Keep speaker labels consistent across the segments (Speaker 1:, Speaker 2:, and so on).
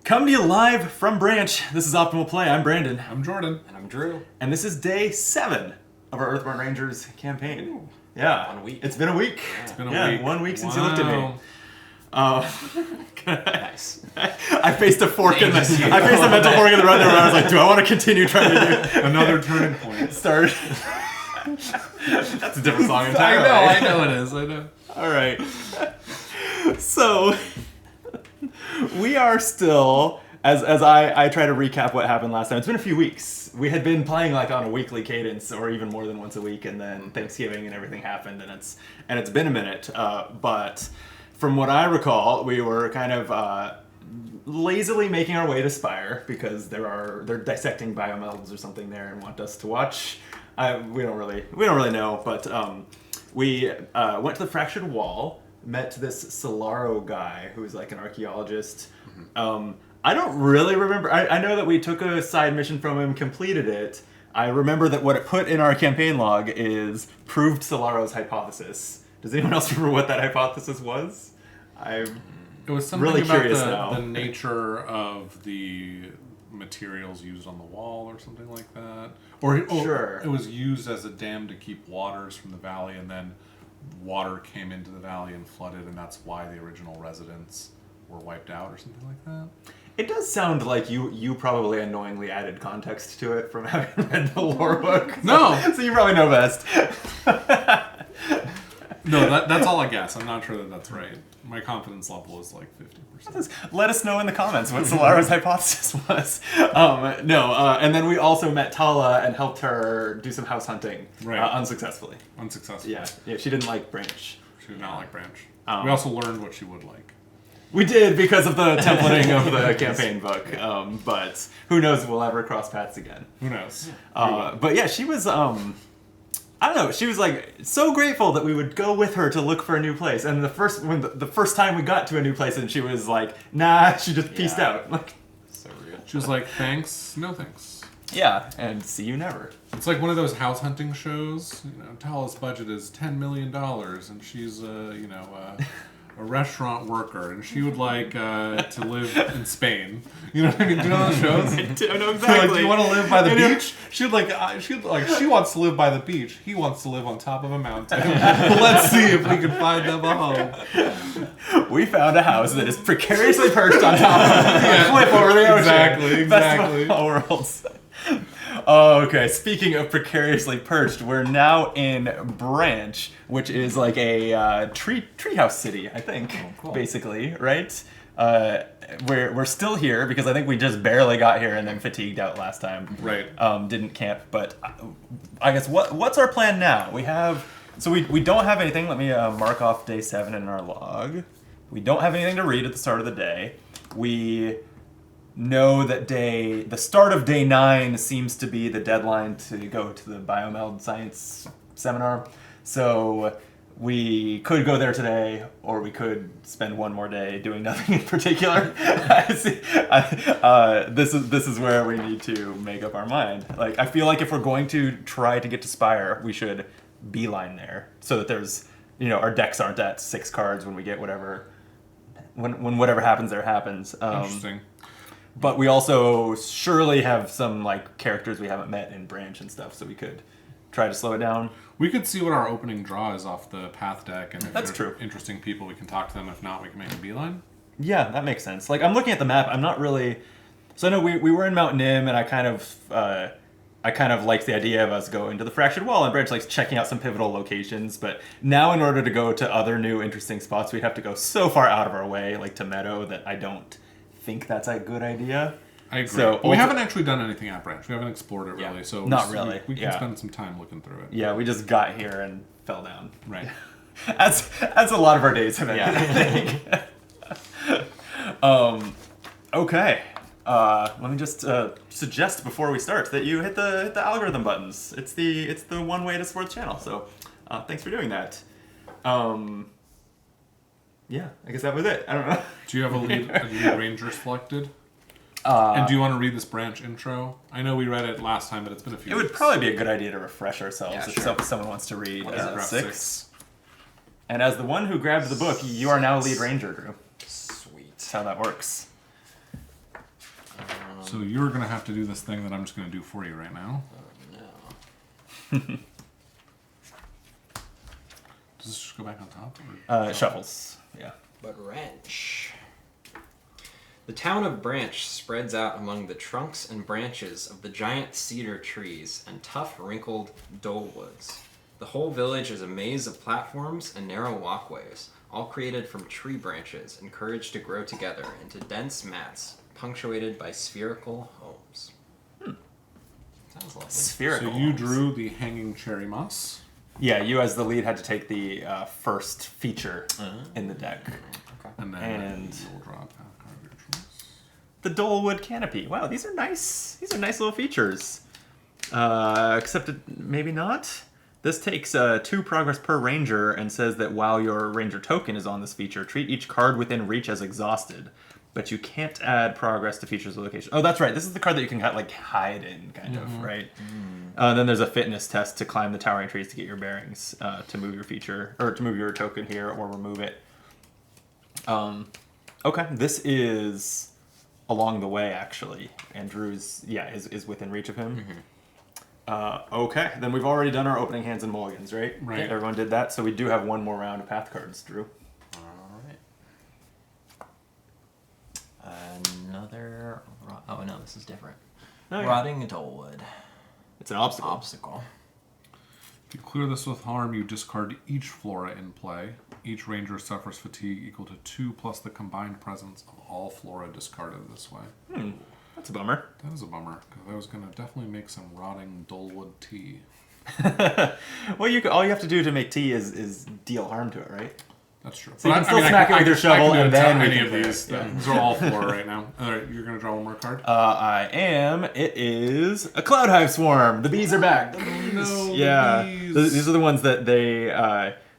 Speaker 1: Come to you live from Branch. This is Optimal Play. I'm Brandon.
Speaker 2: I'm Jordan.
Speaker 3: And I'm Drew.
Speaker 1: And this is day 7 of our Earthborne Rangers campaign.
Speaker 3: Ooh.
Speaker 1: Yeah.
Speaker 3: 1 week.
Speaker 1: It's been a week.
Speaker 2: It's been a week.
Speaker 1: 1 week since you looked at me.
Speaker 3: Nice.
Speaker 1: I faced a fork in the. I faced a mental fork in the road there where I was like, do I want to continue trying to do
Speaker 2: Another turning point.
Speaker 1: start? That's a different song entirely.
Speaker 2: I know it is. I know.
Speaker 1: All right. So we are still, as I try to recap what happened last time. It's been a few weeks. We had been playing like on a weekly cadence, or even more than once a week, and then Thanksgiving and everything happened, and it's been a minute. But from what I recall, we were kind of lazily making our way to Spire because they're dissecting biomelds or something there and want us to watch. We don't really know, but we went to the Fractured Wall. Met this Solaro guy who's like an archaeologist. I don't really remember. I know that we took a side mission from him, completed it. I remember that what it put in our campaign log is proved Solaro's hypothesis. Does anyone else remember what that hypothesis was?
Speaker 2: It was something
Speaker 1: really
Speaker 2: about
Speaker 1: curious now.
Speaker 2: the nature of the materials used on the wall or something like that.
Speaker 1: Sure.
Speaker 2: It was used as a dam to keep waters from the valley, and then water came into the valley and flooded, and that's why the original residents were wiped out or something like that.
Speaker 1: It does sound like you probably annoyingly added context to it from having read the lore book.
Speaker 2: No!
Speaker 1: So you probably know best.
Speaker 2: No, that's all I guess. I'm not sure that that's right. My confidence level is like 50%.
Speaker 1: Let us know in the comments what Solaro's hypothesis was. And then we also met Tala and helped her do some house hunting.
Speaker 2: Right.
Speaker 1: Unsuccessfully.
Speaker 2: Unsuccessful.
Speaker 1: Yeah, she didn't like Branch.
Speaker 2: She did not like Branch. We also learned what she would like.
Speaker 1: We did because of the templating of the campaign book. But who knows if we'll ever cross paths again.
Speaker 2: Who knows?
Speaker 1: But yeah, she was... I don't know. She was like so grateful that we would go with her to look for a new place. And the first time we got to a new place, and she was like, "Nah," she just peaced out. Like,
Speaker 3: So real.
Speaker 2: She was like, thanks, no thanks.
Speaker 1: yeah, and see you never.
Speaker 2: It's like one of those house hunting shows. Tala's budget is $10 million, and she's a restaurant worker, and she would like to live in Spain. You know what I mean? Do you know those shows?
Speaker 1: I don't know
Speaker 2: Like,
Speaker 1: exactly.
Speaker 2: do you want to live by the beach? She wants to live by the beach. He wants to live on top of a mountain. Let's see if we can find them a home.
Speaker 1: We found a house that is precariously perched on top of a cliff over the ocean.
Speaker 2: Exactly.
Speaker 1: Best of all worlds. Oh, okay. Speaking of precariously perched, we're now in Branch, which is like a treehouse city, I think.
Speaker 3: Oh, cool.
Speaker 1: Basically, right? We're still here because I think we just barely got here and then fatigued out last time.
Speaker 2: Right.
Speaker 1: Didn't camp, but I guess what's our plan now? We don't have anything. Let me mark off day 7 in our log. We don't have anything to read at the start of the day. We know that the start of day 9 seems to be the deadline to go to the biomeld science seminar. So we could go there today, or we could spend one more day doing nothing in particular. This is where we need to make up our mind. Like, I feel like if we're going to try to get to Spire, we should beeline there so that there's, our decks aren't at 6 cards when we get whatever. When whatever happens, there happens.
Speaker 2: Interesting.
Speaker 1: But we also surely have some like characters we haven't met in Branch and stuff, so we could try to slow it down.
Speaker 2: We could see what our opening draw is off the path deck, and if
Speaker 1: That's
Speaker 2: there's
Speaker 1: true.
Speaker 2: interesting people, we can talk to them. If not, we can make a beeline.
Speaker 1: Yeah, that makes sense. Like, I'm looking at the map. I'm not really. So I know we were in Mount Nim, and I kind of liked the idea of us going to the Fractured Wall and Branch, like checking out some pivotal locations. But now, in order to go to other new interesting spots, we'd have to go so far out of our way, like to Meadow, that I don't think that's a good idea.
Speaker 2: I agree.
Speaker 1: So
Speaker 2: But we haven't actually done anything at Branch. We haven't explored it
Speaker 1: Yeah.
Speaker 2: really. So
Speaker 1: Not really,
Speaker 2: We can
Speaker 1: yeah.
Speaker 2: spend some time looking through it.
Speaker 1: Yeah, we just got here and fell down.
Speaker 2: Right.
Speaker 1: As a lot of our days have ended, I think. Okay. Let me just suggest before we start that you hit the algorithm buttons. It's the one way to support the channel. So thanks for doing that. Yeah, I guess that was it. I don't know.
Speaker 2: Do you have a lead ranger selected? And do you want to read this Branch intro? I know we read it last time, but it's been a few
Speaker 1: It
Speaker 2: weeks.
Speaker 1: would probably be a good idea to refresh ourselves
Speaker 3: Yeah,
Speaker 1: if
Speaker 3: sure.
Speaker 1: someone wants to read
Speaker 2: Paragraph
Speaker 1: 6. And as the one who grabbed the book, you are now lead ranger, Drew.
Speaker 3: Sweet.
Speaker 1: That's how that works.
Speaker 2: So you're going to have to do this thing that I'm just going to do for you right now.
Speaker 3: No.
Speaker 2: Does this just go back on top?
Speaker 1: It shuffles. Yeah.
Speaker 3: But wrench. The town of Branch spreads out among the trunks and branches of the giant cedar trees and tough, wrinkled dole woods. The whole village is a maze of platforms and narrow walkways, all created from tree branches encouraged to grow together into dense mats, punctuated by spherical homes. Sounds lovely.
Speaker 1: Spherical.
Speaker 2: So you drew the hanging cherry moss.
Speaker 1: Yeah, you as the lead had to take the first feature in the deck.
Speaker 2: And then you'll draw a path card of your choice.
Speaker 1: The Dolewood Canopy. Wow, these are nice. These are nice little features. Except maybe not. This takes 2 progress per ranger and says that while your ranger token is on this feature, treat each card within reach as exhausted. But you can't add progress to features or location. Oh, that's right. This is the card that you can like hide in, kind of, right? Then there's a fitness test to climb the towering trees to get your bearings, to move your feature or to move your token here or remove it. Okay, this is along the way actually. Andrew's is within reach of him. Okay, then we've already done our opening hands and mulligans, right?
Speaker 2: Right.
Speaker 1: Everyone did that, so we do have one more round of path cards, Drew.
Speaker 3: Another... Oh, no, this is different.
Speaker 1: Oh, yeah.
Speaker 3: Rotting Dolewood.
Speaker 1: It's an obstacle.
Speaker 3: Obstacle.
Speaker 2: If you clear this with harm, you discard each flora in play. Each ranger suffers fatigue equal to 2 plus the combined presence of all flora discarded this way.
Speaker 1: That's a bummer.
Speaker 2: That is a bummer, because I was going to definitely make some rotting Dolewood tea.
Speaker 1: Well, all you have to do to make tea is deal harm to it, right?
Speaker 2: That's true.
Speaker 1: So you can still smack it with your shovel and then
Speaker 2: any
Speaker 1: we can
Speaker 2: of
Speaker 1: clear
Speaker 2: these.
Speaker 1: it. Yeah.
Speaker 2: These are all flora right now. All right, you're going to draw one more card?
Speaker 1: I am. It is a Cloud Hive Swarm. The bees are back.
Speaker 2: No,
Speaker 1: Yeah.
Speaker 2: the bees.
Speaker 1: These are the ones that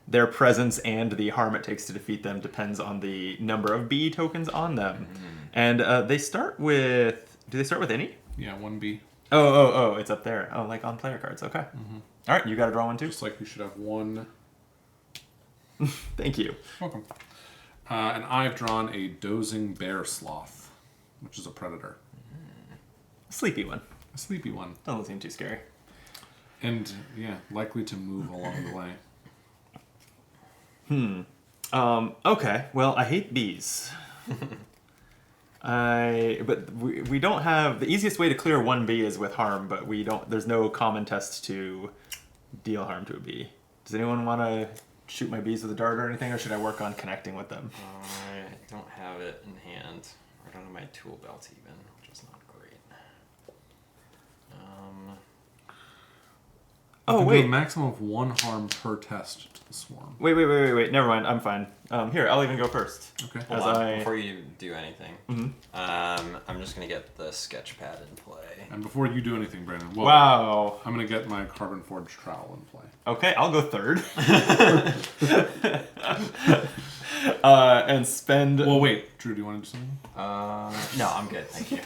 Speaker 1: their presence and the harm it takes to defeat them depends on the number of bee tokens on them. And they start with... Do they start with any?
Speaker 2: Yeah, 1B.
Speaker 1: Oh, it's up there. Oh, like on player cards. Okay. All right, you got to draw one too.
Speaker 2: Just like you should have one.
Speaker 1: Thank you.
Speaker 2: Welcome. And I've drawn a dozing bear sloth, which is a predator.
Speaker 1: Sleepy one.
Speaker 2: A sleepy one.
Speaker 1: Doesn't seem too scary.
Speaker 2: And, yeah, likely to move along the way.
Speaker 1: Okay. Well, I hate bees. But we don't have... The easiest way to clear one bee is with harm, but we don't... There's no common test to deal harm to a bee. Does anyone want to shoot my bees with a dart or anything, or should I work on connecting with them?
Speaker 3: I don't have it in hand. I don't have my tool belt even, which is not great.
Speaker 2: You can do
Speaker 1: wait.
Speaker 2: a maximum of 1 harm per test to the swarm.
Speaker 1: Wait. Never mind. I'm fine. Here, I'll even go first.
Speaker 2: Okay.
Speaker 3: Hold
Speaker 1: As
Speaker 3: on, before you do anything,
Speaker 1: Mhm.
Speaker 3: I'm just going to get the sketch pad in play.
Speaker 2: And before you do anything, Brandon,
Speaker 1: Wow.
Speaker 2: I'm going to get my carbon forged trowel in play.
Speaker 1: Okay, I'll go third. And spend...
Speaker 2: Well, wait. Drew, do you want to do something?
Speaker 3: No, I'm good, thank you.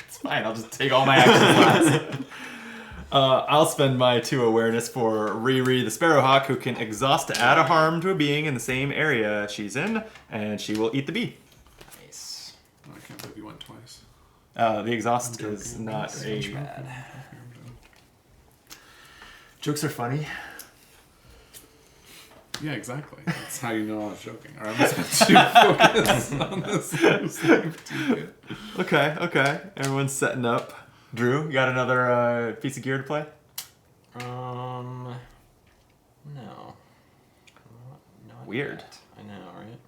Speaker 1: It's fine, I'll just take all my actions last. I'll spend my 2 awareness for Riri the Sparrowhawk, who can exhaust to add a harm to a being in the same area she's in, and she will eat the bee.
Speaker 3: Nice.
Speaker 2: Oh, I can't believe you went twice.
Speaker 1: The exhaust is not
Speaker 3: Sketch
Speaker 1: a...
Speaker 3: pad.
Speaker 1: Jokes are funny.
Speaker 2: Yeah, exactly. That's how you know I was joking. All right, I'm just going to focus on this.
Speaker 1: Okay. Everyone's setting up. Drew, you got another piece of gear to play?
Speaker 3: No. Not
Speaker 1: Weird.
Speaker 3: yet. I know, right?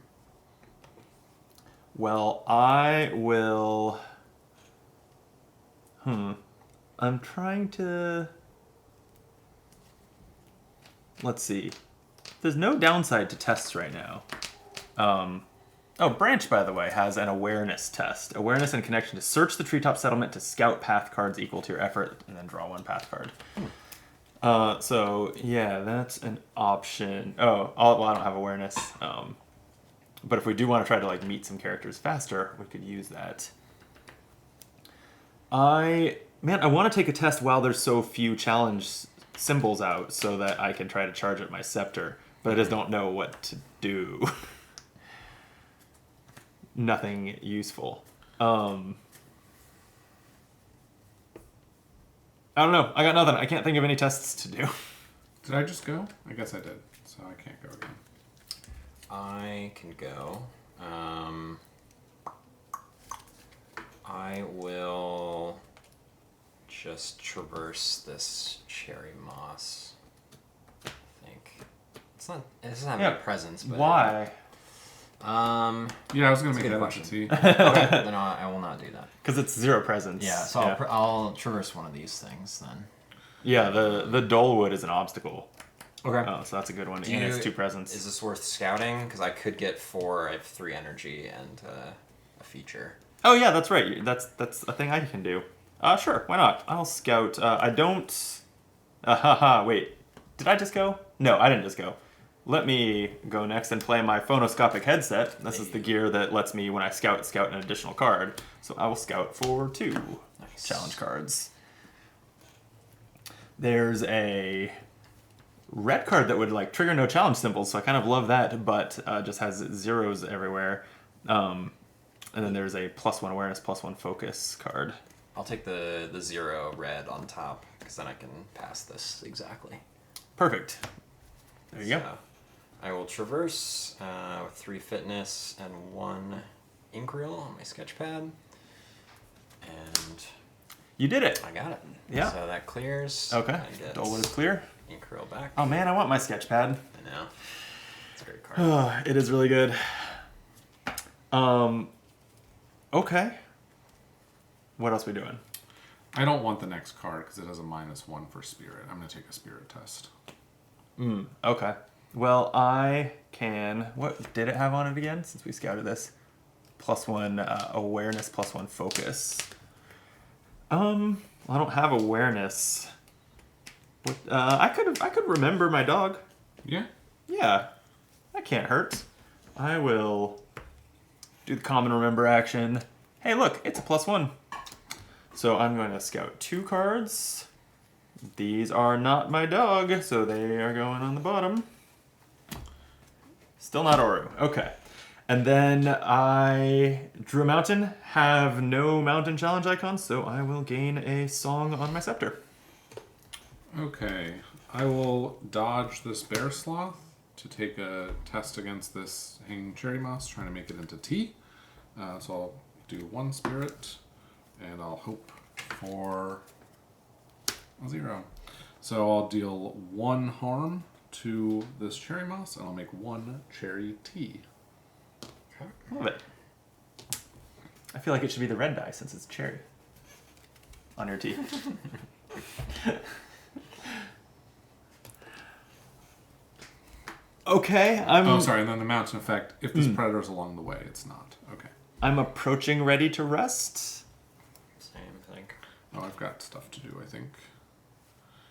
Speaker 1: Well, I will... I'm trying to... Let's see. There's no downside to tests right now. Branch, by the way, has an awareness test. Awareness and connection to search the treetop settlement to scout path cards equal to your effort, and then draw 1 path card. That's an option. I don't have awareness. But if we do want to try to like meet some characters faster, we could use that. I want to take a test while there's so few challenge symbols out so that I can try to charge at my scepter, but I just don't know what to do. Nothing useful. I don't know. I got nothing. I can't think of any tests to do.
Speaker 2: Did I just go? I guess I did. So I can't go again.
Speaker 3: I can go. I will just traverse this cherry moss. I think it doesn't have any presence. But
Speaker 1: Why?
Speaker 2: Yeah, I was gonna make that
Speaker 3: question.
Speaker 2: question.
Speaker 3: Okay, then I will not do that.
Speaker 1: Because it's 0 presence.
Speaker 3: Yeah, so I'll traverse one of these things then.
Speaker 1: Yeah, the Dolewood is an obstacle.
Speaker 3: Okay.
Speaker 1: Oh, so that's a good one. And it's 2 presence.
Speaker 3: Is this worth scouting? Because I could get 4. I have 3 energy and a feature.
Speaker 1: Oh yeah, that's right. That's a thing I can do. Sure, why not? I'll scout. I don't. Wait, did I just go? No, I didn't just go. Let me go next and play my phonoscopic headset. This is the gear that lets me, when I scout an additional card. So I will scout for 2 challenge cards. There's a red card that would like trigger no challenge symbols, so I kind of love that, but just has zeros everywhere. And then there's a +1 awareness, +1 focus card.
Speaker 3: I'll take the 0 red on top, because then I can pass this exactly.
Speaker 1: Perfect. There you go.
Speaker 3: I will traverse with 3 fitness and 1 ink reel on my sketch pad. And
Speaker 1: You did it.
Speaker 3: I got it.
Speaker 1: Yeah.
Speaker 3: So that clears.
Speaker 1: Okay.
Speaker 3: I get
Speaker 1: Dolewood is clear.
Speaker 3: ink reel back.
Speaker 1: Oh man, I want my sketch pad.
Speaker 3: I know. It's a great card.
Speaker 1: It is really good. Okay. What else are we doing?
Speaker 2: I don't want the next card because it has a -1 for spirit. I'm gonna take a spirit test.
Speaker 1: Okay. Well, I can. What did it have on it again? Since we scouted this, +1 awareness, +1 focus. I don't have awareness. What? I could remember my dog.
Speaker 2: Yeah.
Speaker 1: Yeah, that can't hurt. I will do the common remember action. Hey, look, it's a +1. So I'm going to scout 2 cards. These are not my dog, so they are going on the bottom. Still not Oru. Okay. And then I drew a mountain, have no mountain challenge icons, so I will gain a song on my scepter.
Speaker 2: Okay. I will dodge this bear sloth to take a test against this hanging cherry moss, trying to make it into tea. So I'll do 1 spirit, and I'll hope for a 0. So I'll deal 1 harm to this cherry moss, and I'll make 1 cherry tea.
Speaker 1: Love it. I feel like it should be the red die since it's cherry on your tea. Okay,
Speaker 2: Oh, sorry, and then the mountain effect. If this predator's along the way, it's not. Okay.
Speaker 1: I'm approaching ready to rest.
Speaker 3: Same thing.
Speaker 2: Oh, I've got stuff to do, I think.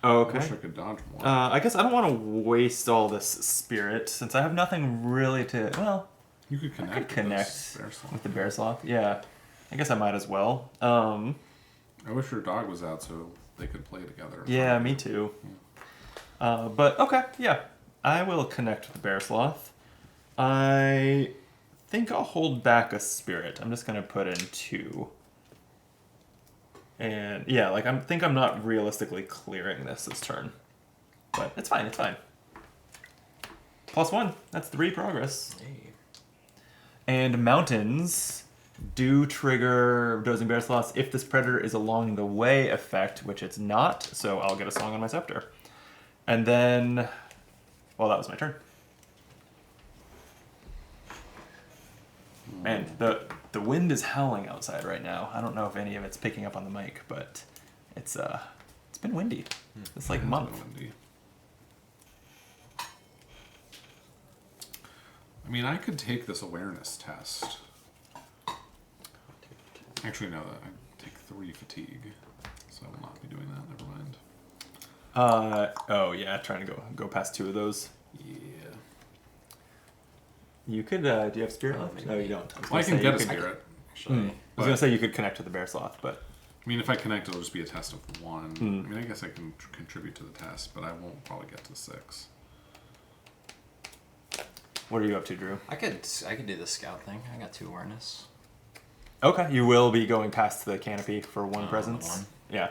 Speaker 1: Oh,
Speaker 2: I wish I
Speaker 1: okay.
Speaker 2: could dodge more.
Speaker 1: I guess I don't want to waste all this spirit since I have nothing really to. Well,
Speaker 2: You could connect.
Speaker 1: I could connect
Speaker 2: with this bear sloth.
Speaker 1: with the bear sloth. Yeah, I guess I might as well.
Speaker 2: I wish your dog was out so they could play together.
Speaker 1: Yeah, me too. But okay, yeah, I will connect with the bear sloth. I think I'll hold back a spirit. I'm just gonna put in 2. And yeah, like I think I'm not realistically clearing this turn, but it's fine. It's fine. +1. That's 3 progress.
Speaker 3: Hey.
Speaker 1: And mountains do trigger dozing bear sloths if this predator is along the way effect, which it's not. So I'll get a song on my scepter. And then, well, that was my turn. Man, the wind is howling outside right now. I don't know if any of it's picking up on the mic, but it's been windy. It's like month.
Speaker 2: Windy. I mean, I could take this awareness test. Actually, no, I take 3 fatigue, so I will not be doing that. Never mind.
Speaker 1: Oh yeah, trying to go past 2 of those.
Speaker 2: Yeah.
Speaker 1: You could. Do you have spirit left?
Speaker 3: maybe.
Speaker 1: No, you don't.
Speaker 2: Well, I can get a
Speaker 1: could-
Speaker 2: spirit.
Speaker 3: Actually,
Speaker 1: I was gonna say you could connect to the bear sloth, but
Speaker 2: I mean, if I connect, it'll just be a test of 1. I mean, I guess I can contribute to the test, but I won't probably get to 6.
Speaker 1: what are you up to, Drew?
Speaker 3: I could do the scout thing. I got 2 awareness.
Speaker 1: Okay, you will be going past the canopy for one presence.
Speaker 3: one.
Speaker 1: Yeah.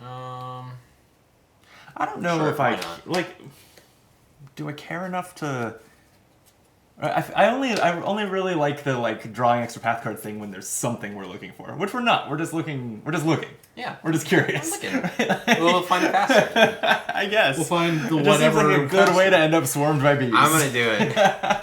Speaker 3: Um,
Speaker 1: I don't know
Speaker 3: Sure,
Speaker 1: if
Speaker 3: why
Speaker 1: I
Speaker 3: not?
Speaker 1: like. Do I care enough to? I only really like the drawing extra path card thing when there's something we're looking for, which we're not. We're just looking.
Speaker 3: yeah.
Speaker 1: We're just curious.
Speaker 3: I'm looking. We'll find it faster.
Speaker 1: I guess.
Speaker 2: We'll find the
Speaker 1: It just seems
Speaker 2: whatever.
Speaker 1: like a good way to end up swarmed by bees.
Speaker 3: I'm gonna do it.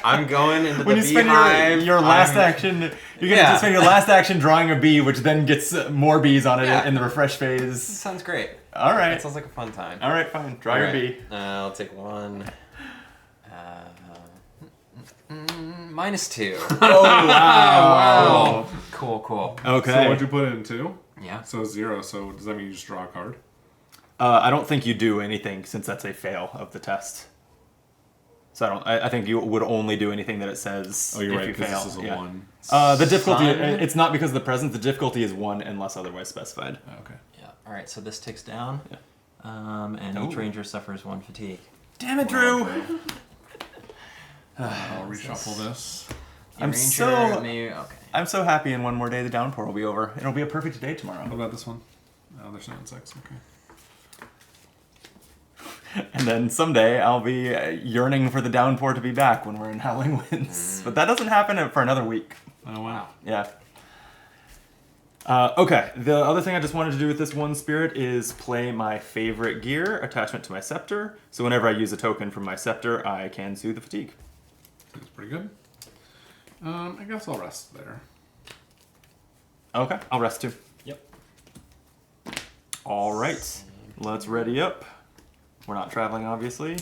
Speaker 3: I'm going into
Speaker 1: When
Speaker 3: the
Speaker 1: you spend
Speaker 3: beehive.
Speaker 1: your last action, you're gonna
Speaker 3: Yeah.
Speaker 1: spend your last action drawing a bee, which then gets more bees on it
Speaker 3: Yeah.
Speaker 1: in the refresh phase.
Speaker 3: Sounds great.
Speaker 1: All right.
Speaker 3: That sounds like a fun time.
Speaker 1: All right, fine. Draw your bee.
Speaker 3: I'll take one. -2.
Speaker 1: Oh wow!
Speaker 3: Cool.
Speaker 1: Okay.
Speaker 2: So what'd you put in 2?
Speaker 3: Yeah.
Speaker 2: So 0. So does that mean you just draw a card?
Speaker 1: I don't think you do anything since that's a fail of the test. So I think you would only do anything that it says
Speaker 2: Oh, you're
Speaker 1: if
Speaker 2: right.
Speaker 1: you
Speaker 2: 'Cause
Speaker 1: fail.
Speaker 2: this is a
Speaker 1: Yeah.
Speaker 2: 1.
Speaker 1: The difficulty.
Speaker 3: Sun.
Speaker 1: It's not because of the presence. The difficulty is 1 unless otherwise specified.
Speaker 2: Oh, okay.
Speaker 3: Yeah. All right. So this ticks down.
Speaker 1: Yeah.
Speaker 3: And each ranger suffers 1 fatigue.
Speaker 1: Damn it, Drew!
Speaker 2: I'll reshuffle this.
Speaker 1: I'm
Speaker 3: Ranger
Speaker 1: so-
Speaker 3: may- okay.
Speaker 1: I'm so happy in one more day the downpour will be over. It'll be a perfect day tomorrow.
Speaker 2: What about this one? Oh, there's no insects. Okay.
Speaker 1: And then someday I'll be yearning for the downpour to be back when we're in Howling Winds. But that doesn't happen for another week.
Speaker 2: Oh wow.
Speaker 1: Yeah. Okay, the other thing I just wanted to do with this one spirit is play my favorite gear attachment to my scepter. So whenever I use a token from my scepter, I can soothe the fatigue.
Speaker 2: That's pretty good. I guess I'll rest there.
Speaker 1: Okay, I'll rest too.
Speaker 3: Yep.
Speaker 1: All right, let's ready up. We're not traveling, obviously.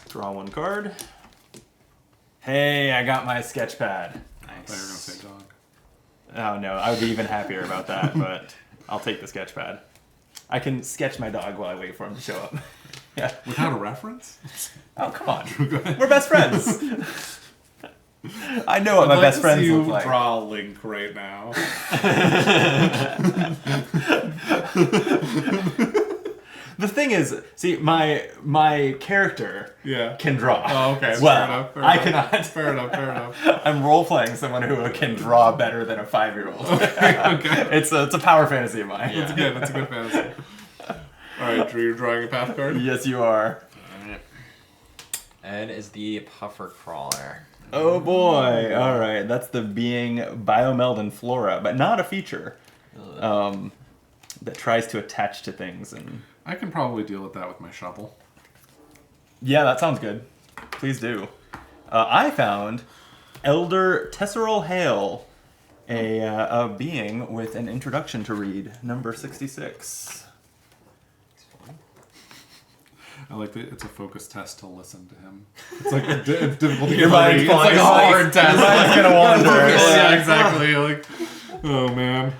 Speaker 1: Draw one card. Hey, I got my sketch pad.
Speaker 2: I thought you were gonna say dog.
Speaker 1: Oh no, I would be even happier about that, but I'll take the sketch pad. I can sketch my dog while I wait for him to show up. Yeah.
Speaker 2: Without a reference?
Speaker 1: Oh, come on. We're best friends. I know what my best friends
Speaker 2: you
Speaker 1: look like.
Speaker 2: draw a link right now.
Speaker 1: The thing is, see, my character
Speaker 2: Yeah.
Speaker 1: can draw.
Speaker 2: Oh, okay.
Speaker 1: Well,
Speaker 2: fair
Speaker 1: I
Speaker 2: enough.
Speaker 1: cannot.
Speaker 2: Fair enough.
Speaker 1: I'm role playing someone who can draw better than a 5-year-old.
Speaker 2: Okay.
Speaker 1: It's a power fantasy of mine.
Speaker 2: That's good. That's a good fantasy. Alright, Drew, you're drawing a path card?
Speaker 1: Yes, you are.
Speaker 3: Ed is the puffer crawler.
Speaker 1: Oh boy! All right, that's the being Biomeldon Flora, but not a feature that tries to attach to things. And
Speaker 2: I can probably deal with that with my shovel.
Speaker 1: yeah, that sounds good. Please do. I found Elder Tesserol Hale, a being with an introduction to read, number 66.
Speaker 2: I like that it's a focus test to listen to him. It's like it's difficult to
Speaker 1: Your
Speaker 2: get
Speaker 1: mind's
Speaker 2: ready. It's like a
Speaker 1: falling
Speaker 2: hard
Speaker 1: asleep.
Speaker 2: test.
Speaker 1: Your mind's gonna wander.
Speaker 2: Yeah, exactly. Like, oh man.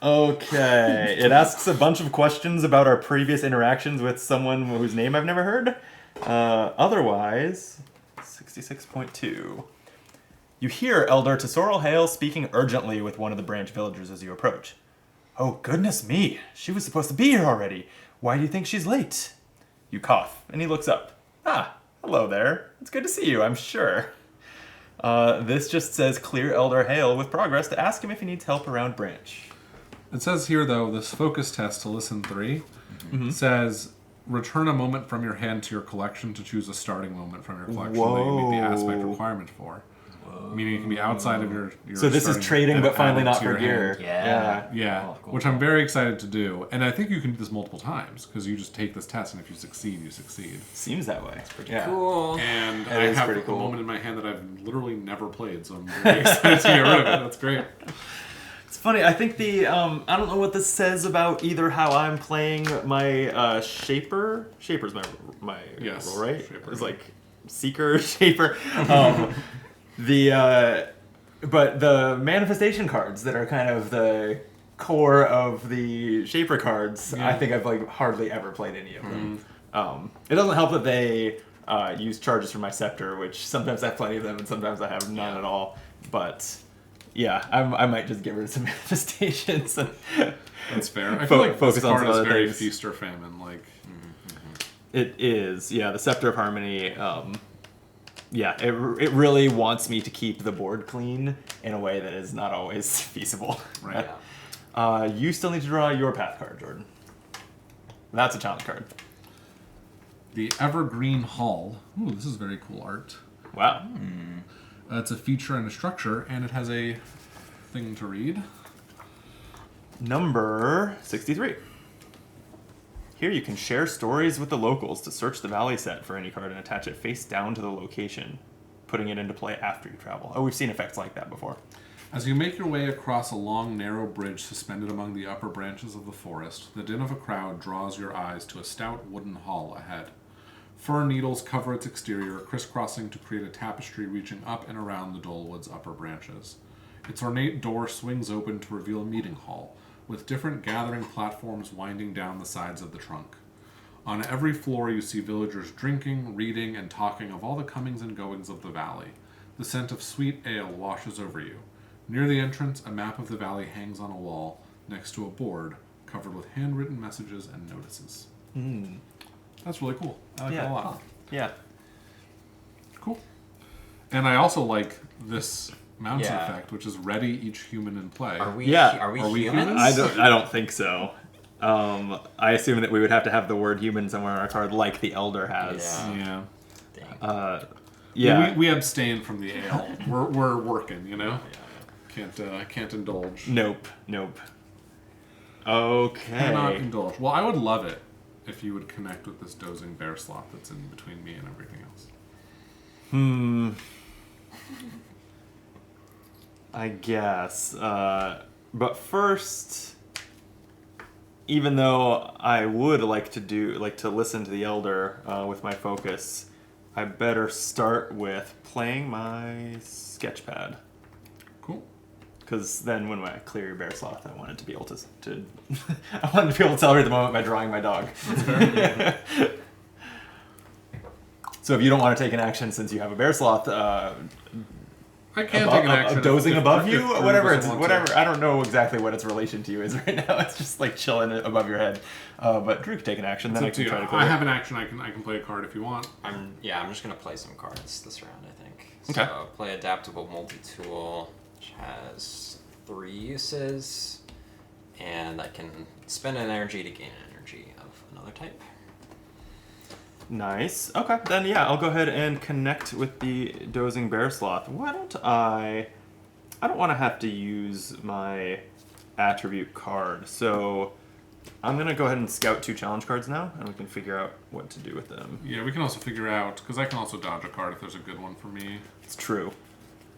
Speaker 1: Okay, it asks a bunch of questions about our previous interactions with someone whose name I've never heard. Otherwise, 66.2. You hear Elder Tesserol Hale speaking urgently with one of the branch villagers as you approach. Oh, goodness me, she was supposed to be here already. Why do you think she's late? You cough, and he looks up. Ah, hello there. It's good to see you, I'm sure. This just says clear Elder Hale with progress to ask him if he needs help around branch.
Speaker 2: It says here though, this focus test to listen 3 says return a moment from your hand to your collection to choose a starting moment from your collection that you meet the aspect
Speaker 1: Whoa.
Speaker 2: requirement for. Meaning it can be outside of your
Speaker 1: So this is
Speaker 2: starting
Speaker 1: trading,
Speaker 2: and
Speaker 1: but finally
Speaker 2: added
Speaker 1: not
Speaker 2: to
Speaker 1: for
Speaker 2: your
Speaker 1: gear.
Speaker 2: hand.
Speaker 3: Yeah.
Speaker 2: Yeah,
Speaker 3: Cool, cool,
Speaker 2: which I'm very excited to do. And I think you can do this multiple times, because you just take this test, and if you succeed, you succeed.
Speaker 1: Seems that way. Yeah.
Speaker 3: Cool.
Speaker 2: And
Speaker 1: That
Speaker 2: I
Speaker 1: is
Speaker 2: have
Speaker 1: pretty
Speaker 2: a
Speaker 1: cool.
Speaker 2: moment in my hand that I've literally never played, so I'm very excited to get rid of it. That's great.
Speaker 1: It's funny. I think the I don't know what this says about either how I'm playing my shaper. Shaper's my
Speaker 2: Yes,
Speaker 1: role, right?
Speaker 2: shaper.
Speaker 1: It's like seeker shaper. But the manifestation cards that are kind of the core of the shaper cards,
Speaker 2: Yeah.
Speaker 1: I think I've like hardly ever played any of them. It doesn't help that they use charges for my scepter, which sometimes I have plenty of them and sometimes I have none at all. But yeah, I might just get rid of some manifestations. And
Speaker 2: That's fair. I feel like
Speaker 1: focus
Speaker 2: this
Speaker 1: on
Speaker 2: card
Speaker 1: some
Speaker 2: is
Speaker 1: other
Speaker 2: very
Speaker 1: things.
Speaker 2: feast or famine. Like,
Speaker 1: It is, yeah. The Scepter of Harmony. Yeah, it really wants me to keep the board clean in a way that is not always feasible.
Speaker 2: Right.
Speaker 1: You still need to draw your path card, Jordan. That's a challenge card.
Speaker 2: The Evergreen Hall. Ooh, this is very cool art.
Speaker 1: Wow.
Speaker 2: It's a feature and a structure, and it has a thing to read.
Speaker 1: Number 63. Here you can share stories with the locals to search the valley set for any card and attach it face down to the location, putting it into play after you travel. Oh, we've seen effects like that before.
Speaker 2: As you make your way across a long, narrow bridge suspended among the upper branches of the forest, the din of a crowd draws your eyes to a stout wooden hall ahead. Fir needles cover its exterior, crisscrossing to create a tapestry reaching up and around the Dolewood's upper branches. Its ornate door swings open to reveal a meeting hall, with different gathering platforms winding down the sides of the trunk. On every floor you see villagers drinking, reading, and talking of all the comings and goings of the valley. The scent of sweet ale washes over you. Near the entrance, a map of the valley hangs on a wall, next to a board covered with handwritten messages and notices. That's really cool. I like that a lot.
Speaker 1: Yeah.
Speaker 2: Cool. And I also like this mountain
Speaker 3: Yeah.
Speaker 2: effect, which is ready each human in play.
Speaker 3: Are we
Speaker 2: we
Speaker 3: humans?
Speaker 2: humans?
Speaker 1: I don't think so. I assume that we would have to have the word human somewhere on our card, like the Elder has.
Speaker 3: Yeah.
Speaker 2: Yeah.
Speaker 3: Dang.
Speaker 1: Yeah.
Speaker 2: We abstain from the ale. We're working, you know? Can't indulge.
Speaker 1: Nope. Okay.
Speaker 2: Cannot indulge. Well, I would love it if you would connect with this dozing bear sloth that's in between me and everything else.
Speaker 1: I guess. But first, even though I would like to listen to the Elder with my focus, I better start with playing my sketchpad.
Speaker 2: Cool.
Speaker 1: Because then when I clear your bear sloth, I wanted to be able to I wanted to be able to celebrate the moment by drawing my dog.
Speaker 2: That's fair.
Speaker 1: So if you don't want to take an action since you have a bear sloth,
Speaker 2: I can't take an action.
Speaker 1: dozing
Speaker 2: if-
Speaker 1: above
Speaker 2: if
Speaker 1: you,
Speaker 2: Drew
Speaker 1: whatever.
Speaker 2: doesn't
Speaker 1: It's
Speaker 2: want
Speaker 1: whatever.
Speaker 2: to.
Speaker 1: I don't know exactly what its relation to you is right now. It's just like chilling above your head. But Drew can take an action, then I
Speaker 2: It's up
Speaker 1: can
Speaker 2: to
Speaker 1: try
Speaker 2: you.
Speaker 1: to clear.
Speaker 2: I have an action. I can play a card if you want.
Speaker 3: I'm just gonna play some cards this round, I think.
Speaker 1: Okay.
Speaker 3: So play adaptable multi-tool, which has 3 uses, and I can spend an energy to gain an energy of another type.
Speaker 1: Nice. Okay, then yeah, I'll go ahead and connect with the dozing bear sloth. Why don't I don't want to have to use my attribute card, so I'm gonna go ahead and scout 2 challenge cards now, and we can figure out what to do with them.
Speaker 2: Yeah, we can also figure out, because I can also dodge a card if there's a good one for me.
Speaker 1: It's true.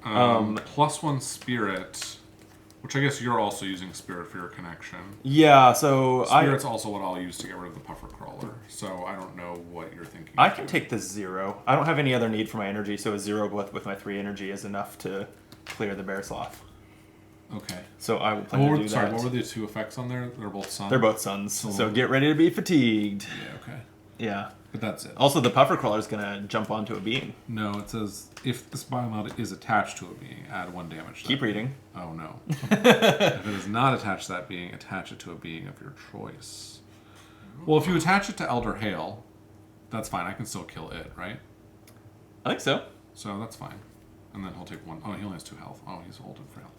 Speaker 2: +1 spirit, which I guess you're also using spirit for your connection.
Speaker 1: Yeah, so
Speaker 2: Spirit's also what I'll use to get rid of the puffer crawler, so I don't know what you're thinking.
Speaker 1: I can take the 0. I don't have any other need for my energy, so a 0 with my 3 energy is enough to clear the bear sloth.
Speaker 2: Okay.
Speaker 1: So I will plan to do that.
Speaker 2: What were the 2 effects on there? They're both suns?
Speaker 1: They're both suns, so get ready to be fatigued.
Speaker 2: Yeah, okay.
Speaker 1: Yeah.
Speaker 2: But that's it.
Speaker 1: Also, the puffer crawler is gonna jump onto a being.
Speaker 2: No, it says, if this biomod is attached to a being, add 1 damage to
Speaker 1: Keep
Speaker 2: that being.
Speaker 1: reading.
Speaker 2: Oh, no. If it is not attached to that being, attach it to a being of your choice. Well, if you attach it to Elder Hail, that's fine. I can still kill it, right?
Speaker 1: I think so.
Speaker 2: So that's fine. And then he'll take 1. Oh, he only has 2 health. Oh, he's old and frail.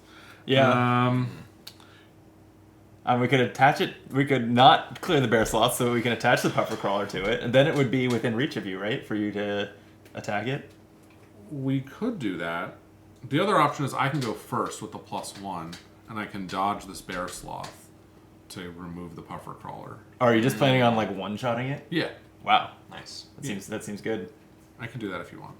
Speaker 1: Yeah. We could attach it. We could not clear the bear sloth, so we can attach the puffer crawler to it, and then it would be within reach of you, right, for you to attack it.
Speaker 2: We could do that. The other option is I can go first with the +1, and I can dodge this bear sloth to remove the puffer crawler.
Speaker 1: Or are you just planning on like one-shotting it?
Speaker 2: Yeah,
Speaker 1: Wow,
Speaker 3: Nice.
Speaker 1: that seems good.
Speaker 2: I can do that if you want.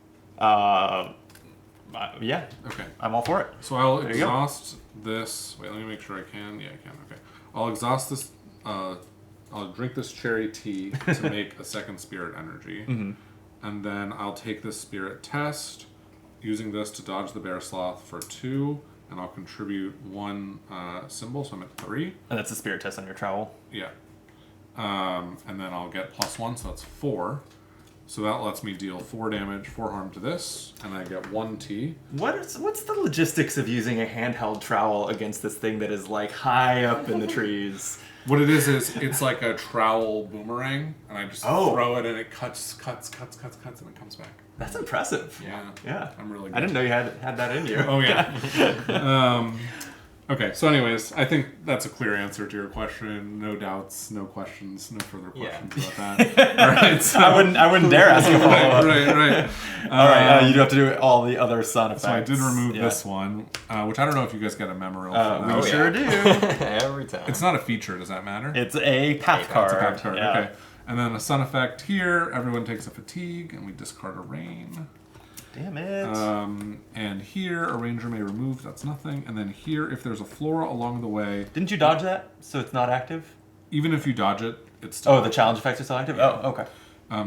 Speaker 1: Yeah,
Speaker 2: Okay.
Speaker 1: I'm all for it.
Speaker 2: So I'll
Speaker 1: There you go.
Speaker 2: exhaust this. Wait, let me make sure I can. Yeah, I can. Okay. I'll exhaust this. I'll drink this cherry tea to make a 2nd spirit energy. And then I'll take this spirit test, using this to dodge the bear sloth for 2, and I'll contribute 1 symbol, so I'm at 3.
Speaker 1: And that's a spirit test on your trowel.
Speaker 2: Yeah. And then I'll get +1, so that's 4. So that lets me deal 4 damage, 4 harm to this, and I get 1 T.
Speaker 1: What's the logistics of using a handheld trowel against this thing that is like high up in the trees?
Speaker 2: What it is it's like a trowel boomerang, and I just throw it, and it cuts, and it comes back.
Speaker 1: That's impressive.
Speaker 2: Yeah. I'm really good.
Speaker 1: I didn't know you had that in you.
Speaker 2: Oh, yeah. Okay, so anyways, I think that's a clear answer to your question. No doubts, no questions, no further questions about that. All right, so
Speaker 1: I wouldn't dare ask you follow-up.
Speaker 2: Right.
Speaker 1: All right, you do have to do all the other sun effects.
Speaker 2: So I did remove this one, which I don't know if you guys get a memo reel for that.
Speaker 1: We sure do.
Speaker 3: Every time.
Speaker 2: It's not a feature, does that matter?
Speaker 1: It's a path card.
Speaker 2: It's a path card,
Speaker 1: yeah.
Speaker 2: okay. And then a sun effect here, everyone takes a fatigue, and we discard a rain.
Speaker 1: Damn it.
Speaker 2: And here, a ranger may remove, that's nothing. And then here, if there's a flora along the way...
Speaker 1: Didn't you dodge that, so it's not active?
Speaker 2: Even if you dodge it, it's still
Speaker 1: active. The challenge effects are still active?
Speaker 2: Yeah.
Speaker 1: Oh, okay.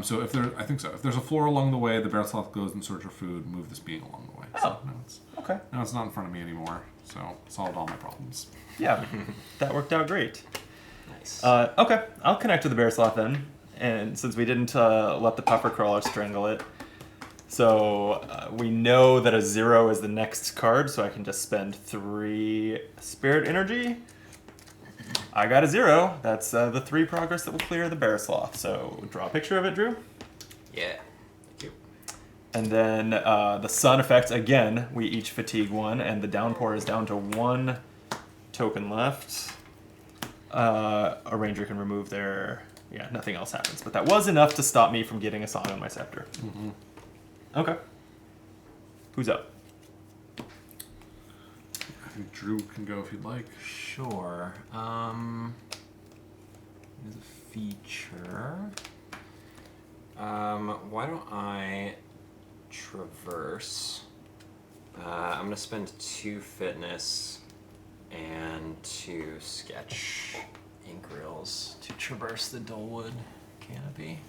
Speaker 2: So if I think so. If there's a flora along the way, the bear sloth goes in search of food, move this being along the way.
Speaker 1: Oh,
Speaker 2: so
Speaker 1: okay.
Speaker 2: Now it's not in front of me anymore, so solved all my problems.
Speaker 1: Yeah, that worked out great.
Speaker 3: Nice.
Speaker 1: Okay, I'll connect to the bear sloth then. And since we didn't let the puffer crawler strangle it, so we know that a 0 is the next card, so I can just spend 3 spirit energy. I got a 0. That's the 3 progress that will clear the bear sloth. So draw a picture of it, Drew.
Speaker 3: Yeah. Thank you.
Speaker 1: And then the sun effects, again, we each fatigue 1, and the downpour is down to 1 token left. A ranger can remove their... Yeah, nothing else happens. But that was enough to stop me from getting a song on my scepter.
Speaker 2: Mm-hmm.
Speaker 1: Okay. Who's up?
Speaker 2: I think Drew can go if you'd like.
Speaker 3: Sure. There's a feature. Why don't I traverse? I'm gonna spend 2 fitness and 2 sketch ink reels to traverse the Dolewood canopy.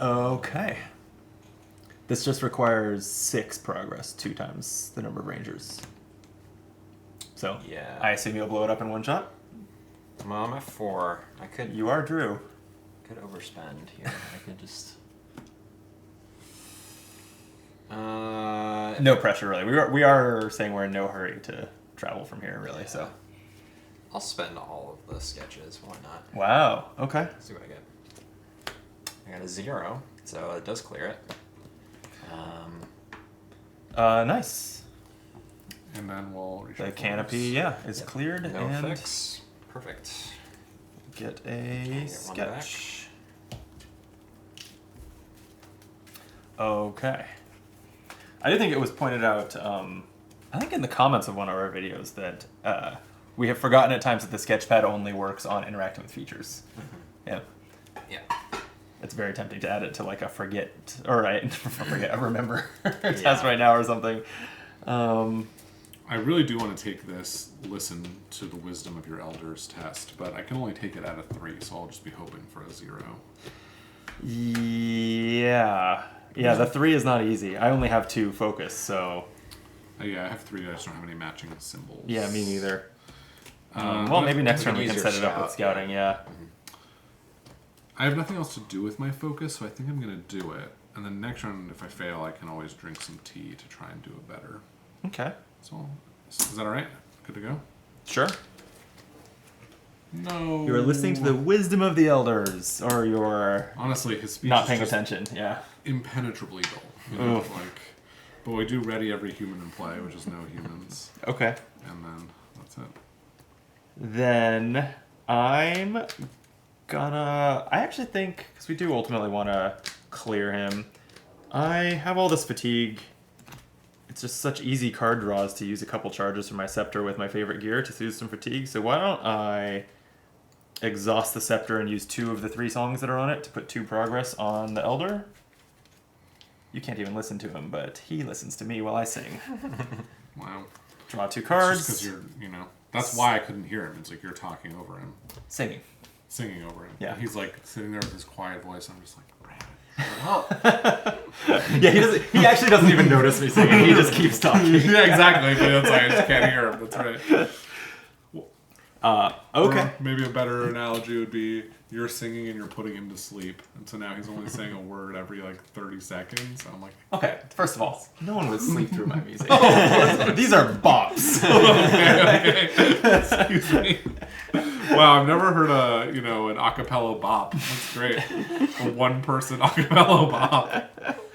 Speaker 1: Okay. This just requires 6 progress, 2 times the number of rangers. So,
Speaker 3: Yeah.
Speaker 1: I assume you'll blow it up in one shot?
Speaker 3: Well, I'm at 4. I could
Speaker 1: You are Drew.
Speaker 3: overspend here. I could just...
Speaker 1: No pressure, really. We are saying we're in no hurry to travel from here, really,
Speaker 3: Yeah.
Speaker 1: so.
Speaker 3: I'll spend all of the sketches. Why not?
Speaker 1: Wow, okay.
Speaker 3: See what I get. I got a 0, so it does clear it.
Speaker 1: Nice.
Speaker 2: And then we'll...
Speaker 1: The canopy, is cleared,
Speaker 3: No
Speaker 1: and
Speaker 3: fix. Perfect.
Speaker 1: get a
Speaker 3: Get one
Speaker 1: sketch. Okay. I do think it was pointed out, I think in the comments of one of our videos, that we have forgotten at times that the sketchpad only works on interacting with features.
Speaker 3: Mm-hmm.
Speaker 1: Yeah.
Speaker 3: Yeah.
Speaker 1: It's very tempting to add it to like a a remember test right now or something.
Speaker 2: I really do want to take this listen to the wisdom of your elders test, but I can only take it out of 3, so I'll just be hoping for a 0.
Speaker 1: Yeah. Yeah, the 3 is not easy. I only have 2 focus, so...
Speaker 2: Yeah, I have 3, I just don't have any matching symbols.
Speaker 1: Yeah, me neither. Well, maybe next turn we can set it up with scouting, yeah.
Speaker 2: I have nothing else to do with my focus, so I think I'm going to do it. And then next round, if I fail, I can always drink some tea to try and do it better.
Speaker 1: Okay.
Speaker 2: So, is that alright? Good to go?
Speaker 1: Sure.
Speaker 2: No.
Speaker 1: You are listening to the wisdom of the elders, or you're
Speaker 2: honestly, his speech
Speaker 1: not paying
Speaker 2: is just
Speaker 1: attention, yeah.
Speaker 2: impenetrably dull. You know, but we do ready every human in play, which is no humans.
Speaker 1: Okay.
Speaker 2: And then, that's it.
Speaker 1: Then I'm gonna... I actually think, because we do ultimately want to clear him, I have all this fatigue. It's just such easy card draws to use a couple charges from my scepter with my favorite gear to soothe some fatigue. So why don't I exhaust the scepter and use 2 of the 3 songs that are on it to put 2 progress on the elder? You can't even listen to him, but he listens to me while I sing.
Speaker 2: Wow.
Speaker 1: Draw 2 cards.
Speaker 2: Just because that's why I couldn't hear him. It's like you're talking over him.
Speaker 1: Singing
Speaker 2: over him.
Speaker 1: Yeah.
Speaker 2: And he's like sitting there with his quiet voice. I'm just like,
Speaker 1: yeah, he actually doesn't even notice me singing. He just keeps talking.
Speaker 2: Yeah, exactly. But that's why I just can't hear him. That's right.
Speaker 1: Okay.
Speaker 2: Or maybe a better analogy would be you're singing and you're putting him to sleep. And so now he's only saying a word every 30 seconds. So I'm like,
Speaker 1: okay, first of all, no one would sleep through my music. These are bops.
Speaker 2: okay. Excuse me. Wow, I've never heard an acapella bop. That's great. A one-person acapella bop.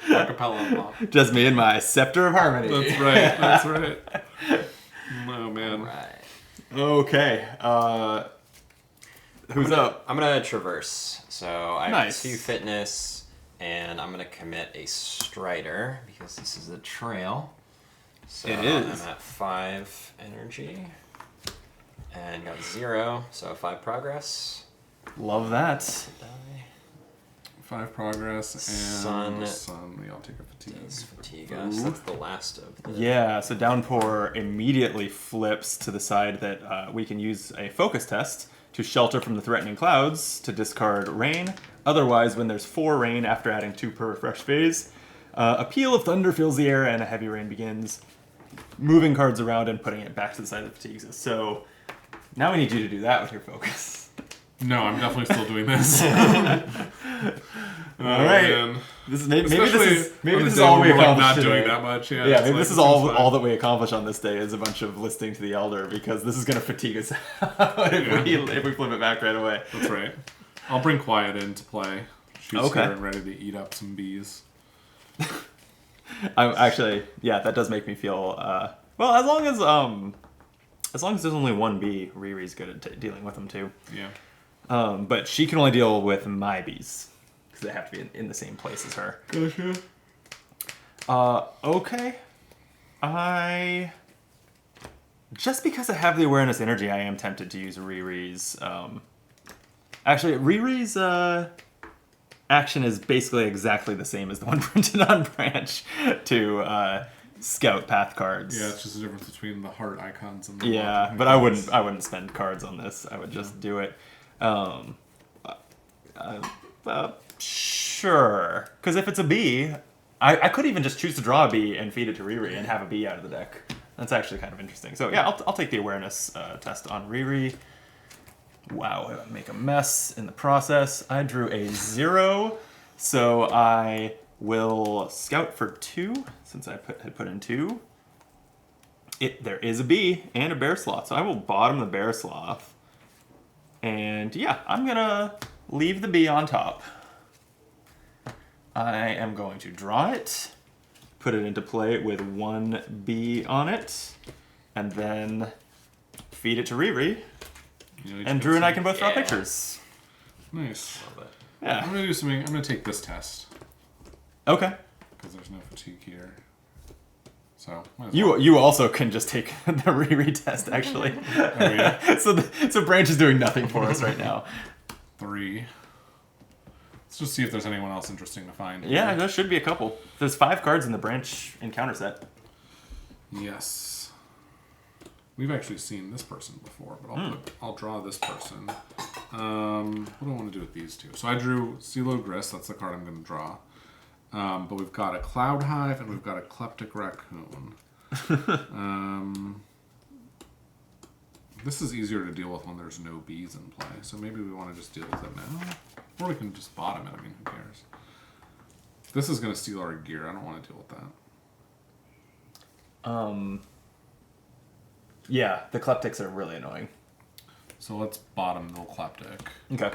Speaker 2: Acapella bop.
Speaker 1: Just me and my scepter of harmony.
Speaker 2: That's right. That's right. Oh man.
Speaker 3: Right.
Speaker 1: Okay. Who's up?
Speaker 3: I'm gonna traverse. So I have
Speaker 1: Nice.
Speaker 3: 2 fitness, and I'm gonna commit a strider because this is a trail. So
Speaker 1: It is.
Speaker 3: I'm at 5 energy, and got 0, so 5 progress.
Speaker 1: Love that.
Speaker 3: Die.
Speaker 2: 5 progress and sun. We all take a fatigue.
Speaker 3: Does fatigue us. That's the last of the...
Speaker 1: Yeah, so Downpour immediately flips to the side that we can use a focus test to shelter from the threatening clouds to discard rain. Otherwise, when there's 4 rain after adding 2 per refresh phase, a peal of thunder fills the air and a heavy rain begins, moving cards around and putting it back to the side of the fatigues. So now we need you to do that with your focus.
Speaker 2: No, I'm definitely still doing this.
Speaker 1: All right.
Speaker 2: Man.
Speaker 1: This is maybe this
Speaker 2: On
Speaker 1: is
Speaker 2: the day
Speaker 1: all we
Speaker 2: where we're,
Speaker 1: accomplished
Speaker 2: not
Speaker 1: today.
Speaker 2: doing that much. Yeah,
Speaker 1: Yeah,
Speaker 2: it's
Speaker 1: maybe
Speaker 2: like,
Speaker 1: this is
Speaker 2: it seems
Speaker 1: all that we accomplish on this day is a bunch of listening to the Elder, because this is going to fatigue us out if we flip it back right away.
Speaker 2: That's right. I'll bring Quiet in to play. She's
Speaker 1: Okay.
Speaker 2: here and ready to eat up some bees.
Speaker 1: I'm actually, yeah, that does make me feel well. As long as there's only one bee, Riri's good at dealing with them too.
Speaker 2: Yeah.
Speaker 1: But she can only deal with my bees because they have to be in the same place as her.
Speaker 2: Gotcha.
Speaker 1: Okay. Just because I have the awareness energy, I am tempted to use Riri's. Actually, Riri's action is basically exactly the same as the one printed on Branch to scout path cards.
Speaker 2: Yeah, it's just the difference between the heart icons and the
Speaker 1: Yeah,
Speaker 2: logic
Speaker 1: but
Speaker 2: icons.
Speaker 1: I wouldn't spend cards on this. I would just do it. Sure. Because if it's a bee, I could even just choose to draw a bee and feed it to Riri and have a bee out of the deck. That's actually kind of interesting. So yeah, I'll take the awareness test on Riri. Wow, I make a mess in the process. I drew a 0, so I will scout for 2 since I had put in 2. There is a bee and a bear sloth, so I will bottom the bear sloth. And yeah, I'm gonna leave the bee on top. I am going to draw it, put it into play with 1 bee on it, and then feed it to Riri.
Speaker 2: You know,
Speaker 1: And Drew and I can both draw
Speaker 3: Yeah.
Speaker 1: pictures.
Speaker 2: Nice.
Speaker 3: Love it.
Speaker 2: I'm
Speaker 1: Yeah.
Speaker 2: gonna do something. I'm gonna take this test
Speaker 1: Okay.
Speaker 2: because there's no fatigue here. So might as well.
Speaker 1: You also can just take the Riri test, actually.
Speaker 2: Oh, yeah?
Speaker 1: So Branch is doing nothing for us right now.
Speaker 2: 3. Let's just see if there's anyone else interesting to find.
Speaker 1: Yeah,
Speaker 2: here.
Speaker 1: there should be a couple. There's 5 cards in the Branch encounter set.
Speaker 2: Yes. We've actually seen this person before, but I'll draw this person. What do I want to do with these 2? So I drew CeeLo Gris. That's the card I'm going to draw. But we've got a Cloud Hive and we've got a Kleptic Raccoon. This is easier to deal with when there's no bees in play. So maybe we want to just deal with them now. Or we can just bottom it. I mean, who cares? This is going to steal our gear. I don't want to deal with that.
Speaker 1: Yeah, the Kleptics are really annoying.
Speaker 2: So let's bottom the Kleptic.
Speaker 1: Okay.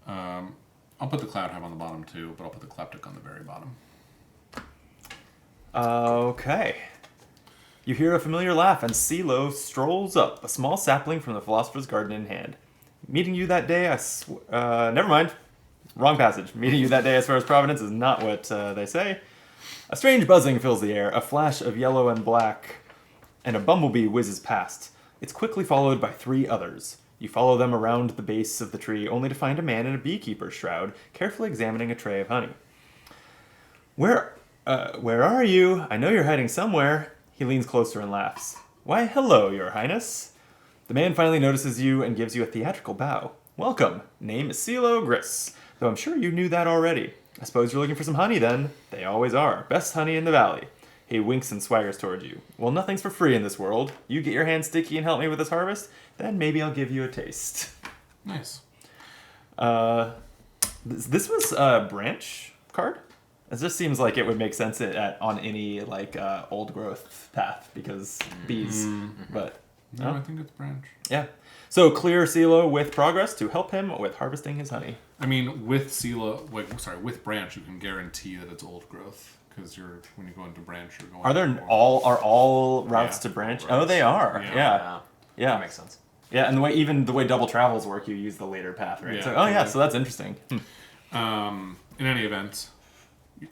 Speaker 2: I'll put the Cloud Hive on the bottom too, but I'll put the Kleptic on the very bottom.
Speaker 1: Okay. You hear a familiar laugh, and CeeLo strolls up, a small sapling from the Philosopher's Garden in hand. Meeting you that day, never mind. Wrong passage. Meeting you that day as far as Providence is not what they say. A strange buzzing fills the air, a flash of yellow and black, and a bumblebee whizzes past. It's quickly followed by 3 others. You follow them around the base of the tree, only to find a man in a beekeeper's shroud, carefully examining a tray of honey. Where are you? I know you're hiding somewhere. He leans closer and laughs. Why, hello, Your Highness. The man finally notices you and gives you a theatrical bow. Welcome. Name is CeeLo Gris, though I'm sure you knew that already. I suppose you're looking for some honey, then. They always are. Best honey in the valley. He winks and swaggers towards you. Well, nothing's for free in this world. You get your hands sticky and help me with this harvest, then maybe I'll give you a taste.
Speaker 2: Nice.
Speaker 1: This was a Branch card? It just seems like it would make sense on any old growth path because bees. But
Speaker 2: No,
Speaker 1: Oh.
Speaker 2: I think it's branch.
Speaker 1: Yeah. So clear Silo with progress to help him with harvesting his honey.
Speaker 2: I mean, with with branch, you can guarantee that it's old growth because when you go into branch, you're going.
Speaker 1: Are all routes to branch?
Speaker 3: Routes.
Speaker 1: Oh, they are. Yeah.
Speaker 3: That makes sense.
Speaker 1: Yeah, and the way double travels work, you use the later path, right?
Speaker 2: Yeah,
Speaker 1: So,
Speaker 2: totally.
Speaker 1: so that's interesting.
Speaker 2: In any event,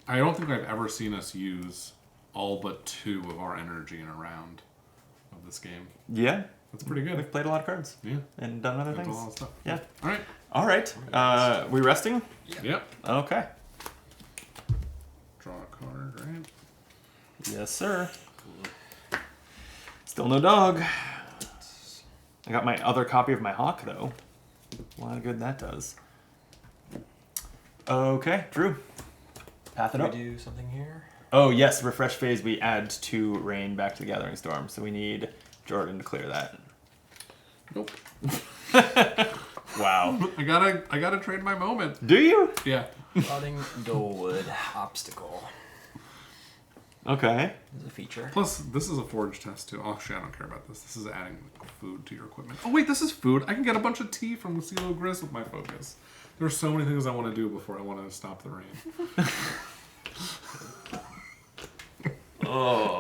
Speaker 2: I don't think I've ever seen us use all but 2 of our energy in a round of this game.
Speaker 1: Yeah,
Speaker 2: That's pretty good.
Speaker 1: we've played a lot of cards.
Speaker 2: Yeah.
Speaker 1: And done other
Speaker 2: That's a
Speaker 1: things.
Speaker 2: lot of stuff.
Speaker 1: Yeah.
Speaker 2: All right.
Speaker 1: All right. We resting?
Speaker 2: Yep.
Speaker 1: Okay.
Speaker 2: Draw a card, right?
Speaker 1: Yes, sir. Still no dog. I got my other copy of my hawk, though. A lot of good that does. Okay, Drew. Path it
Speaker 3: Can
Speaker 1: up.
Speaker 3: we do something here?
Speaker 1: Oh, yes. Refresh phase. We add 2 rain back to the Gathering Storm. So we need Jordan to clear that.
Speaker 2: Nope.
Speaker 1: Wow.
Speaker 2: I gotta trade my moment.
Speaker 1: Do you?
Speaker 2: Yeah.
Speaker 3: Rotting Dolewood obstacle
Speaker 1: Okay.
Speaker 3: is a feature.
Speaker 2: Plus, this is a forge test too. Oh, actually, I don't care about this. This is adding food to your equipment. Oh wait, this is food. I can get a bunch of tea from Lucilo Gris with my focus. There's so many things I want to do before I want to stop the rain.
Speaker 1: Oh.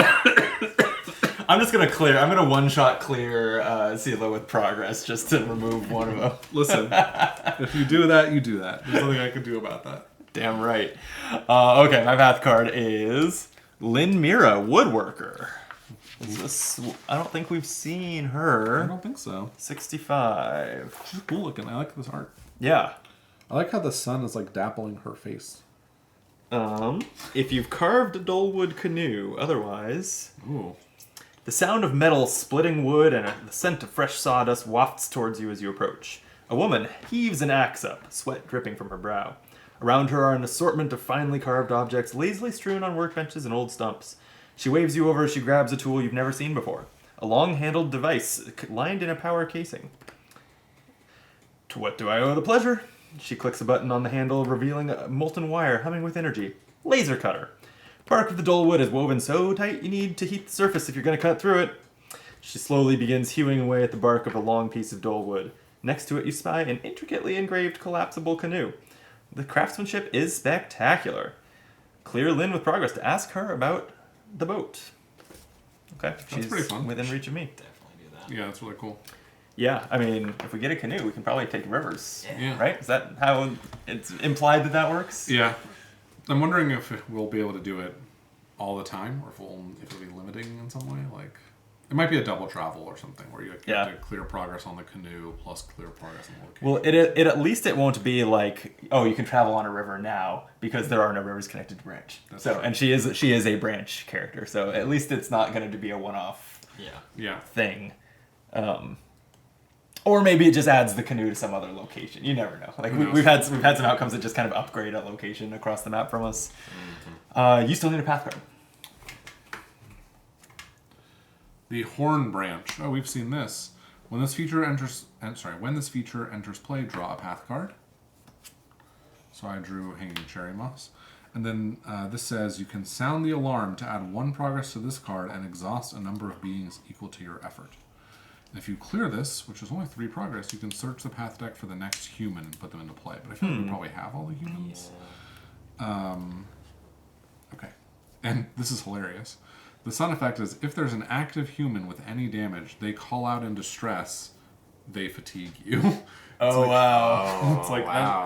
Speaker 1: I'm just gonna clear. I'm gonna one-shot clear Silo with progress just to remove one of them.
Speaker 2: Listen, if you do that, you do that. There's nothing I can do about that.
Speaker 1: Damn right. Okay, my path card is Lynn Mira, Woodworker. I don't think we've seen
Speaker 2: I
Speaker 1: her.
Speaker 2: don't think so.
Speaker 1: 65.
Speaker 2: She's cool looking. I like this art.
Speaker 1: Yeah.
Speaker 2: I like how the sun is like dappling her face.
Speaker 1: If you've carved a Dolewood canoe, otherwise,
Speaker 2: Ooh.
Speaker 1: the sound of metal splitting wood and the scent of fresh sawdust wafts towards you as you approach. A woman heaves an axe up, sweat dripping from her brow. Around her are an assortment of finely carved objects lazily strewn on workbenches and old stumps. She waves you over as she grabs a tool you've never seen before. A long-handled device lined in a power casing. To what do I owe the pleasure? She clicks a button on the handle, revealing a molten wire humming with energy. Laser cutter. Bark of the Dolewood is woven so tight you need to heat the surface if you're going to cut through it. She slowly begins hewing away at the bark of a long piece of Dolewood. Next to it you spy an intricately engraved collapsible canoe. The craftsmanship is spectacular. Clear Lynn with progress to ask her about the boat. Okay, she's
Speaker 2: pretty fun.
Speaker 1: within reach of me.
Speaker 3: Definitely do that.
Speaker 2: Yeah, that's really cool.
Speaker 1: Yeah, I mean, if we get a canoe, we can probably take rivers.
Speaker 2: Yeah.
Speaker 1: Right? Is that how it's implied that works?
Speaker 2: Yeah. I'm wondering if we'll be able to do it all the time, or if it'll be limiting in some way. Like, it might be a double travel or something, where you have to clear progress on the canoe plus clear progress on the location.
Speaker 1: Well, it at least it won't be like, oh, you can travel on a river now because there are no rivers connected to branch.
Speaker 2: That's
Speaker 1: so,
Speaker 2: true.
Speaker 1: and she is a branch character, so at least it's not going to be a one-off
Speaker 2: Yeah.
Speaker 1: thing. Or maybe it just adds the canoe to some other location. You never know. Like
Speaker 2: Who knows?
Speaker 1: we've had some outcomes that just kind of upgrade a location across the map from us. You still need a path card.
Speaker 2: The Horn Branch. Oh, we've seen this. When this feature enters play, draw a path card. So I drew Hanging Cherry Moss. And then this says you can sound the alarm to add 1 progress to this card and exhaust a number of beings equal to your effort. And if you clear this, which is only 3 progress, you can search the path deck for the next human and put them into play. But I feel like we probably have all the humans. Okay. And this is hilarious. The sun effect is if there's an active human with any damage, they call out in distress, they fatigue you.
Speaker 1: Wow.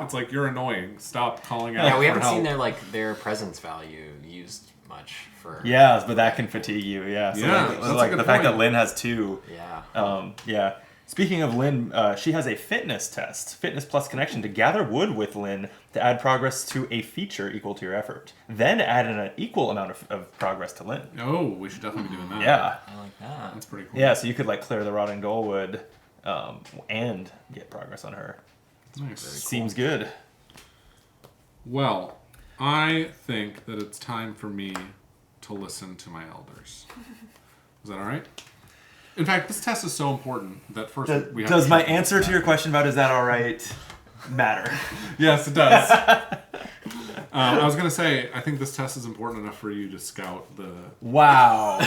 Speaker 2: It's like you're annoying. Stop calling out.
Speaker 3: Yeah, we
Speaker 2: for
Speaker 3: haven't
Speaker 2: help.
Speaker 3: seen their presence value used much for.
Speaker 1: Yeah, but that can fatigue you. Yeah. So
Speaker 2: Yeah,
Speaker 1: like,
Speaker 2: that's a
Speaker 1: like
Speaker 2: good
Speaker 1: the fact
Speaker 2: point.
Speaker 1: that Lynn has 2.
Speaker 3: Yeah.
Speaker 1: Yeah. Speaking of Lynn, she has a fitness test, fitness plus connection, to gather wood with Lynn to add progress to a feature equal to your effort. Then add an equal amount of progress to Lynn.
Speaker 2: Oh, we should definitely be doing that.
Speaker 1: Yeah.
Speaker 3: I like that.
Speaker 2: That's pretty cool.
Speaker 1: Yeah, so you could like clear the rotting Dolewood and get progress on her.
Speaker 2: Nice.
Speaker 1: Seems good.
Speaker 2: Well, I think that it's time for me to listen to my elders. Is that all right? In fact, this test is so important that first we have
Speaker 1: Does
Speaker 2: to
Speaker 1: my
Speaker 2: check
Speaker 1: answer
Speaker 2: this
Speaker 1: to
Speaker 2: out.
Speaker 1: your question about is that all right matter?
Speaker 2: Yes, it does. I was going to say, I think this test is important enough for you to scout the...
Speaker 1: Wow.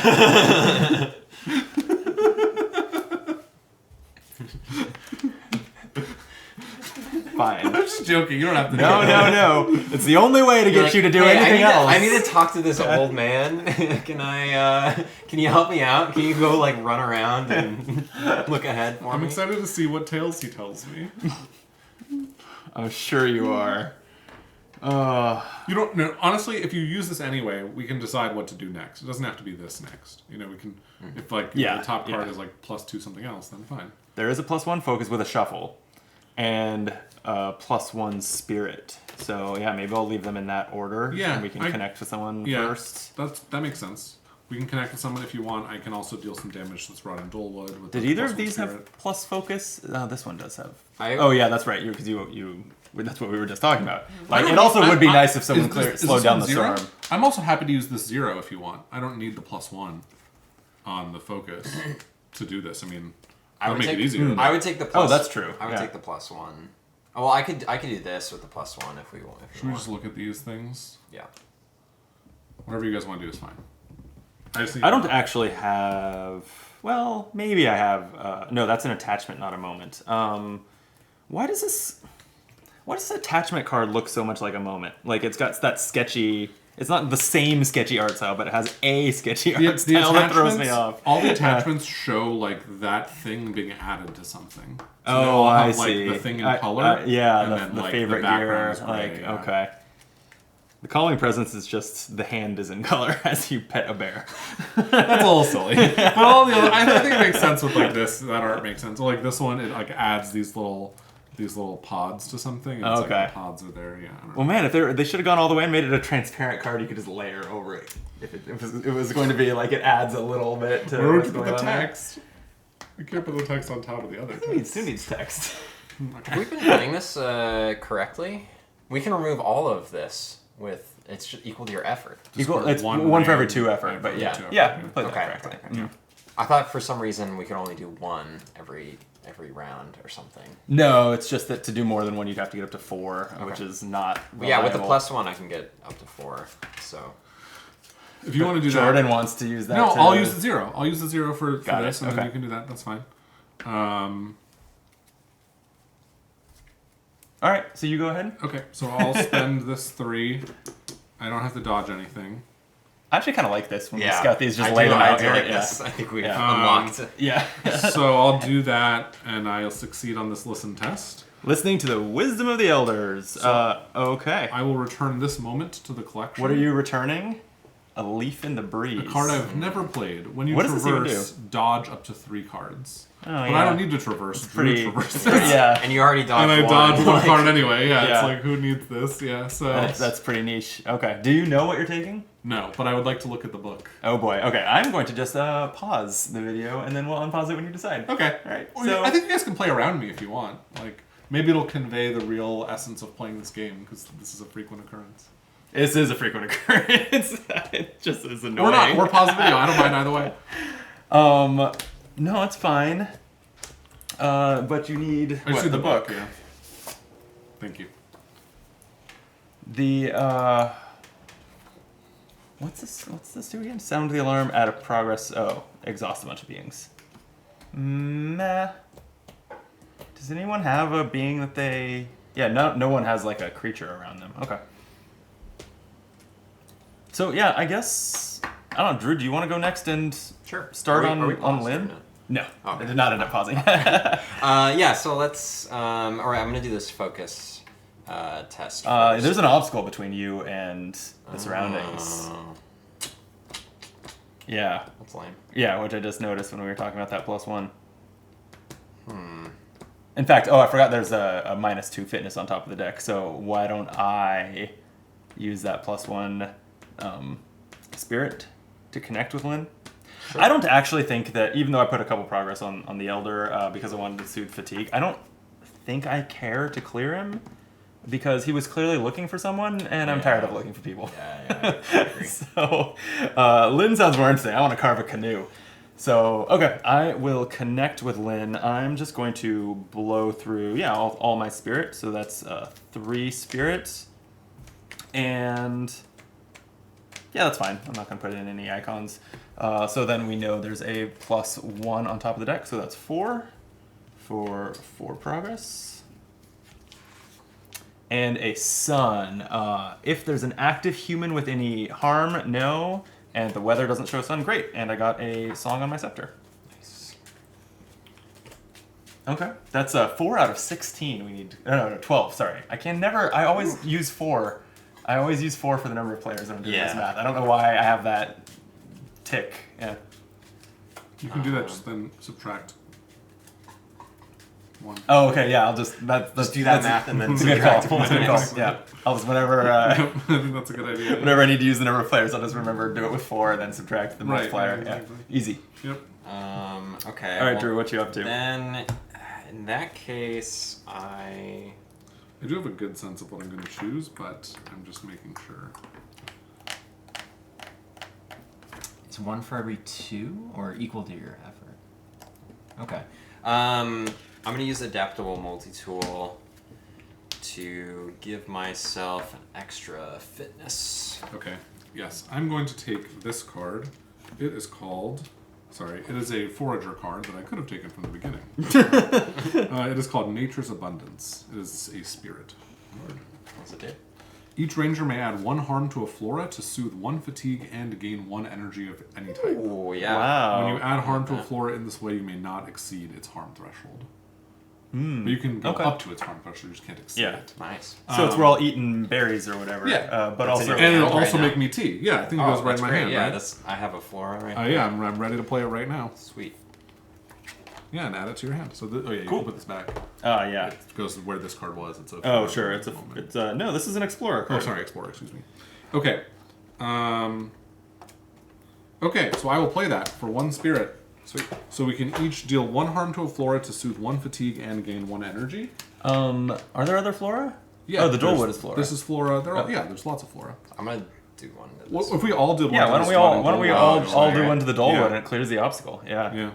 Speaker 1: Fine.
Speaker 2: I'm just joking. You don't have to.
Speaker 1: No. It's the only way to
Speaker 3: You're
Speaker 1: get
Speaker 3: like,
Speaker 1: you to do
Speaker 3: "Hey,
Speaker 1: anything else.
Speaker 3: I need to talk to this old man. Can you help me out? Can you go like run around and look ahead for
Speaker 2: I'm
Speaker 3: me?
Speaker 2: excited to see what tales he tells me.
Speaker 1: I'm sure you are.
Speaker 2: You don't know. Honestly, if you use this anyway, we can decide what to do next. It doesn't have to be this next. You know, we can. If like the top card is like +2 something else, then fine.
Speaker 1: There is a +1 focus with a shuffle, and +1 spirit. So yeah, maybe I'll leave them in that order.
Speaker 2: Yeah,
Speaker 1: and we can connect with someone first.
Speaker 2: That makes sense. We can connect with someone if you want. I can also deal some damage that's brought in Dullwood. With
Speaker 1: Did
Speaker 2: the
Speaker 1: either
Speaker 2: +1
Speaker 1: of these
Speaker 2: spirit.
Speaker 1: have plus focus? This one does have.
Speaker 3: I-
Speaker 1: Oh yeah, that's right. Because you. That's what we were just talking about.
Speaker 2: I
Speaker 1: Like
Speaker 2: don't
Speaker 1: it also
Speaker 2: need-
Speaker 1: would be
Speaker 2: I-
Speaker 1: nice if someone
Speaker 2: is
Speaker 1: slowed
Speaker 2: this
Speaker 1: down
Speaker 2: one
Speaker 1: the
Speaker 2: 0?
Speaker 1: storm.
Speaker 2: I'm also happy to use this 0 if you want. I don't need the +1 on the focus to do this. I mean,
Speaker 3: I
Speaker 2: I'll
Speaker 3: would
Speaker 2: make
Speaker 3: take,
Speaker 2: it easier.
Speaker 3: I would take the plus.
Speaker 1: Oh, that's true.
Speaker 3: I would
Speaker 1: Yeah.
Speaker 3: take the +1. Oh, well, I could do this with the +1 if we want.
Speaker 2: Should we just look at these things?
Speaker 3: Yeah.
Speaker 2: Whatever you guys want to do is fine.
Speaker 1: I don't actually have. Well, maybe I have. No, that's an attachment, not a moment. Why does this attachment card look so much like a moment? Like it's got that sketchy. It's not the same sketchy art style, but it has a sketchy art style that throws me off.
Speaker 2: All the attachments show like that thing being added to something. So they
Speaker 1: Oh,
Speaker 2: all have,
Speaker 1: I
Speaker 2: like,
Speaker 1: see.
Speaker 2: the thing in color.
Speaker 1: Yeah,
Speaker 2: and
Speaker 1: the,
Speaker 2: then,
Speaker 1: the
Speaker 2: like,
Speaker 1: favorite
Speaker 2: background
Speaker 1: gear.
Speaker 2: is gray,
Speaker 1: Like
Speaker 2: yeah.
Speaker 1: okay. The calming presence is just the hand is in color as you pet a bear.
Speaker 2: That's a little silly. But all the other, I think it makes sense with like this. That art makes sense. Like this one, it like adds these little pods to something. And it's
Speaker 1: Okay.
Speaker 2: like the pods are there. Yeah. I don't know.
Speaker 1: Well, man, if they should have gone all the way and made it a transparent card, you could just layer over it. If it was going to be like it adds a little bit to
Speaker 2: Where would
Speaker 1: what's
Speaker 2: you put
Speaker 1: going
Speaker 2: the
Speaker 1: on there.
Speaker 2: text? We can't put the text on top of the other
Speaker 1: Who
Speaker 2: text.
Speaker 1: needs text?
Speaker 3: Have we been doing this correctly? We can remove all of this with it's just equal to your effort.
Speaker 1: Equal, it's
Speaker 2: one
Speaker 1: one for every
Speaker 2: land,
Speaker 1: 2 effort,
Speaker 2: one
Speaker 1: but
Speaker 2: for
Speaker 1: yeah,
Speaker 2: two effort,
Speaker 1: yeah,
Speaker 2: yeah.
Speaker 1: play that
Speaker 3: Okay.
Speaker 1: correctly.
Speaker 3: Okay.
Speaker 1: Mhm.
Speaker 3: I thought for some reason we could only do one every round or something.
Speaker 1: No, it's just that to do more than one, you'd have to get up to 4, which is not.
Speaker 3: But yeah, with the
Speaker 1: reliable.
Speaker 3: +1, I can get up to 4. So
Speaker 2: If you want to do
Speaker 1: Jordan
Speaker 2: that,
Speaker 1: wants to use that.
Speaker 2: no,
Speaker 1: to-
Speaker 2: I'll use the 0. I'll use the 0 for
Speaker 1: Got
Speaker 2: this,
Speaker 1: it,
Speaker 2: and then
Speaker 1: okay.
Speaker 2: you can do that. That's fine.
Speaker 1: All right, so you go ahead.
Speaker 2: Okay, so I'll spend this 3. I don't have to dodge anything.
Speaker 1: I actually kind of like this when we
Speaker 3: yeah,
Speaker 1: scout these. Just
Speaker 3: I
Speaker 1: lay
Speaker 3: do,
Speaker 1: them
Speaker 3: I
Speaker 1: out
Speaker 3: do
Speaker 1: here.
Speaker 3: like
Speaker 1: Yeah.
Speaker 3: this. I think we've
Speaker 1: Yeah.
Speaker 3: unlocked it.
Speaker 1: Yeah.
Speaker 2: So I'll do that, and I'll succeed on this listen test.
Speaker 1: Listening to the wisdom of the elders. Okay.
Speaker 2: I will return this moment to the collection.
Speaker 1: What are you returning? A leaf in the breeze.
Speaker 2: A card I've never played. When you
Speaker 1: What does this even
Speaker 2: traverse, dodge up to 3 cards.
Speaker 1: Oh,
Speaker 2: But
Speaker 1: yeah.
Speaker 2: I don't need to traverse. It's
Speaker 1: Pretty.
Speaker 2: traverse.
Speaker 1: Yeah.
Speaker 3: And you already dodged
Speaker 2: And I
Speaker 3: one.
Speaker 2: dodged one
Speaker 3: like-
Speaker 2: card anyway. Yeah,
Speaker 1: Yeah.
Speaker 2: it's like, who needs this? Yeah, so...
Speaker 1: That's pretty niche. Okay. Do you know what you're taking?
Speaker 2: No, but I would like to look at the book.
Speaker 1: Oh boy. Okay. I'm going to just pause the video and then we'll unpause it when you decide.
Speaker 2: Okay.
Speaker 1: All right.
Speaker 2: Well,
Speaker 1: So
Speaker 2: I think you guys can play around me if you want. Like, maybe it'll convey the real essence of playing this game, because this is a frequent occurrence.
Speaker 1: this is a frequent occurrence. It just is annoying.
Speaker 2: Or not. Or pause the video. I don't mind either way.
Speaker 1: No, it's fine. But you need
Speaker 2: I just
Speaker 1: what,
Speaker 2: need
Speaker 1: the book.
Speaker 2: Yeah. Thank you.
Speaker 1: The what's this do again? Sound the alarm, add a progress. Oh, exhaust a bunch of beings. Meh. Does anyone have a being that they? Yeah, no one has like a creature around them. Okay. So yeah, I guess I don't know, Drew. Do you want to go next and
Speaker 3: Sure.
Speaker 1: start
Speaker 3: Are we
Speaker 1: on
Speaker 3: paused or
Speaker 1: Lynn?
Speaker 3: not?
Speaker 1: No,
Speaker 3: Okay.
Speaker 1: I did not end up pausing.
Speaker 3: Yeah, so let's. All right, I'm gonna do this focus test. First.
Speaker 1: There's an obstacle between you and the surroundings. Yeah.
Speaker 3: That's lame.
Speaker 1: Yeah, which I just noticed when we were talking about that +1. In fact, I forgot there's a -2 fitness on top of the deck, so why don't I use that +1 spirit to connect with Lynn? Sure. I don't actually think that, even though I put a couple progress on the Elder because I wanted to soothe fatigue, I don't think I care to clear him because he was clearly looking for someone, and I'm tired of looking for people.
Speaker 3: Yeah, I agree.
Speaker 1: So, Lynn sounds more interesting. I want to carve a canoe. So, okay, I will connect with Lynn. I'm just going to blow through, all my spirit. So that's 3 spirits. And, yeah, that's fine. I'm not going to put in any icons. So then we know there's a +1 on top of the deck. So that's 4 for 4 progress. and a sun. If there's an active human with any harm, no. And the weather doesn't show sun, great. And I got a song on my scepter.
Speaker 3: Nice.
Speaker 1: Okay, that's 4 out of 16. We need 12. Sorry, I always use 4. I always use 4 for the number of players when I'm doing this math. I don't know why I have that tick. Yeah.
Speaker 2: You can do that. Just then subtract 1.
Speaker 1: Oh, okay. Yeah, I'll just
Speaker 4: Just do that math and then
Speaker 1: That's a good call.
Speaker 4: subtract
Speaker 1: That's a good call.
Speaker 4: points.
Speaker 1: Yeah, I'll just whenever
Speaker 2: I think that's a good idea.
Speaker 1: whenever I need to use the number of players, I'll just remember to do it with 4 and then subtract the
Speaker 2: Right,
Speaker 1: multiplier.
Speaker 2: right,
Speaker 1: Yeah,
Speaker 2: exactly.
Speaker 1: easy.
Speaker 2: Yep.
Speaker 3: Okay.
Speaker 1: All right,
Speaker 3: well,
Speaker 1: Drew, what you up to?
Speaker 3: Then, in that case,
Speaker 2: I do have a good sense of what I'm going to choose, but I'm just making sure.
Speaker 4: It's 1 for every 2 or equal to your effort?
Speaker 3: Okay. I'm going to use Adaptable Multi-Tool to give myself an extra fitness.
Speaker 2: Okay. Yes, I'm going to take this card. It is called. Sorry, it is a forager card that I could have taken from the beginning. It is called Nature's Abundance. It is a spirit card.
Speaker 3: What's it do?
Speaker 2: Each ranger may add 1 harm to a flora to soothe 1 fatigue and gain 1 energy of any type.
Speaker 3: Oh, yeah.
Speaker 1: Wow.
Speaker 2: When you add harm to a flora in this way, you may not exceed its harm threshold. But you can go
Speaker 1: Okay.
Speaker 2: up to its harm threshold, you just can't exceed
Speaker 1: Yeah.
Speaker 2: it.
Speaker 3: Nice.
Speaker 1: So it's we're all eating berries or whatever.
Speaker 2: Yeah.
Speaker 1: But
Speaker 3: That's
Speaker 1: also
Speaker 3: in your
Speaker 2: And it'll
Speaker 3: hand right
Speaker 2: also
Speaker 3: now.
Speaker 2: make me tea. Yeah, I think it goes right
Speaker 3: that's
Speaker 2: in my
Speaker 3: great.
Speaker 2: hand,
Speaker 3: Yeah,
Speaker 2: right?
Speaker 3: I have a flora right
Speaker 2: Yeah, I'm ready to play it right now.
Speaker 3: Sweet.
Speaker 2: Yeah, and add it to your hand. So, yeah, you
Speaker 1: Cool.
Speaker 2: can put this back.
Speaker 1: yeah.
Speaker 2: It goes where this card was. It's a
Speaker 1: Oh, sure.
Speaker 2: at the moment.
Speaker 1: It's no. This is an explorer
Speaker 2: Oh,
Speaker 1: card.
Speaker 2: sorry, Explorer, excuse me. Okay. Okay, so I will play that for 1 spirit.
Speaker 3: Sweet.
Speaker 2: So we can each deal 1 harm to a flora to soothe 1 fatigue and gain 1 energy.
Speaker 1: Are there other flora?
Speaker 2: Yeah.
Speaker 1: Oh, the
Speaker 2: there's-
Speaker 1: Dolwood is flora.
Speaker 2: This is flora. There are,
Speaker 1: Oh.
Speaker 2: yeah, there's lots of flora.
Speaker 3: I'm going to do one. of
Speaker 2: Well,
Speaker 3: this.
Speaker 2: if we all did one
Speaker 1: Yeah.
Speaker 2: to
Speaker 1: Why don't
Speaker 2: this
Speaker 1: we all?
Speaker 2: one,
Speaker 1: Why don't we
Speaker 2: Dolwood,
Speaker 1: all
Speaker 2: just
Speaker 1: all
Speaker 2: like-
Speaker 1: do one to the Dolwood
Speaker 2: Yeah.
Speaker 1: and it clears the obstacle? Yeah.
Speaker 2: Yeah.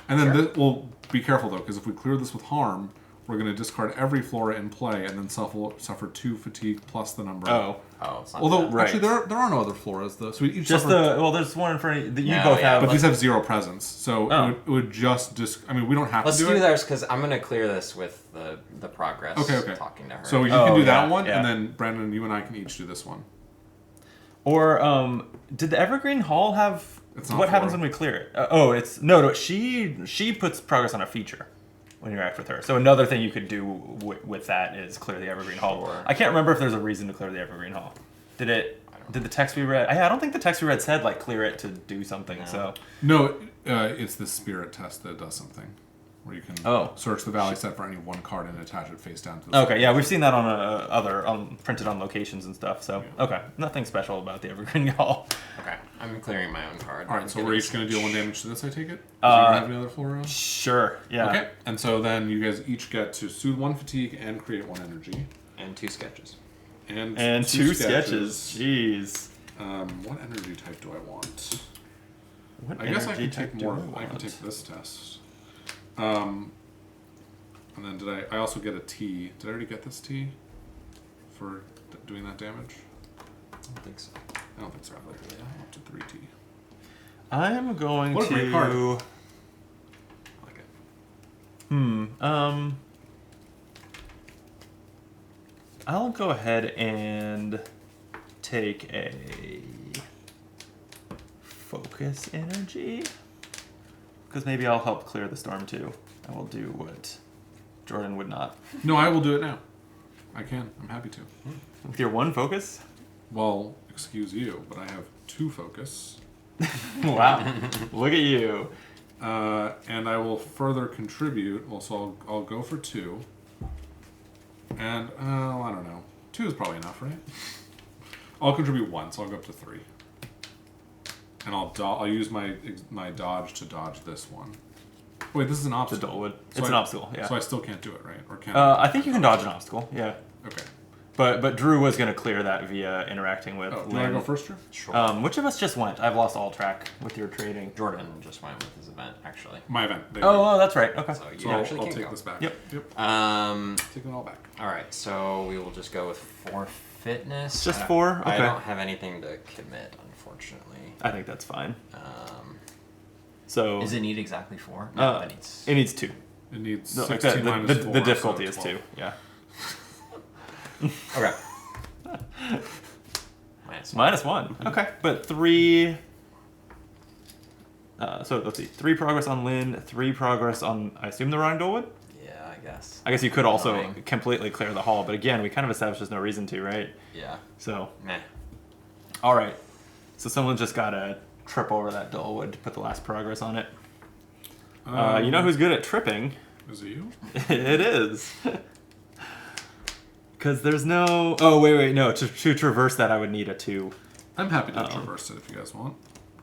Speaker 2: And then
Speaker 3: Sure.
Speaker 2: this, well, be careful though, because if we clear this with harm, we're going to discard every flora in play and then suffer 2 fatigue plus the number.
Speaker 1: Oh.
Speaker 3: Oh, it's not
Speaker 2: Although
Speaker 3: bad.
Speaker 1: Right.
Speaker 2: actually there are no other floras though, so we each
Speaker 1: Just
Speaker 2: suffer.
Speaker 1: there's one for that you
Speaker 3: No,
Speaker 1: both
Speaker 3: yeah,
Speaker 1: have.
Speaker 2: But these have 0 presence, so
Speaker 1: Oh.
Speaker 2: it would just I mean, we don't have
Speaker 3: Let's
Speaker 2: to
Speaker 3: do
Speaker 2: it.
Speaker 3: theirs because I'm going to clear this with the progress.
Speaker 2: Okay.
Speaker 3: Talking to her.
Speaker 2: So you
Speaker 1: Oh,
Speaker 2: can do
Speaker 1: yeah,
Speaker 2: that one,
Speaker 1: yeah.
Speaker 2: and then Brandon, you and I can each do this one.
Speaker 1: Or did the Evergreen Hall have?
Speaker 2: It's not
Speaker 1: What happens
Speaker 2: flora.
Speaker 1: when we clear it? It's no. She puts progress on a feature when you act with her. So another thing you could do with that is clear the Evergreen Hall.
Speaker 3: Sure.
Speaker 1: I can't remember if there's a reason to clear the Evergreen Hall. Did the text we read? I don't think the text we read said like clear it to do something.
Speaker 3: No.
Speaker 1: So
Speaker 2: No, it's the spirit test that does something, where you can
Speaker 1: Oh.
Speaker 2: search the valley set for any 1 card and attach it face down to the
Speaker 1: okay, yeah, we've seen that on printed on locations and stuff. So okay, nothing special about the Evergreen Hall.
Speaker 3: Okay, I'm clearing my own card.
Speaker 2: All right, so we're each going to deal 1 damage to this, I take it? Do you
Speaker 1: Uh,
Speaker 2: have any other flora?
Speaker 1: Sure. Yeah.
Speaker 2: Okay, and so then you guys each get to soothe 1 fatigue and create 1 energy.
Speaker 3: And 2 sketches.
Speaker 2: And
Speaker 1: 2 sketches. Jeez.
Speaker 2: What energy type do I want?
Speaker 1: What
Speaker 2: I guess I
Speaker 1: energy
Speaker 2: can
Speaker 1: type
Speaker 2: take
Speaker 1: do
Speaker 2: more. I can
Speaker 1: want?
Speaker 2: take this test. And then I also get a T. Did I already get this T for doing that damage?
Speaker 3: I don't think so.
Speaker 2: I don't think so. I'm up to 3T.
Speaker 1: I'm going
Speaker 2: What a great
Speaker 1: to.
Speaker 2: card. I like it.
Speaker 1: I'll go ahead and take a focus energy because maybe I'll help clear the storm too. I will do what Jordan would not.
Speaker 2: No, I will do it now. I can. I'm happy to.
Speaker 1: With your 1 focus?
Speaker 2: Well, excuse you, but I have 2 focus.
Speaker 1: Wow. Look at you.
Speaker 2: And I will further contribute. Well, so I'll go for 2. And, I don't know. 2 is probably enough, right? I'll contribute 1, so I'll go up to 3. And I'll use my dodge to dodge this one. Wait, this is an
Speaker 1: The
Speaker 2: obstacle.
Speaker 1: Dolwood.
Speaker 2: So
Speaker 1: It's an
Speaker 2: I-
Speaker 1: obstacle, yeah.
Speaker 2: So I still can't do it, right? Or can
Speaker 1: I think you can dodge an obstacle, yeah.
Speaker 2: Okay.
Speaker 1: But Drew was going to clear that via interacting with
Speaker 2: Oh, do you want
Speaker 1: Lynn.
Speaker 2: to go first, Drew?
Speaker 3: Sure.
Speaker 1: Which of us just went? I've lost all track with your trading.
Speaker 3: Jordan just went with his event, actually.
Speaker 2: My event. There you go.
Speaker 1: Oh, that's right. Okay.
Speaker 3: So you
Speaker 2: So
Speaker 3: actually
Speaker 2: I'll
Speaker 3: can
Speaker 2: take
Speaker 3: go.
Speaker 2: this back.
Speaker 1: Yep.
Speaker 2: Take it all back.
Speaker 3: All right, so we will just go with 4 fitness.
Speaker 1: Just
Speaker 3: I-
Speaker 1: 4?
Speaker 3: I
Speaker 1: Okay.
Speaker 3: don't have anything to commit, unfortunately.
Speaker 1: I think that's fine.
Speaker 3: Um,
Speaker 1: So
Speaker 4: Does it need exactly 4?
Speaker 1: Uh,
Speaker 4: that needs.
Speaker 1: it needs 2.
Speaker 2: It needs
Speaker 1: No, like
Speaker 2: 16 minus 4.
Speaker 1: the difficulty
Speaker 2: so
Speaker 1: is
Speaker 2: 12.
Speaker 1: 2. Yeah.
Speaker 3: Okay.
Speaker 1: Minus 1. Okay, but 3. So let's see. 3 progress on Lynn, 3 progress on, I assume, the Rotting Dolewood?
Speaker 3: Yeah, I guess.
Speaker 1: I guess you could also
Speaker 3: Annoying.
Speaker 1: completely clear the hall, but again, we kind of established there's no reason to, right?
Speaker 3: Yeah.
Speaker 1: So,
Speaker 3: Meh.
Speaker 1: alright. So someone just gotta trip over that Dolewood to put the last progress on it. You know who's good at tripping?
Speaker 2: Is it you?
Speaker 1: It is. Because there's no... Oh, wait, no. To traverse that, I would need a 2.
Speaker 2: I'm happy to traverse it if you guys want.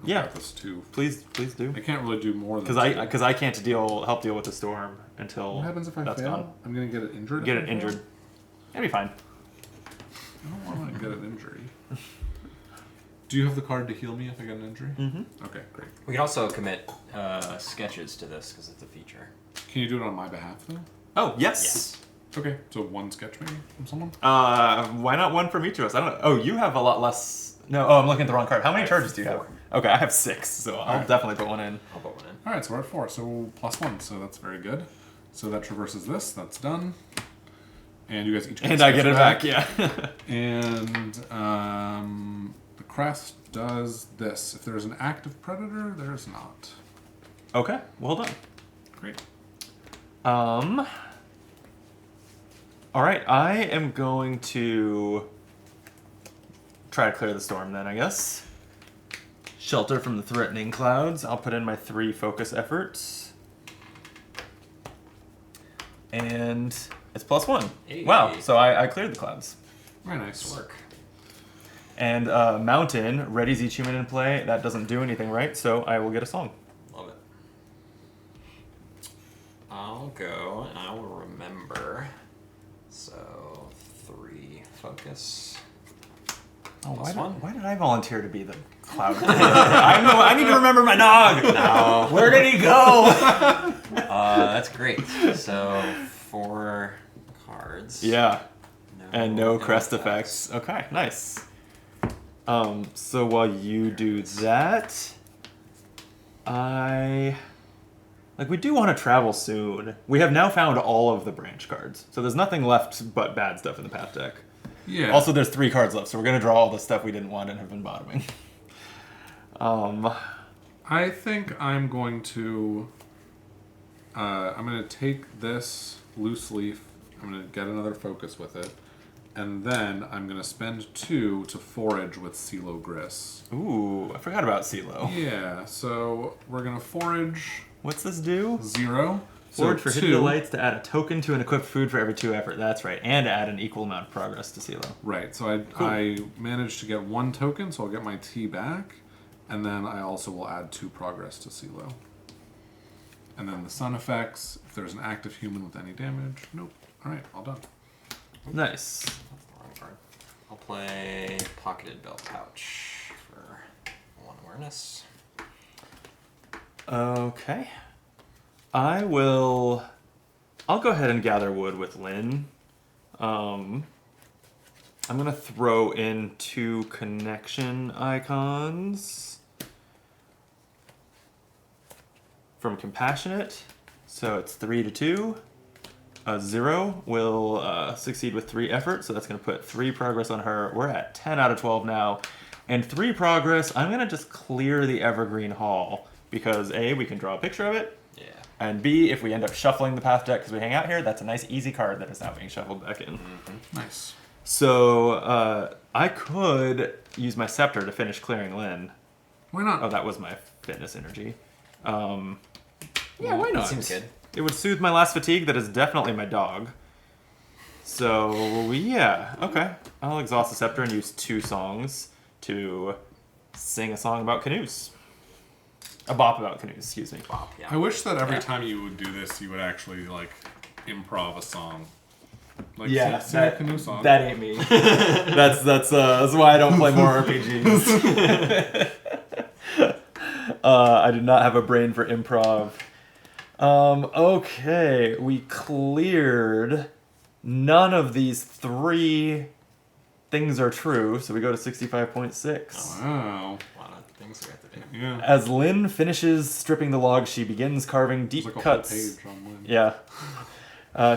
Speaker 2: I've
Speaker 1: Yeah.
Speaker 2: got this too.
Speaker 1: Please do.
Speaker 2: I can't really do more than
Speaker 1: Because I can't help deal with the storm until
Speaker 2: What happens if I
Speaker 1: that's
Speaker 2: fail?
Speaker 1: gone.
Speaker 2: I'm gonna get it injured.
Speaker 1: Get
Speaker 2: if
Speaker 1: it
Speaker 2: I fail?
Speaker 1: injured. It'll be fine.
Speaker 2: I don't want to get an injury. Do you have the card to heal me if I get an injury?
Speaker 1: Mm-hmm.
Speaker 2: Okay, great.
Speaker 3: We can also commit sketches to this because it's a feature.
Speaker 2: Can you do it on my behalf though?
Speaker 1: Oh, yes.
Speaker 3: Yes.
Speaker 2: Okay, so 1 sketch maybe from someone.
Speaker 1: Why not 1 from each of us? I don't know. Oh, you have a lot less. No. Oh, I'm looking at the wrong card. How many
Speaker 3: I have
Speaker 1: charges do you have?
Speaker 3: 4.
Speaker 1: Okay, I have 6, so I'll
Speaker 2: Alright.
Speaker 1: definitely put 1 in.
Speaker 3: I'll put one in.
Speaker 2: All right, so we're at 4. So +1. So that's very good. So that traverses this. That's done. And you guys each get
Speaker 1: And
Speaker 2: a
Speaker 1: I get
Speaker 2: sketch
Speaker 1: it back, yeah.
Speaker 2: And the crest does this. If there's an active predator, there's not.
Speaker 1: Okay, well done.
Speaker 2: Great.
Speaker 1: Alright, I am going to try to clear the storm then, I guess. Shelter from the threatening clouds. I'll put in my 3 focus efforts. And it's +1.
Speaker 3: Hey.
Speaker 1: Wow, so I cleared the clouds.
Speaker 2: Very nice.
Speaker 3: Work.
Speaker 1: And Mountain readies each human in play. That doesn't do anything, right? So I will get a song.
Speaker 3: Love it. I'll go and I will remember. So 3 focus.
Speaker 1: Oh,
Speaker 3: Plus 1.
Speaker 1: why did I volunteer to be the cloud? I need to remember my dog.
Speaker 3: No.
Speaker 1: Where did he go?
Speaker 3: That's great. So 4 cards.
Speaker 1: Yeah, and no crest
Speaker 3: effects.
Speaker 1: effects. Okay, nice. So while you do that, we do want to travel soon. We have now found all of the branch cards, so there's nothing left but bad stuff in the path deck.
Speaker 2: Yeah.
Speaker 1: Also, there's 3 cards left, so we're gonna draw all the stuff we didn't want and have been bottoming.
Speaker 2: I think I'm going to. I'm going to take this loose leaf. I'm going to get another focus with it, and then I'm going to spend 2 to forage with CeeLo Gris.
Speaker 1: Ooh, I forgot about CeeLo.
Speaker 2: Yeah. So we're going to forage
Speaker 1: What's this do?
Speaker 2: 0.
Speaker 1: Forage for
Speaker 2: so
Speaker 1: hidden
Speaker 2: 2.
Speaker 1: delights to add a token to an equipped food for every 2 effort. That's right, and add an equal amount of progress to CeeLo.
Speaker 2: Right. So I managed to get 1 token, so I'll get my T back, and then I also will add 2 progress to CeeLo. And then the sun effects. If there's an active human with any damage, nope. All right, all done.
Speaker 1: Nice.
Speaker 3: That's the wrong card. I'll play Pocketed Belt Pouch for 1 awareness.
Speaker 1: Okay. I'll go ahead and gather wood with Lynn. I'm gonna throw in 2 connection icons from Compassionate. So it's 3 to 2. 0 will succeed with 3 effort, so that's gonna put 3 progress on her. We're at 10 out of 12 now. And 3 progress, I'm gonna just clear the Evergreen Hall because A, we can draw a picture of it,
Speaker 3: Yeah.
Speaker 1: and B, if we end up shuffling the path deck because we hang out here, that's a nice easy card that is now being shuffled back in.
Speaker 2: Nice.
Speaker 1: So I could use my scepter to finish clearing Lynn.
Speaker 2: Why not?
Speaker 1: Oh, that was my fitness energy. Yeah, why not?
Speaker 3: Seems good.
Speaker 1: It would soothe my last fatigue. That is definitely my dog. So yeah, okay. I'll exhaust the scepter and use 2 songs to sing a song about canoes. A bop about canoes, excuse me.
Speaker 3: Bop, yeah.
Speaker 2: I wish that every
Speaker 1: Yeah.
Speaker 2: time you would do this, you would actually like improv a song. Like
Speaker 1: Yeah,
Speaker 2: sing a canoe song.
Speaker 1: that ain't me. that's why I don't play more RPGs. I do not have a brain for improv. Okay, we cleared. None of these 3 things are true, so we go to 65.6.
Speaker 2: Wow.
Speaker 3: A lot of things we have to do.
Speaker 2: Yeah.
Speaker 1: As Lynn finishes stripping the log, she begins carving deep
Speaker 2: It's like a
Speaker 1: cuts.
Speaker 2: whole page on one.
Speaker 1: Yeah.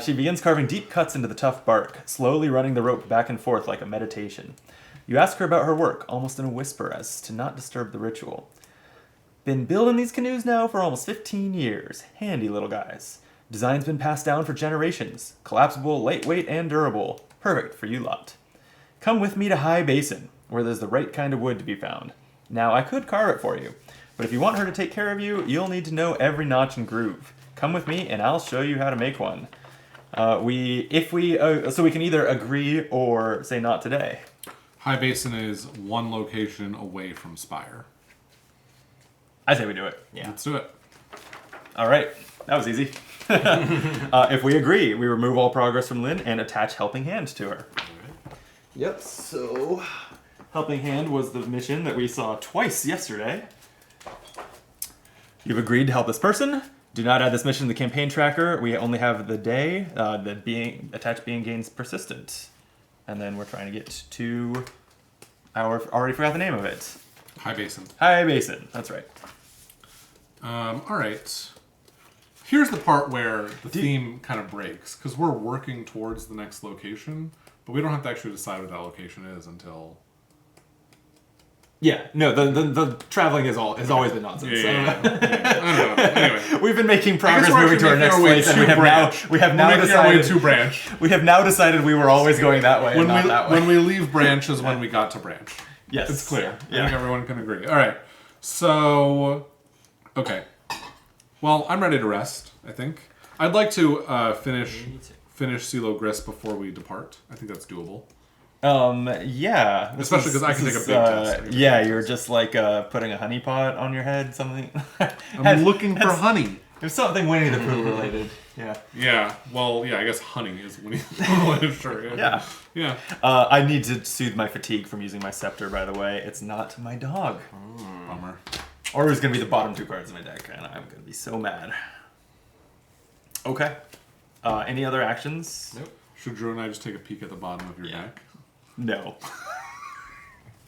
Speaker 1: She begins carving deep cuts into the tough bark, slowly running the rope back and forth like a meditation. You ask her about her work, almost in a whisper, as to not disturb the ritual. Been building these canoes now for almost 15 years. Handy little guys. Design's been passed down for generations. Collapsible, lightweight, and durable. Perfect for you lot. Come with me to High Basin, where there's the right kind of wood to be found. Now, I could carve it for you, but if you want her to take care of you, you'll need to know every notch and groove. Come with me, and I'll show you how to make one. So we can either agree or say not today.
Speaker 2: High Basin is one location away from Spire.
Speaker 1: I say we do it.
Speaker 3: Yeah.
Speaker 2: Let's do it.
Speaker 1: All right, that was easy. If we agree, we remove all progress from Lynn and attach Helping Hand to her. Yep, so Helping Hand was the mission that we saw twice yesterday. You've agreed to help this person. Do not add this mission to the campaign tracker. We only have the day that attached being gains persistent. And then we're trying to get to already forgot the name of it.
Speaker 2: High Basin.
Speaker 1: High Basin, that's right.
Speaker 2: All right. Here's the part where the theme kind of breaks, because we're working towards the next location, but we don't have to actually decide what that location is until...
Speaker 1: Yeah, no, the traveling has always been nonsense.
Speaker 2: Yeah. I don't know. Anyway.
Speaker 1: We've been making progress
Speaker 2: we're
Speaker 1: moving to our
Speaker 2: actually
Speaker 1: next
Speaker 2: making our way
Speaker 1: place, and
Speaker 2: to
Speaker 1: we have now
Speaker 2: We're making our way
Speaker 1: decided
Speaker 2: to Branch.
Speaker 1: we have now decided we were always going that way and not that way.
Speaker 2: When we leave Branch is when we got to Branch.
Speaker 1: Yes,
Speaker 2: It's clear. I
Speaker 1: Yeah.
Speaker 2: think everyone can agree. All right. So, okay. Well, I'm ready to rest, I think. I'd like to finish CeeLo Grist before we depart. I think that's doable.
Speaker 1: Yeah.
Speaker 2: Especially 'cause I can take a big test.
Speaker 1: Yeah, you're just like putting a honey pot on your head, something.
Speaker 2: I'm looking for honey.
Speaker 1: There's something Winnie the Pooh related. Yeah.
Speaker 2: Yeah. Well, yeah, I guess honey is when you... Sure.
Speaker 1: Yeah.
Speaker 2: Yeah.
Speaker 1: I need to soothe my fatigue from using my scepter, by the way. It's not my dog.
Speaker 2: Bummer.
Speaker 1: Or it was going to be the bottom two cards of my deck, and I'm going to be so mad. Okay. Any other actions?
Speaker 3: Nope.
Speaker 2: Should Drew and I just take a peek at the bottom of your deck?
Speaker 1: No.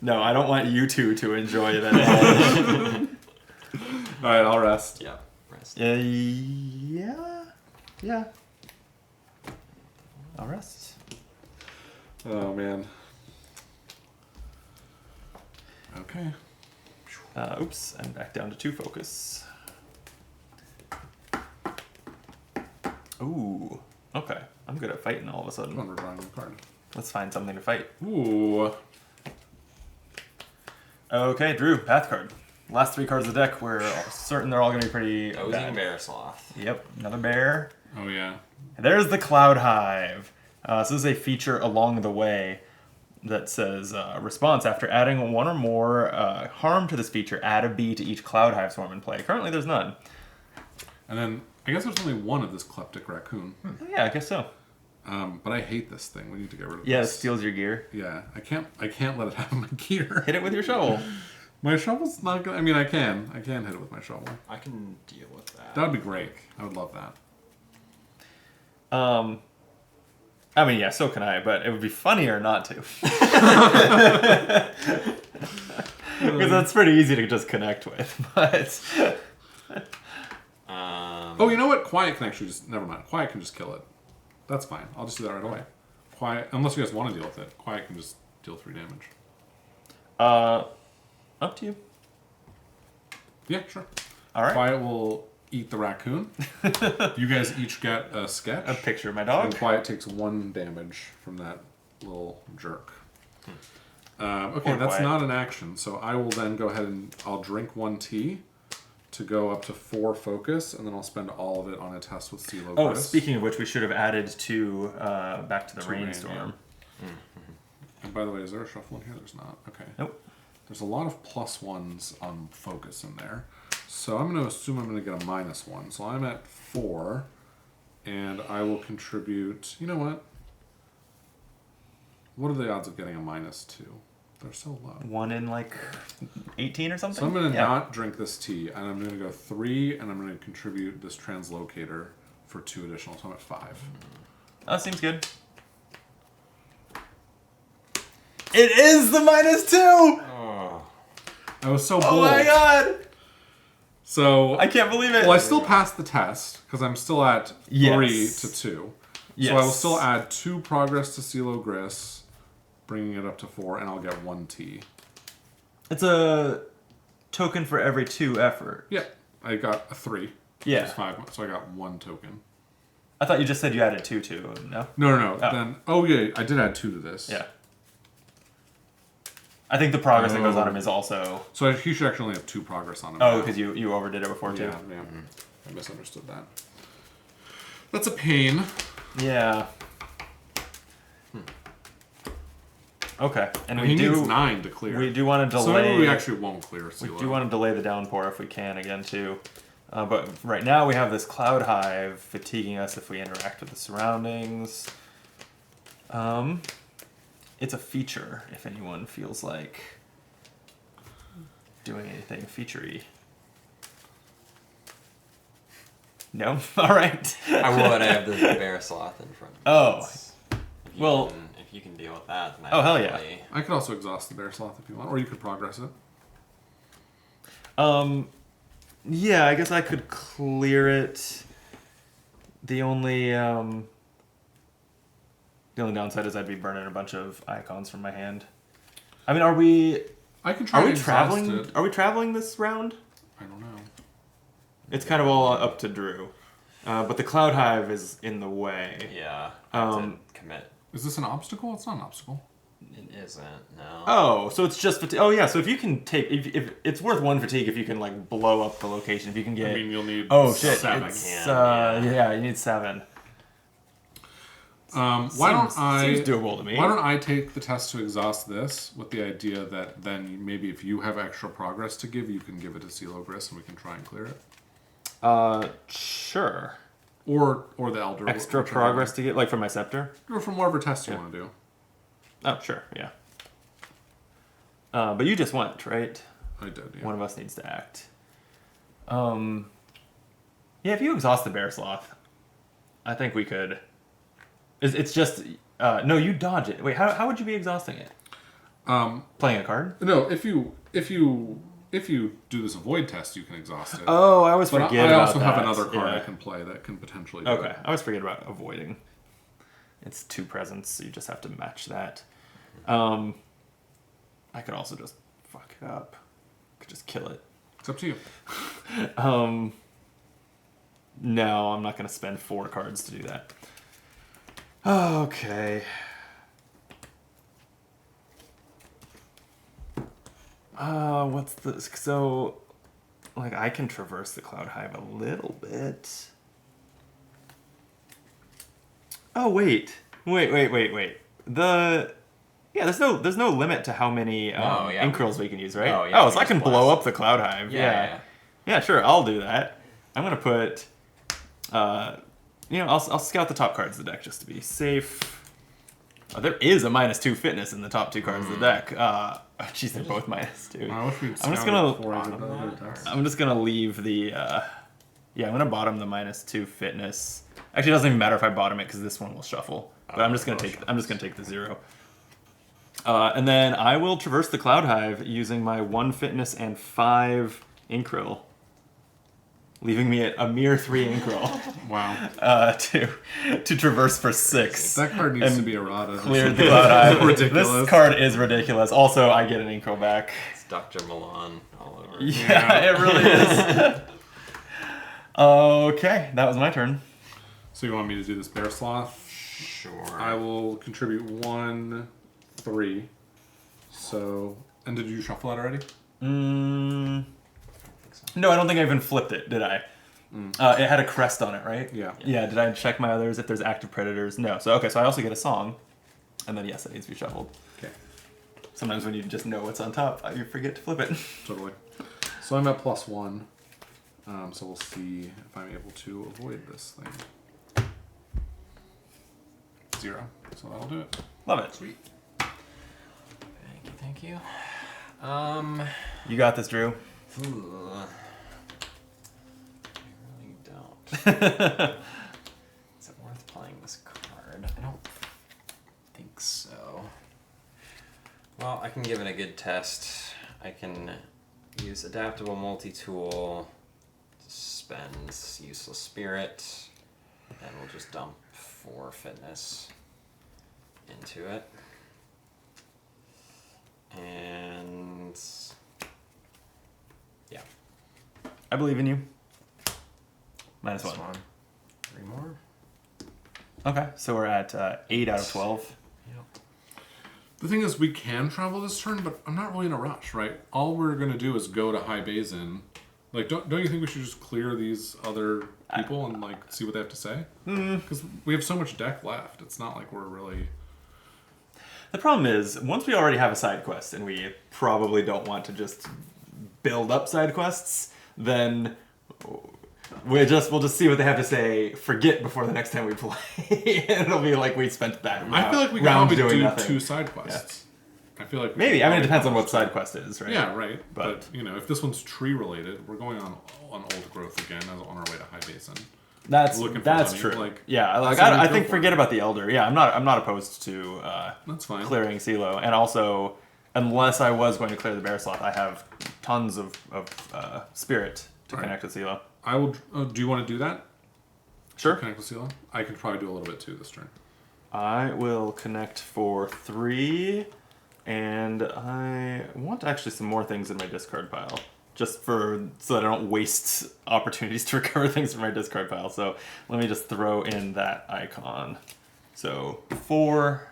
Speaker 1: No, I don't want you two to enjoy it at all.
Speaker 2: All right, I'll rest.
Speaker 3: Yeah. Rest.
Speaker 1: Yeah. I'll rest.
Speaker 2: Oh, man. Okay.
Speaker 1: Oops, I'm back down to 2 focus. Ooh, okay. I'm good at fighting all of a sudden.
Speaker 2: Come on, we're drawing a card.
Speaker 1: Let's find something to fight.
Speaker 2: Ooh.
Speaker 1: Okay, Drew, path card. Last 3 cards of the deck, we're certain they're all going to be pretty
Speaker 3: Ozing
Speaker 1: bad.
Speaker 3: Bear Sloth.
Speaker 1: Yep, another bear.
Speaker 2: Oh, yeah.
Speaker 1: There's the Cloud Hive. So this is a feature along the way that says, response, after adding 1 or more harm to this feature, add a bee to each Cloud Hive swarm in play. Currently there's none.
Speaker 2: And then, I guess there's only one of this Kleptic Raccoon.
Speaker 1: Yeah, I guess so.
Speaker 2: But I hate this thing. We need to get rid of
Speaker 1: Yeah, it
Speaker 2: this.
Speaker 1: steals your gear.
Speaker 2: Yeah, I can't let it have my gear.
Speaker 1: Hit it with your shovel.
Speaker 2: My shovel's not gonna... I mean, I can hit it with my shovel.
Speaker 3: I can deal with that.
Speaker 2: That would be great. I would love that.
Speaker 1: I mean, yeah, so can I, but it would be funnier not to. Because that's pretty easy to just connect with, but...
Speaker 2: Oh, you know what? Quiet can actually just... Never mind. Quiet can just kill it. That's fine. I'll just do that right away. Quiet... Unless you guys want to deal with it. Quiet can just deal 3 damage.
Speaker 1: Up to you.
Speaker 2: Yeah, sure.
Speaker 1: All right.
Speaker 2: Quiet will eat the raccoon. You guys each get a sketch.
Speaker 1: A picture of my dog.
Speaker 2: And Quiet takes 1 damage from that little jerk. Okay,
Speaker 1: Poor
Speaker 2: that's
Speaker 1: Quiet.
Speaker 2: not an action, so I will then go ahead and I'll drink 1 tea to go up to 4 focus, and then I'll spend all of it on a test with CeeLo
Speaker 1: Oh,
Speaker 2: Grist.
Speaker 1: speaking of which, we should have added to back to the
Speaker 2: To rain,
Speaker 1: rainstorm.
Speaker 2: And by the way, is there a shuffle in here? There's not. Okay.
Speaker 1: Nope.
Speaker 2: There's a lot of +1s on focus in there. So I'm going to assume I'm going to get a -1. So I'm at 4, and I will contribute... You know what? What are the odds of getting a -2? They're so low.
Speaker 1: 1 in like 18 or something?
Speaker 2: So I'm going to
Speaker 1: Yeah.
Speaker 2: not drink this tea, and I'm going to go 3, and I'm going to contribute this translocator for 2 additional. So I'm at 5.
Speaker 1: Oh, seems good. It is the -2!
Speaker 3: Oh.
Speaker 2: I was so
Speaker 1: Oh
Speaker 2: bold.
Speaker 1: my god!
Speaker 2: So
Speaker 1: I can't believe it.
Speaker 2: well, I still passed the test because I'm still at 3
Speaker 1: Yes.
Speaker 2: to 2. So I will still add 2 progress to Silo Gris, bringing it up to 4, and I'll get 1 T.
Speaker 1: It's a token for every 2 effort.
Speaker 2: Yeah, I got a 3.
Speaker 1: Yeah.
Speaker 2: Which is 5, so I got 1 token.
Speaker 1: I thought you just said you added 2 to no?
Speaker 2: No.
Speaker 1: Oh.
Speaker 2: Then, yeah, I did add 2 to this.
Speaker 1: Yeah. I think the progress that goes on him is also...
Speaker 2: So he should actually only have 2 progress on him.
Speaker 1: Oh, because you overdid it before, too?
Speaker 2: Yeah. I misunderstood that. That's a pain.
Speaker 1: Yeah. Okay, and
Speaker 2: He
Speaker 1: we
Speaker 2: needs
Speaker 1: do
Speaker 2: 9 to clear.
Speaker 1: we do want to
Speaker 2: So
Speaker 1: delay.
Speaker 2: maybe we actually won't clear
Speaker 1: we
Speaker 2: Silo.
Speaker 1: do want to delay the downpour if we can again too. But right now we have this cloud hive fatiguing us if we interact with the surroundings. It's a feature if anyone feels like doing anything featurey. No? All right.
Speaker 3: I would. I have the bear sloth in front.
Speaker 1: Oh.
Speaker 3: If you can deal with that, then
Speaker 1: Oh, hell yeah.
Speaker 2: I could also exhaust the bear sloth if you want, or you could progress it.
Speaker 1: Yeah, I guess I could clear it. The only downside is I'd be burning a bunch of icons from my hand. I mean, are we
Speaker 2: I can try.
Speaker 1: are we
Speaker 2: to exhaust
Speaker 1: traveling?
Speaker 2: it.
Speaker 1: Are we traveling this round?
Speaker 2: I don't know.
Speaker 1: It's kind of all up to Drew, but the cloud hive is in the way.
Speaker 3: Yeah. I have
Speaker 1: Um,
Speaker 3: to commit.
Speaker 2: Is this an obstacle? It's not an obstacle.
Speaker 3: It isn't. No.
Speaker 1: Oh, so it's just fatigue. Oh yeah, so if you can take, if it's worth 1 fatigue if you can like blow up the location. If you can get.
Speaker 2: I mean, you'll need.
Speaker 1: Oh shit!
Speaker 2: 7.
Speaker 1: It's,
Speaker 3: Yeah.
Speaker 1: yeah, you need 7.
Speaker 2: Why don't I?
Speaker 1: Seems doable to me.
Speaker 2: Why don't I take the test to exhaust this with the idea that then maybe if you have extra progress to give, you can give it to Silo Gris and we can try and clear it.
Speaker 1: Sure.
Speaker 2: Or the Elder.
Speaker 1: Extra
Speaker 2: whichever
Speaker 1: progress
Speaker 2: way.
Speaker 1: to get, like from my scepter.
Speaker 2: Or from whatever test you want to do.
Speaker 1: Oh, sure, yeah. But you just went, right?
Speaker 2: I did. Yeah.
Speaker 1: One of us needs to act. Yeah, if you exhaust the bear sloth, I think we could. It's just no, you dodge it. Wait, how would you be exhausting it? Playing a card?
Speaker 2: No, if you do this avoid test, you can exhaust it.
Speaker 1: Oh, I always
Speaker 2: But
Speaker 1: forget
Speaker 2: I
Speaker 1: about
Speaker 2: also
Speaker 1: that.
Speaker 2: have another card
Speaker 1: Yeah.
Speaker 2: I can play that can potentially do
Speaker 1: Okay,
Speaker 2: it.
Speaker 1: I always forget about avoiding. It's 2 presents, so you just have to match that. I could also just fuck it up. Could just kill it.
Speaker 2: It's up to you.
Speaker 1: No, I'm not going to spend 4 cards to do that. Okay. What's this? So, like, I can traverse the cloud hive a little bit. Oh, wait. Wait. There's no limit to how many Inkrils we can use, right?
Speaker 3: Oh, yeah,
Speaker 1: so I
Speaker 3: we
Speaker 1: can
Speaker 3: just
Speaker 1: blow
Speaker 3: blast.
Speaker 1: up the cloud hive.
Speaker 3: Yeah.
Speaker 1: Yeah, sure, I'll do that. I'm gonna put, I'll scout the top cards of the deck just to be safe. Oh, there is a -2 fitness in the top 2 cards of the deck. Jeez, they're both -2.
Speaker 2: I wish we'd
Speaker 1: I'm just
Speaker 2: scouted
Speaker 1: gonna-
Speaker 2: before I did the other test.
Speaker 1: I'm just gonna leave the, I'm gonna bottom the -2 fitness. Actually, it doesn't even matter if I bottom it because this one will shuffle. But I'm just gonna take the 0. And then I will traverse the cloud hive using my 1 fitness and 5 Inkril, leaving me at a mere 3 Inkril
Speaker 2: Wow.
Speaker 1: to traverse for 6.
Speaker 2: That card needs
Speaker 1: And
Speaker 2: to be errata.
Speaker 1: Cleared the cloud hive.
Speaker 2: Ridiculous.
Speaker 1: This card is ridiculous. Also, I get an Inkril back.
Speaker 3: It's Dr. Milan all over.
Speaker 1: Yeah, it really is. Okay, that was my turn.
Speaker 2: So you want me to do this bear sloth?
Speaker 3: Sure.
Speaker 2: I will contribute 1, 3. So, and did you shuffle that already?
Speaker 1: No, I don't think I even flipped it, did I? It had a crest on it, right?
Speaker 2: Yeah.
Speaker 1: Yeah, did I check my others if there's active predators? No. So I also get a song. And then yes, it needs to be shuffled.
Speaker 2: Okay.
Speaker 1: Sometimes when you just know what's on top, you forget to flip it.
Speaker 2: Totally. So I'm at +1. So we'll see if I'm able to avoid this thing. 0. So that'll do it.
Speaker 1: Love it.
Speaker 2: Sweet.
Speaker 3: Thank you.
Speaker 1: You got this, Drew.
Speaker 3: Ooh. I really don't. Is it worth playing this card? I don't think so. Well, I can give it a good test. I can use adaptable multi-tool, spend useless spirit, And we'll just dump 4 fitness into it. And yeah.
Speaker 1: I believe in you. -1.
Speaker 3: This one. 3 more.
Speaker 1: Okay, so we're at 8 out of 12.
Speaker 3: Yep.
Speaker 2: The thing is, we can travel this turn, but I'm not really in a rush, right? All we're gonna do is go to High Basin. Like, don't you think we should just clear these other people and like see what they have to say? Because we have so much deck left. It's not like we're really.
Speaker 1: The problem is, once we already have a side quest, and we probably don't want to just build up side quests, then we'll just see what they have to say. Forget before the next time we play, and it'll be like we spent that.
Speaker 2: I feel like we can
Speaker 1: round
Speaker 2: probably
Speaker 1: doing
Speaker 2: do
Speaker 1: nothing.
Speaker 2: 2 side quests. I feel like
Speaker 1: Maybe. I mean, it depends on what side quest is, right?
Speaker 2: Yeah, right.
Speaker 1: But
Speaker 2: you know, if this one's tree related, we're going on Old Growth again as on our way to High Basin.
Speaker 1: that's
Speaker 2: looking for
Speaker 1: that's
Speaker 2: money,
Speaker 1: true.
Speaker 2: like,
Speaker 1: Yeah, like
Speaker 2: that's what we
Speaker 1: I
Speaker 2: go
Speaker 1: think
Speaker 2: for.
Speaker 1: forget about the Elder. Yeah, I'm not opposed to
Speaker 2: That's fine.
Speaker 1: clearing CeeLo, and also unless I was going to clear the bear sloth, I have tons of spirit to
Speaker 2: Right.
Speaker 1: connect with CeeLo.
Speaker 2: I will. Do you want to do that?
Speaker 1: Sure.
Speaker 2: Connect with Sela? I can probably do a little bit too this turn.
Speaker 1: I will connect for 3, and I want actually some more things in my discard pile, just so that I don't waste opportunities to recover things from my discard pile. So let me just throw in that icon. So 4.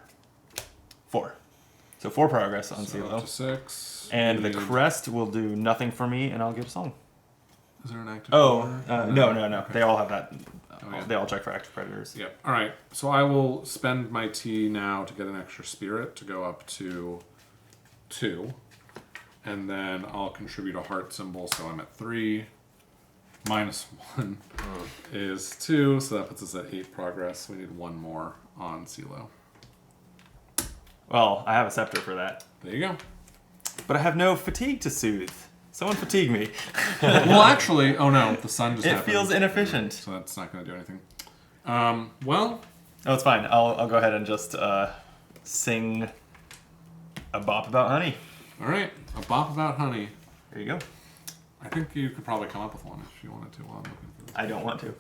Speaker 1: So 4 progress on
Speaker 2: So up
Speaker 1: CeeLo.
Speaker 2: to 6.
Speaker 1: And the
Speaker 2: We need-
Speaker 1: crest will do nothing for me, and I'll get a song.
Speaker 2: Is there an active?
Speaker 1: Oh,
Speaker 2: predator?
Speaker 1: no.
Speaker 2: Okay.
Speaker 1: They all have that.
Speaker 2: yeah.
Speaker 1: They all check for active predators.
Speaker 2: Yep. All right. So I will spend my T now to get an extra spirit to go up to 2, and then I'll contribute a heart symbol, so I'm at 3. -1 is 2, so that puts us at 8 progress. We need 1 more on CeeLo.
Speaker 1: Well, I have a scepter for that.
Speaker 2: There you go.
Speaker 1: But I have no fatigue to soothe. Someone fatigue me.
Speaker 2: Well, actually, oh no, the sun just
Speaker 1: It
Speaker 2: happened.
Speaker 1: feels inefficient.
Speaker 2: So that's not going to do anything. Well,
Speaker 1: Oh, it's fine. I'll go ahead and just sing a bop about honey.
Speaker 2: all right. A bop about honey.
Speaker 1: There you go.
Speaker 2: I think you could probably come up with one if you wanted to while I'm looking for this.
Speaker 1: I don't want to.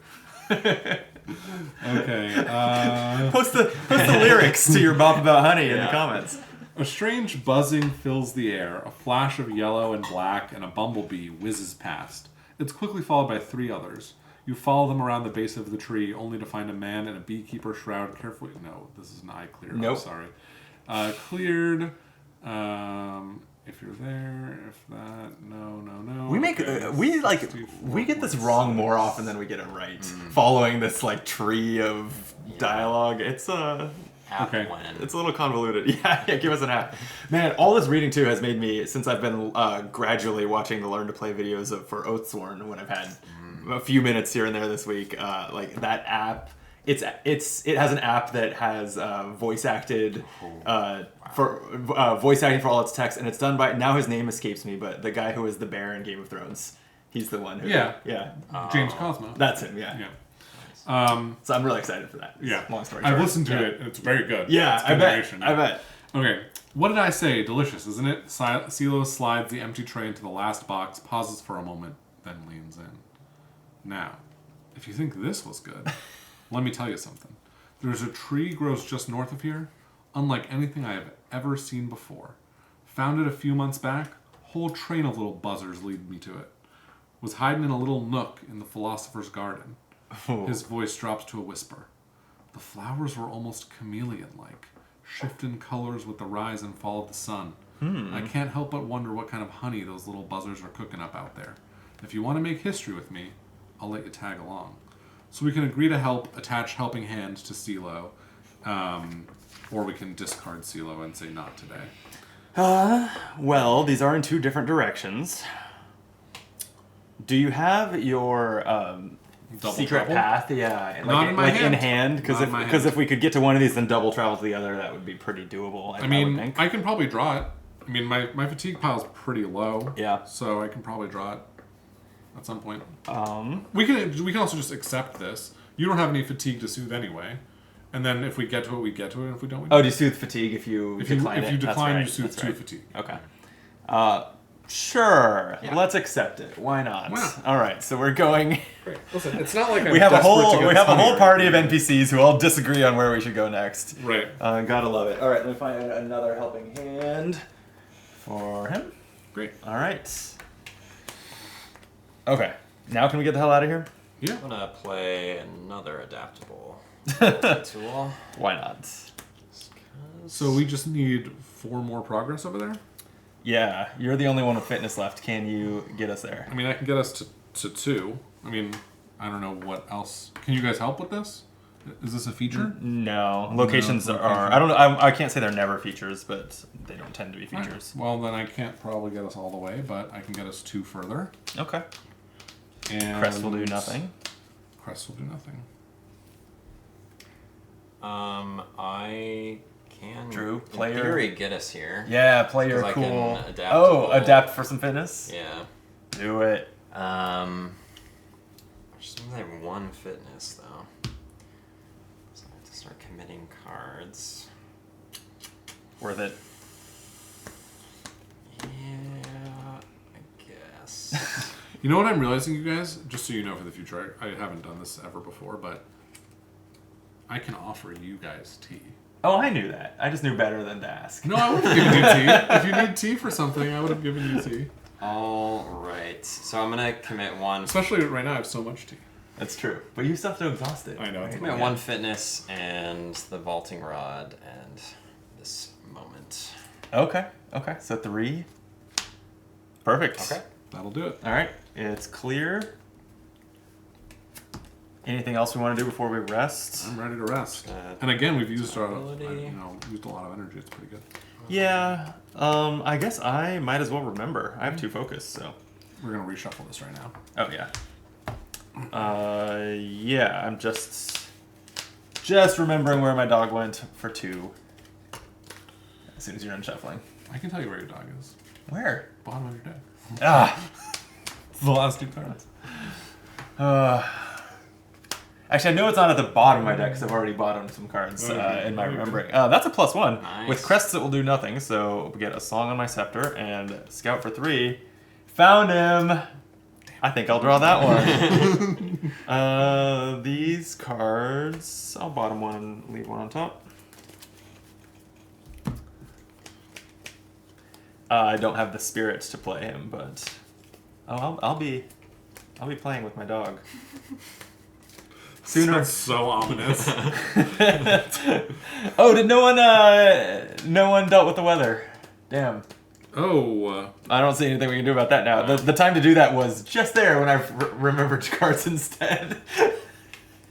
Speaker 2: Okay.
Speaker 1: Post the lyrics to your bop about honey in the comments.
Speaker 2: A strange buzzing fills the air. A flash of yellow and black, and a bumblebee whizzes past. It's quickly followed by 3 others. You follow them around the base of the tree, only to find a man in a beekeeper shroud carefully. No, this is an eye clear.
Speaker 1: Nope.
Speaker 2: I'm sorry. Cleared. If you're there, if that, no.
Speaker 1: We make
Speaker 2: Okay,
Speaker 1: we get this wrong more often than we get it right. Following this like tree of dialogue, it's
Speaker 3: App
Speaker 2: Okay.
Speaker 3: when.
Speaker 1: it's a little convoluted. Yeah, give us an app. Man, all this reading too has made me, since I've been gradually watching the Learn to Play videos for Oathsworn when I've had a few minutes here and there this week, like that app. It has an app that has voice acted for voice acting for all its text, and it's done by, now his name escapes me, but the guy who was the bear in Game of Thrones, he's the one who
Speaker 2: Yeah. James
Speaker 3: Oh.
Speaker 2: Cosmo.
Speaker 1: That's him. Yeah. So I'm really excited for that.
Speaker 2: Yeah.
Speaker 1: Long story
Speaker 2: I've
Speaker 1: short.
Speaker 2: listened to it, and it's very good.
Speaker 1: Yeah,
Speaker 2: It's
Speaker 1: I
Speaker 2: good
Speaker 1: bet.
Speaker 2: narration.
Speaker 1: I bet.
Speaker 2: Okay, what did I say? Delicious, isn't it? CeeLo slides the empty tray into the last box, pauses for a moment, then leans in. Now, if you think this was good, let me tell you something. There's a tree grows just north of here, unlike anything I have ever seen before. Found it a few months back, whole train of little buzzers lead me to it. Was hiding in a little nook in the philosopher's garden. His voice drops to a whisper. The flowers were almost chameleon-like, shifting colors with the rise and fall of the sun. I can't help but wonder what kind of honey those little buzzers are cooking up out there. If you want to make history with me, I'll let you tag along. So we can agree to help attach helping hand to CeeLo, or we can discard CeeLo and say not today.
Speaker 1: Well, these are in 2 different directions. Do you have your
Speaker 2: Double
Speaker 1: secret
Speaker 2: travel?
Speaker 1: path? Yeah,
Speaker 2: Not in my
Speaker 1: like
Speaker 2: hand.
Speaker 1: in hand. Because
Speaker 2: Not in my
Speaker 1: if
Speaker 2: hand.
Speaker 1: we could get to one of these, then double travel to the other, that would be pretty doable. I would
Speaker 2: I
Speaker 1: think.
Speaker 2: can probably draw it. I mean, my fatigue pile's pretty low.
Speaker 1: Yeah.
Speaker 2: So I can probably draw it at some point. We can also just accept this. You don't have any fatigue to soothe anyway. And then if we get to it, we get to it. And if we don't, we don't.
Speaker 1: Oh, do you soothe fatigue if you decline it?
Speaker 2: If you
Speaker 1: That's
Speaker 2: decline,
Speaker 1: right.
Speaker 2: you soothe
Speaker 1: That's
Speaker 2: 2
Speaker 1: right.
Speaker 2: fatigue.
Speaker 1: Okay. Sure.
Speaker 3: Yeah.
Speaker 1: Let's accept it. Why not?
Speaker 2: Why not?
Speaker 1: All right. So we're going.
Speaker 2: Great. Listen, it's not like I'm
Speaker 1: We have a
Speaker 2: desperate to
Speaker 1: whole
Speaker 2: get
Speaker 1: we have a
Speaker 2: money
Speaker 1: whole
Speaker 2: or
Speaker 1: party of
Speaker 2: anything.
Speaker 1: NPCs who all disagree on where we should go next.
Speaker 2: Right.
Speaker 1: Gotta love it. All right. Let me find another helping hand for him.
Speaker 2: Great.
Speaker 1: All right. Okay. Now can we get the hell out of here?
Speaker 2: Yeah.
Speaker 3: I'm gonna play another adaptable tool.
Speaker 1: Why not?
Speaker 2: So we just need 4 more progress over there?
Speaker 1: Yeah, you're the only one with fitness left. Can you get us there?
Speaker 2: I mean, I can get us to 2. I mean, I don't know what else. Can you guys help with this? Is this a feature?
Speaker 1: No. Locations
Speaker 2: No,
Speaker 1: are.
Speaker 2: location.
Speaker 1: I don't know. I can't say they're never features, but they don't tend to be
Speaker 2: Right.
Speaker 1: features.
Speaker 2: Well, then I can't probably get us all the way, but I can get us 2 further.
Speaker 1: Okay.
Speaker 2: And
Speaker 1: Crest will do nothing.
Speaker 2: Crest will do nothing.
Speaker 3: I can
Speaker 1: Drew,
Speaker 3: in
Speaker 1: player.
Speaker 3: theory get us here.
Speaker 1: Yeah, play your
Speaker 3: 'Cause I
Speaker 1: cool.
Speaker 3: can adapt
Speaker 1: Oh,
Speaker 3: to-
Speaker 1: adapt for some fitness.
Speaker 3: Yeah.
Speaker 1: Do it.
Speaker 3: Just means I have 1 fitness though, so I have to start committing cards.
Speaker 1: Worth it.
Speaker 3: Yeah, I guess.
Speaker 2: You know what I'm realizing, you guys? Just so you know for the future, I haven't done this ever before, but I can offer you guys tea.
Speaker 1: Oh, I knew that. I just knew better than to ask.
Speaker 2: No, I would have given you tea. If you need tea for something, I would have given you tea.
Speaker 3: All right, so I'm gonna commit 1.
Speaker 2: Especially right now, I have so much tea.
Speaker 1: That's true. But you still have to exhaust it.
Speaker 2: I know, it's
Speaker 1: right?
Speaker 3: Commit
Speaker 2: Yeah.
Speaker 3: 1 fitness and the vaulting rod and this moment.
Speaker 1: Okay. Okay. So 3. Perfect.
Speaker 3: Okay.
Speaker 2: That'll do it.
Speaker 1: All right. It's clear. Anything else we want to do before we rest?
Speaker 2: I'm ready to rest.
Speaker 3: Uh,
Speaker 2: And again, we've used our,
Speaker 3: ability.
Speaker 2: used a lot of energy. It's pretty good.
Speaker 1: Yeah. I guess I might as well remember. I have 2 focus, so.
Speaker 2: We're gonna reshuffle this right now.
Speaker 1: Oh yeah. Yeah. I'm just remembering where my dog went for 2. As soon as you're done shuffling.
Speaker 2: I can tell you where your dog is.
Speaker 1: Where?
Speaker 2: Bottom of your deck.
Speaker 1: Ah.
Speaker 2: It's the last 2 cards.
Speaker 1: Actually, I know it's not at the bottom of my deck because I've already bottomed some cards
Speaker 2: Okay.
Speaker 1: in my
Speaker 2: Okay.
Speaker 1: remembering. That's a +1.
Speaker 3: Nice.
Speaker 1: With crests, it will do nothing. So we get a song on my scepter and scout for 3. Found him. I think I'll draw that one. These cards, I'll bottom 1 and leave 1 on top. I don't have the spirit to play him, but I'll be playing with my dog. Sooner.
Speaker 2: That's so ominous.
Speaker 1: Oh, did no one dealt with the weather? Damn.
Speaker 2: Oh,
Speaker 1: I don't see anything we can do about that now. The time to do that was just there when I remembered cards instead.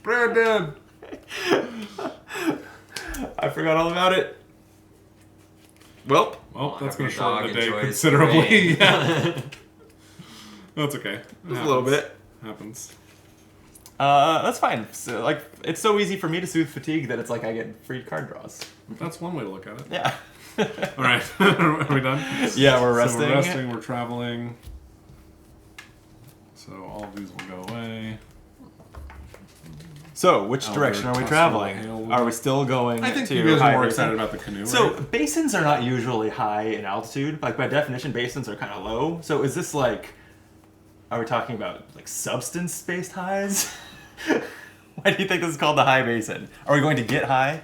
Speaker 2: Brandon!
Speaker 1: I forgot all about it. Well,
Speaker 2: Well, that's
Speaker 3: Hope
Speaker 2: going to
Speaker 3: your dog
Speaker 2: shorten the day
Speaker 3: enjoys
Speaker 2: considerably.
Speaker 3: the rain.
Speaker 2: Yeah. That's okay. It
Speaker 1: just a little
Speaker 2: happens.
Speaker 1: bit.
Speaker 2: Happens.
Speaker 1: That's fine. So, like, it's so easy for me to soothe fatigue that it's like I get free card draws.
Speaker 2: That's one way to look at it.
Speaker 1: Yeah.
Speaker 2: All right. Are we done?
Speaker 1: Yeah, we're
Speaker 2: So
Speaker 1: resting.
Speaker 2: we're resting. We're traveling. So all of these will go away.
Speaker 1: So, which
Speaker 2: Elder
Speaker 1: direction are we
Speaker 2: Tussle
Speaker 1: traveling?
Speaker 2: Hail.
Speaker 1: Are we still going
Speaker 2: I think
Speaker 1: to
Speaker 2: you guys
Speaker 1: high
Speaker 2: are more
Speaker 1: basin?
Speaker 2: excited about the canoe,
Speaker 1: So
Speaker 2: right?
Speaker 1: basins are not usually high in altitude. Like by definition, basins are kind of low. So is this like, are we talking about like substance-based highs? Why do you think this is called the high basin? Are we going to get high?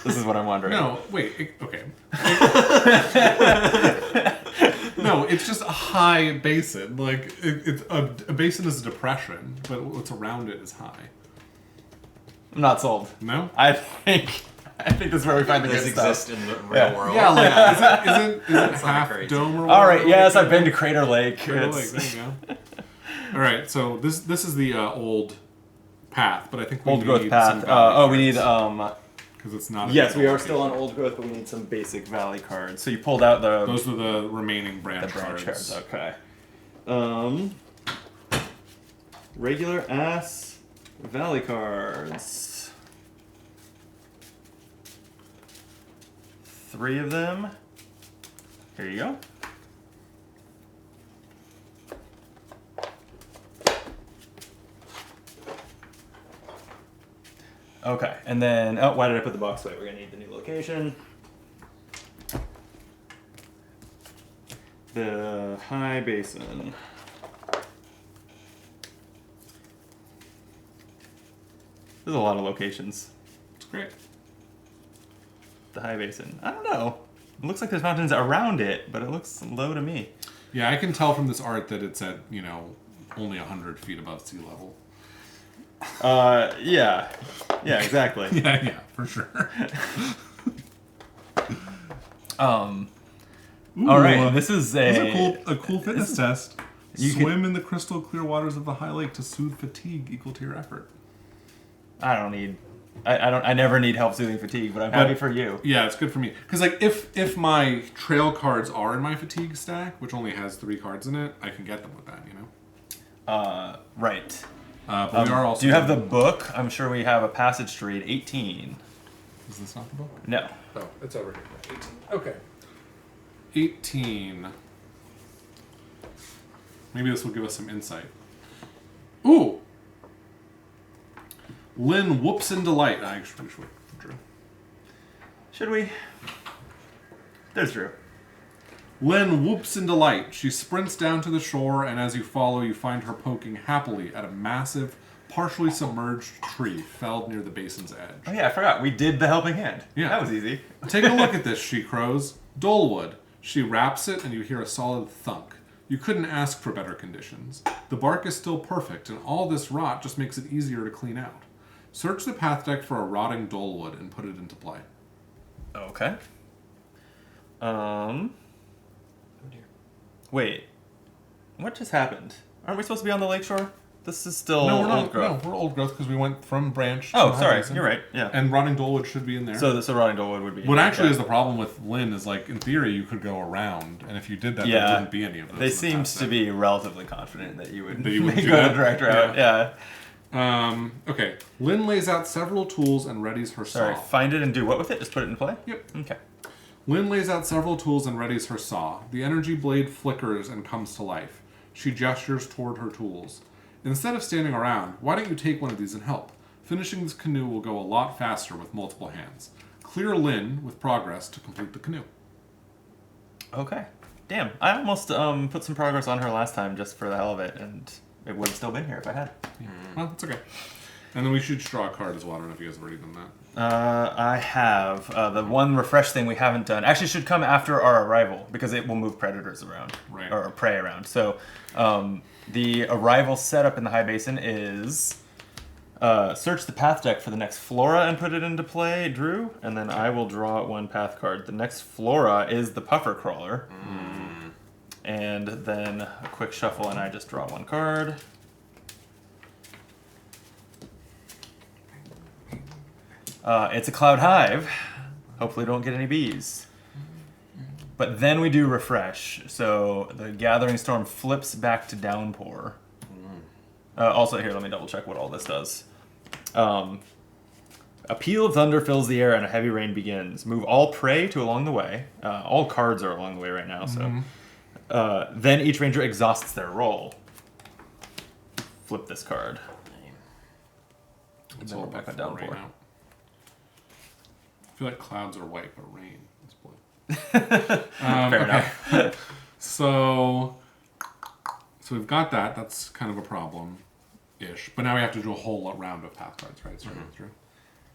Speaker 1: This is what I'm wondering.
Speaker 2: No, wait. Okay. No, it's just a high basin. Like it's a basin is a depression, but what's around it is high.
Speaker 1: I'm not sold.
Speaker 2: No.
Speaker 1: I think this is where we find the
Speaker 3: Does
Speaker 1: good
Speaker 3: exist
Speaker 1: stuff.
Speaker 3: in the real
Speaker 1: Yeah.
Speaker 3: world.
Speaker 2: Yeah, like isn't
Speaker 3: That's not
Speaker 2: half
Speaker 3: crazy.
Speaker 2: dome or
Speaker 1: All right.
Speaker 2: whatever?
Speaker 1: Yes, I've been to Crater Lake.
Speaker 2: Crater Lake,
Speaker 1: It's-
Speaker 2: there you go. All right, so this is the old path, but I think we
Speaker 1: Old
Speaker 2: need
Speaker 1: growth path. We need
Speaker 2: because it's not. a
Speaker 1: Yes, we are
Speaker 2: location.
Speaker 1: still on old growth, but we need some basic valley cards. So you pulled out the
Speaker 2: Those are the remaining
Speaker 1: the
Speaker 2: branch,
Speaker 1: branch
Speaker 2: cards.
Speaker 1: cards. Okay. Regular ass valley cards. 3 of them. Here you go. Okay, and then, oh, why did I put the box away? We're gonna need the new location. The High Basin. There's a lot of locations.
Speaker 2: It's great.
Speaker 1: The High Basin. I don't know. It looks like there's mountains around it, but it looks low to me.
Speaker 2: Yeah, I can tell from this art that it's at, only 100 feet above sea level.
Speaker 1: Yeah. Yeah, exactly.
Speaker 2: Yeah, for sure.
Speaker 1: All right, this is
Speaker 2: This is a cool fitness test.
Speaker 1: You
Speaker 2: Swim in the crystal clear waters of the high lake to soothe fatigue equal to your effort.
Speaker 1: I don't need. I never need help soothing fatigue, but I'm happy for you.
Speaker 2: Yeah, it's good for me. Because if my trail cards are in my fatigue stack, which only has 3 cards in it, I can get them with that.
Speaker 1: Right.
Speaker 2: But we are also.
Speaker 1: Do you have the book? I'm sure we have a passage to read. 18.
Speaker 2: Is this not the book?
Speaker 1: No.
Speaker 2: Oh, it's over here. 18. Okay. 18. Maybe this will give us some insight. Ooh! Lynn whoops in delight. Actually, Drew.
Speaker 1: Should we? There's Drew.
Speaker 2: Lynn whoops in delight. She sprints down to the shore, and as you follow, you find her poking happily at a massive, partially submerged tree felled near the basin's edge.
Speaker 1: Oh yeah, I forgot. We did the helping hand.
Speaker 2: Yeah.
Speaker 1: That was easy.
Speaker 2: Take a look at this, she crows. Dolewood. She wraps it, and you hear a solid thunk. You couldn't ask for better conditions. The bark is still perfect, and all this rot just makes it easier to clean out. Search the path deck for a rotting dolewood and put it into play.
Speaker 1: Okay.
Speaker 3: Oh dear.
Speaker 1: Wait. What just happened? Aren't we supposed to be on the lakeshore? This is still
Speaker 2: No, we're not.
Speaker 1: old growth.
Speaker 2: No, we're old growth because we went from branch.
Speaker 1: Oh,
Speaker 2: to
Speaker 1: sorry.
Speaker 2: Basin.
Speaker 1: You're right. Yeah.
Speaker 2: And rotting dolewood should be in there.
Speaker 1: So rotting dolewood would be.
Speaker 2: what actually is the problem with Lynn is, like, in theory, you could go around, and if you did that, there wouldn't be any of those.
Speaker 1: They
Speaker 2: in the
Speaker 1: seem
Speaker 2: path
Speaker 1: to
Speaker 2: deck.
Speaker 1: be relatively confident that you would
Speaker 2: That you wouldn't do
Speaker 1: go
Speaker 2: that?
Speaker 1: the direct route. Yeah.
Speaker 2: Okay. Lynn lays out several tools and readies her
Speaker 1: Sorry.
Speaker 2: saw.
Speaker 1: Find it and do what with it? Just put it in play.
Speaker 2: Yep.
Speaker 1: Okay.
Speaker 2: Lynn lays out several tools and readies her saw. The energy blade flickers and comes to life. She gestures toward her tools. Instead of standing around, why don't you take one of these and help? Finishing this canoe will go a lot faster with multiple hands. Clear Lynn with progress to complete the canoe.
Speaker 1: Okay. Damn. I almost put some progress on her last time just for the hell of it, and it would have still been here if I had.
Speaker 2: Well, it's okay. And then we should draw a card as well. I don't know if you guys have already done that.
Speaker 1: I have. The one refresh thing we haven't done actually should come after our arrival because it will move predators around.
Speaker 2: Right.
Speaker 1: Or prey around. So the arrival setup in the High Basin is search the path deck for the next flora and put it into play, Drew, and then I will draw 1 path card. The next flora is the puffer crawler. And then a quick shuffle and I just draw 1 card. It's a cloud hive. Hopefully don't get any bees. But then we do refresh. So the gathering storm flips back to downpour. Also, here, let me double check what all this does. A peal of thunder fills the air and a heavy rain begins. Move all prey to along the way. All cards are along the way right now. So then each ranger exhausts their roll. Flip this card.
Speaker 2: It's
Speaker 1: then
Speaker 2: all
Speaker 1: we're back
Speaker 2: back
Speaker 1: on
Speaker 2: on right
Speaker 1: downpour.
Speaker 2: now. I feel like clouds are white, but rain is blue.
Speaker 1: Fair enough.
Speaker 2: So we've got that. That's kind of a problem-ish. But now we have to do a whole round of path cards, right? Starting through.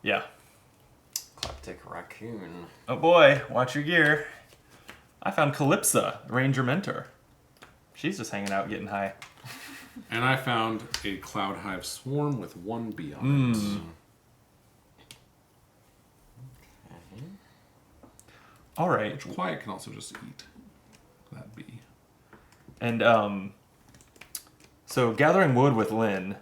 Speaker 1: Yeah.
Speaker 3: Eclectic raccoon.
Speaker 1: Oh boy, watch your gear. I found Calypsa, Ranger Mentor. She's just hanging out getting high.
Speaker 2: And I found a cloud hive swarm with 1 bee on it.
Speaker 1: All right.
Speaker 2: Which quiet can also just eat that bee.
Speaker 1: And so gathering wood with Lynn.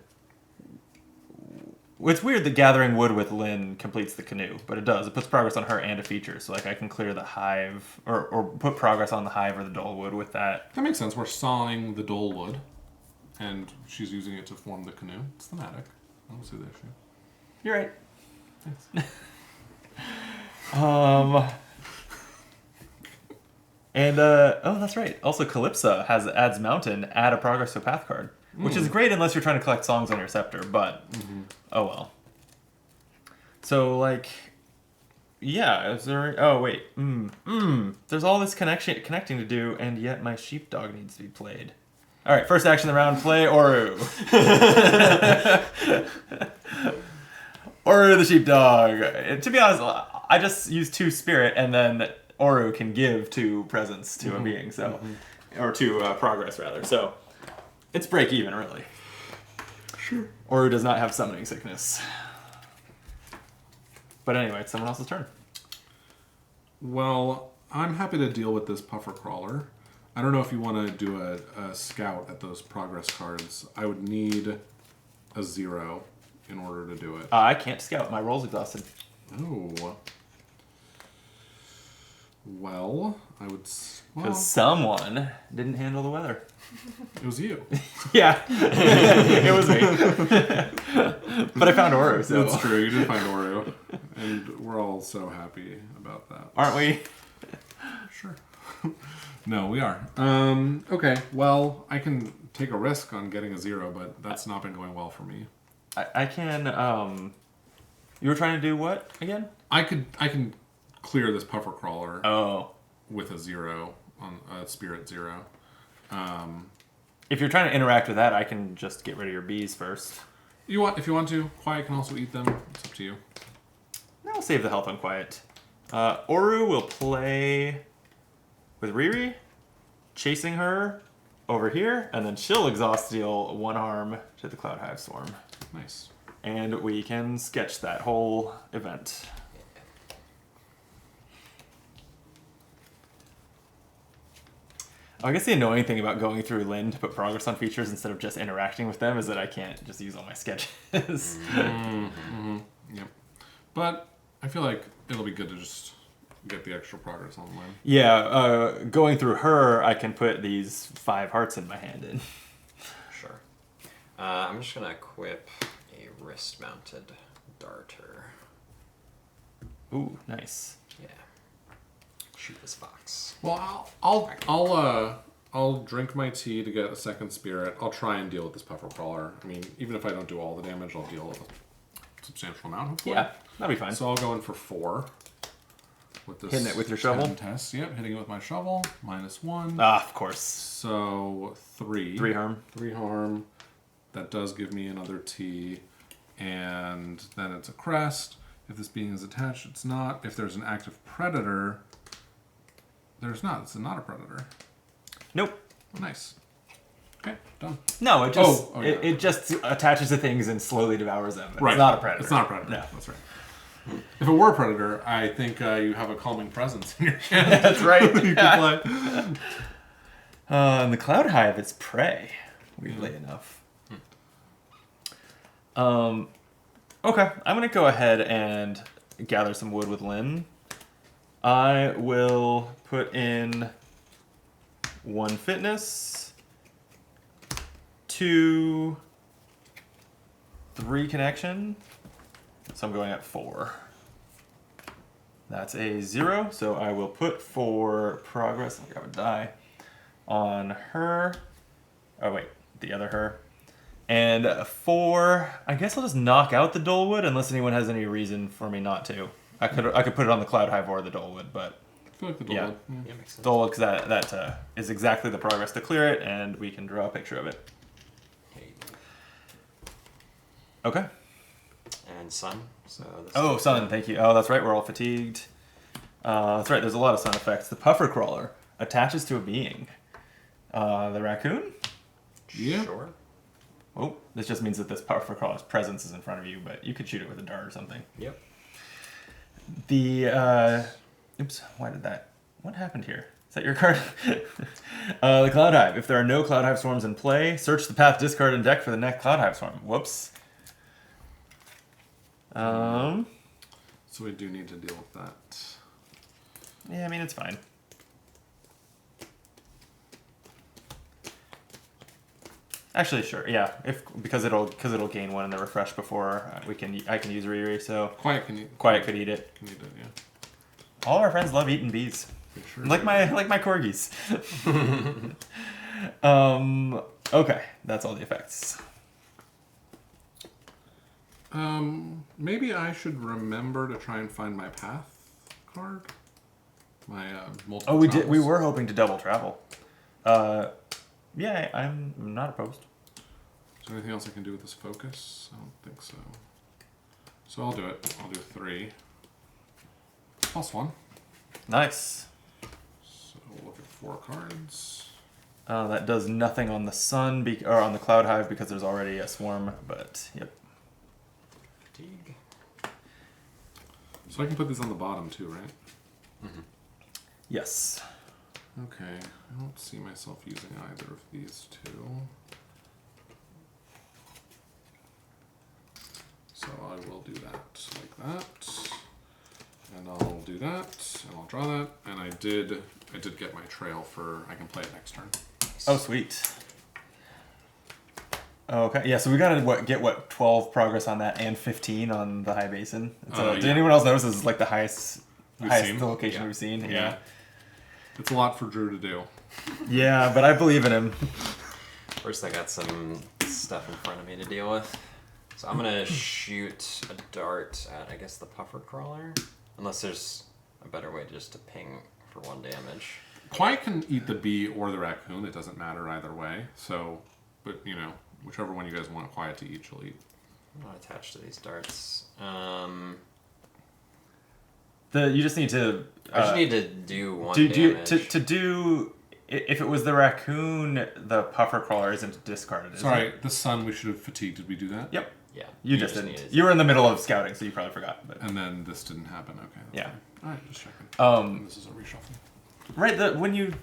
Speaker 1: It's weird that gathering wood with Lynn completes the canoe, but it does. It puts progress on her and a feature. So like I can clear the hive or put progress on the hive or the dolewood with that.
Speaker 2: That makes sense. We're sawing the dolewood, and she's using it to form the canoe. It's thematic. I don't see the issue.
Speaker 1: You're right.
Speaker 2: Thanks.
Speaker 1: And oh, that's right. Also, Calypsa adds mountain, add a progress to a path card, which is great unless you're trying to collect songs on your scepter. But oh well. So like, Yeah, is there... Oh, wait. There's all this connecting to do, and yet my sheepdog needs to be played. All right, first action of the round, play Oru. Oru the sheepdog. To be honest, I just use 2 spirit, and then Oru can give 2 presence to a being, so... Or 2 progress, rather. So, it's break even, really.
Speaker 2: Sure.
Speaker 1: Oru does not have summoning sickness. But anyway, it's someone else's turn.
Speaker 2: Well, I'm happy to deal with this puffer crawler. I don't know if you want to do a scout at those progress cards. I would need a 0 in order to do it.
Speaker 1: I can't scout. My roll's exhausted.
Speaker 2: Oh. Well, I would...
Speaker 1: Because someone didn't handle the weather.
Speaker 2: It was you.
Speaker 1: Yeah. It was me. But I found Oru, so...
Speaker 2: That's true. You did find Oru. And we're all so happy about that.
Speaker 1: Aren't we?
Speaker 2: Sure. No, we are. Okay, well, I can take a risk on getting a 0, but that's not been going well for me.
Speaker 1: I can... You were trying to do what, again?
Speaker 2: I can clear this puffer crawler
Speaker 1: Oh.
Speaker 2: with a 0 on a spirit 0.
Speaker 1: If you're trying to interact with that, I can just get rid of your bees first.
Speaker 2: If you want to, Quiet can also eat them. It's up to you.
Speaker 1: No, I'll save the health on Quiet. Oru will play with Riri, chasing her over here, and then she'll exhaust deal 1 harm to the Cloud Hive Swarm.
Speaker 2: Nice.
Speaker 1: And we can sketch that whole event. I guess the annoying thing about going through Lynn to put progress on features instead of just interacting with them is that I can't just use all my sketches.
Speaker 2: Yep. But I feel like it'll be good to just get the extra progress online.
Speaker 1: Yeah, going through her, I can put these 5 hearts in my hand in.
Speaker 3: Sure. I'm just going to equip a wrist-mounted darter.
Speaker 1: Ooh, nice.
Speaker 3: Yeah. Shoot this fox.
Speaker 2: Well, I'll drink my tea to get a second spirit. I'll try and deal with this puffer crawler. I mean, even if I don't do all the damage, I'll deal with a substantial amount, hopefully.
Speaker 1: Yeah, that'll be fine.
Speaker 2: So I'll go in for 4. With this
Speaker 1: Hitting it with your shovel?
Speaker 2: test. Yep, hitting it with my shovel. -1.
Speaker 1: Ah, of course.
Speaker 2: So 3.
Speaker 1: 3 harm.
Speaker 2: 3 harm. That does give me another T. And then it's a crest. If this being is attached, it's not. If there's an active predator, there's not. It's not a predator.
Speaker 1: Nope.
Speaker 2: Oh, nice. Okay, done.
Speaker 1: No, it just
Speaker 2: yeah.
Speaker 1: it just attaches to things and slowly devours them.
Speaker 2: Right.
Speaker 1: It's not a predator.
Speaker 2: It's not a predator.
Speaker 1: No.
Speaker 2: That's right. If it were a predator, I think you have a calming presence in your hand.
Speaker 1: That's right.
Speaker 2: You can play.
Speaker 1: In the Cloud Hive, it's prey. Weirdly enough. Okay, I'm gonna go ahead and gather some wood with Lynn. I will put in 1 fitness, 2, 3 connection. So I'm going at 4. That's a 0, so I will put 4 progress. I would die on her. Oh wait, the other her. And 4. I guess I'll just knock out the Dolewood unless anyone has any reason for me not to. I could put it on the Cloud Hive or the Dolewood, but
Speaker 2: I feel like the
Speaker 1: yeah,
Speaker 3: Yeah, makes sense.
Speaker 1: Dolewood because that is exactly the progress to clear it, and we can draw a picture of it.
Speaker 3: Hey.
Speaker 1: Okay.
Speaker 3: And sun. So this
Speaker 1: Oh, sun, thank you. Oh, that's right, we're all fatigued. That's right, there's a lot of sun effects. The puffer crawler attaches to a being. The raccoon?
Speaker 2: Yeah.
Speaker 3: Sure.
Speaker 1: Oh, this just means that this puffer crawler's presence is in front of you, but you could shoot it with a dart or something.
Speaker 3: Yep.
Speaker 1: The, oops, what happened here? Is that your card? The Cloud Hive. If there are no Cloud Hive swarms in play, search the path discard and deck for the next Cloud Hive swarm. Whoops.
Speaker 2: So we do need to deal with that.
Speaker 1: Yeah, I mean, it's fine. Actually, sure. Yeah, because it'll gain 1 in the refresh before I can use Riri. So
Speaker 2: Quiet can eat.
Speaker 1: Quiet could eat it.
Speaker 2: Can eat it, yeah.
Speaker 1: All our friends love eating bees,
Speaker 2: For sure.
Speaker 1: like my corgis. Okay, that's all the effects.
Speaker 2: Maybe I should remember to try and find my path card? My multiple.
Speaker 1: Oh, we did.
Speaker 2: travels?
Speaker 1: We were hoping to double travel. Yeah, I'm not opposed.
Speaker 2: Is there anything else I can do with this focus? I don't think so. So I'll do it. I'll do 3. +1.
Speaker 1: Nice.
Speaker 2: So we'll look at 4 cards.
Speaker 1: That does nothing on the sun or on the cloud hive because there's already a swarm. But yep.
Speaker 3: Fatigue.
Speaker 2: So I can put these on the bottom too, right?
Speaker 3: Mm-hmm.
Speaker 1: Yes.
Speaker 2: Okay. I don't see myself using either of these two. So I will do that like that. And I'll do that, and I'll draw that, and I did get my trail for, I can play it next turn.
Speaker 1: Oh, sweet. Okay, yeah, so we gotta get 12 progress on that and 15 on the high basin. So, did
Speaker 2: yeah.
Speaker 1: anyone else notice this is like the highest
Speaker 2: seen?
Speaker 1: location
Speaker 3: Yeah.
Speaker 1: we've seen?
Speaker 2: Yeah. It's a lot for Drew to do.
Speaker 1: Yeah, but I believe in him.
Speaker 3: First, I got some stuff in front of me to deal with. So I'm gonna shoot a dart at, I guess, the puffer crawler. Unless there's a better way just to ping for 1 damage.
Speaker 2: Quiet can eat the bee or the raccoon. It doesn't matter either way. So, but you know, whichever one you guys want Quiet to eat, she'll eat.
Speaker 3: I'm not attached to these darts.
Speaker 1: You just need to.
Speaker 3: I just need to do 1
Speaker 1: do
Speaker 3: damage.
Speaker 1: to do. If it was the raccoon, the puffer crawler isn't discarded. Is
Speaker 2: Sorry,
Speaker 1: it?
Speaker 2: the sun we should have fatigued. Did we do that?
Speaker 1: Yep.
Speaker 3: Yeah.
Speaker 1: You just
Speaker 3: needed
Speaker 1: didn't.
Speaker 3: to-
Speaker 1: You were in the middle of scouting, so you probably forgot. But
Speaker 2: And then this didn't happen. Okay. That's
Speaker 1: Yeah.
Speaker 2: fine. All right, just checking. This is a reshuffle.
Speaker 1: right, when you.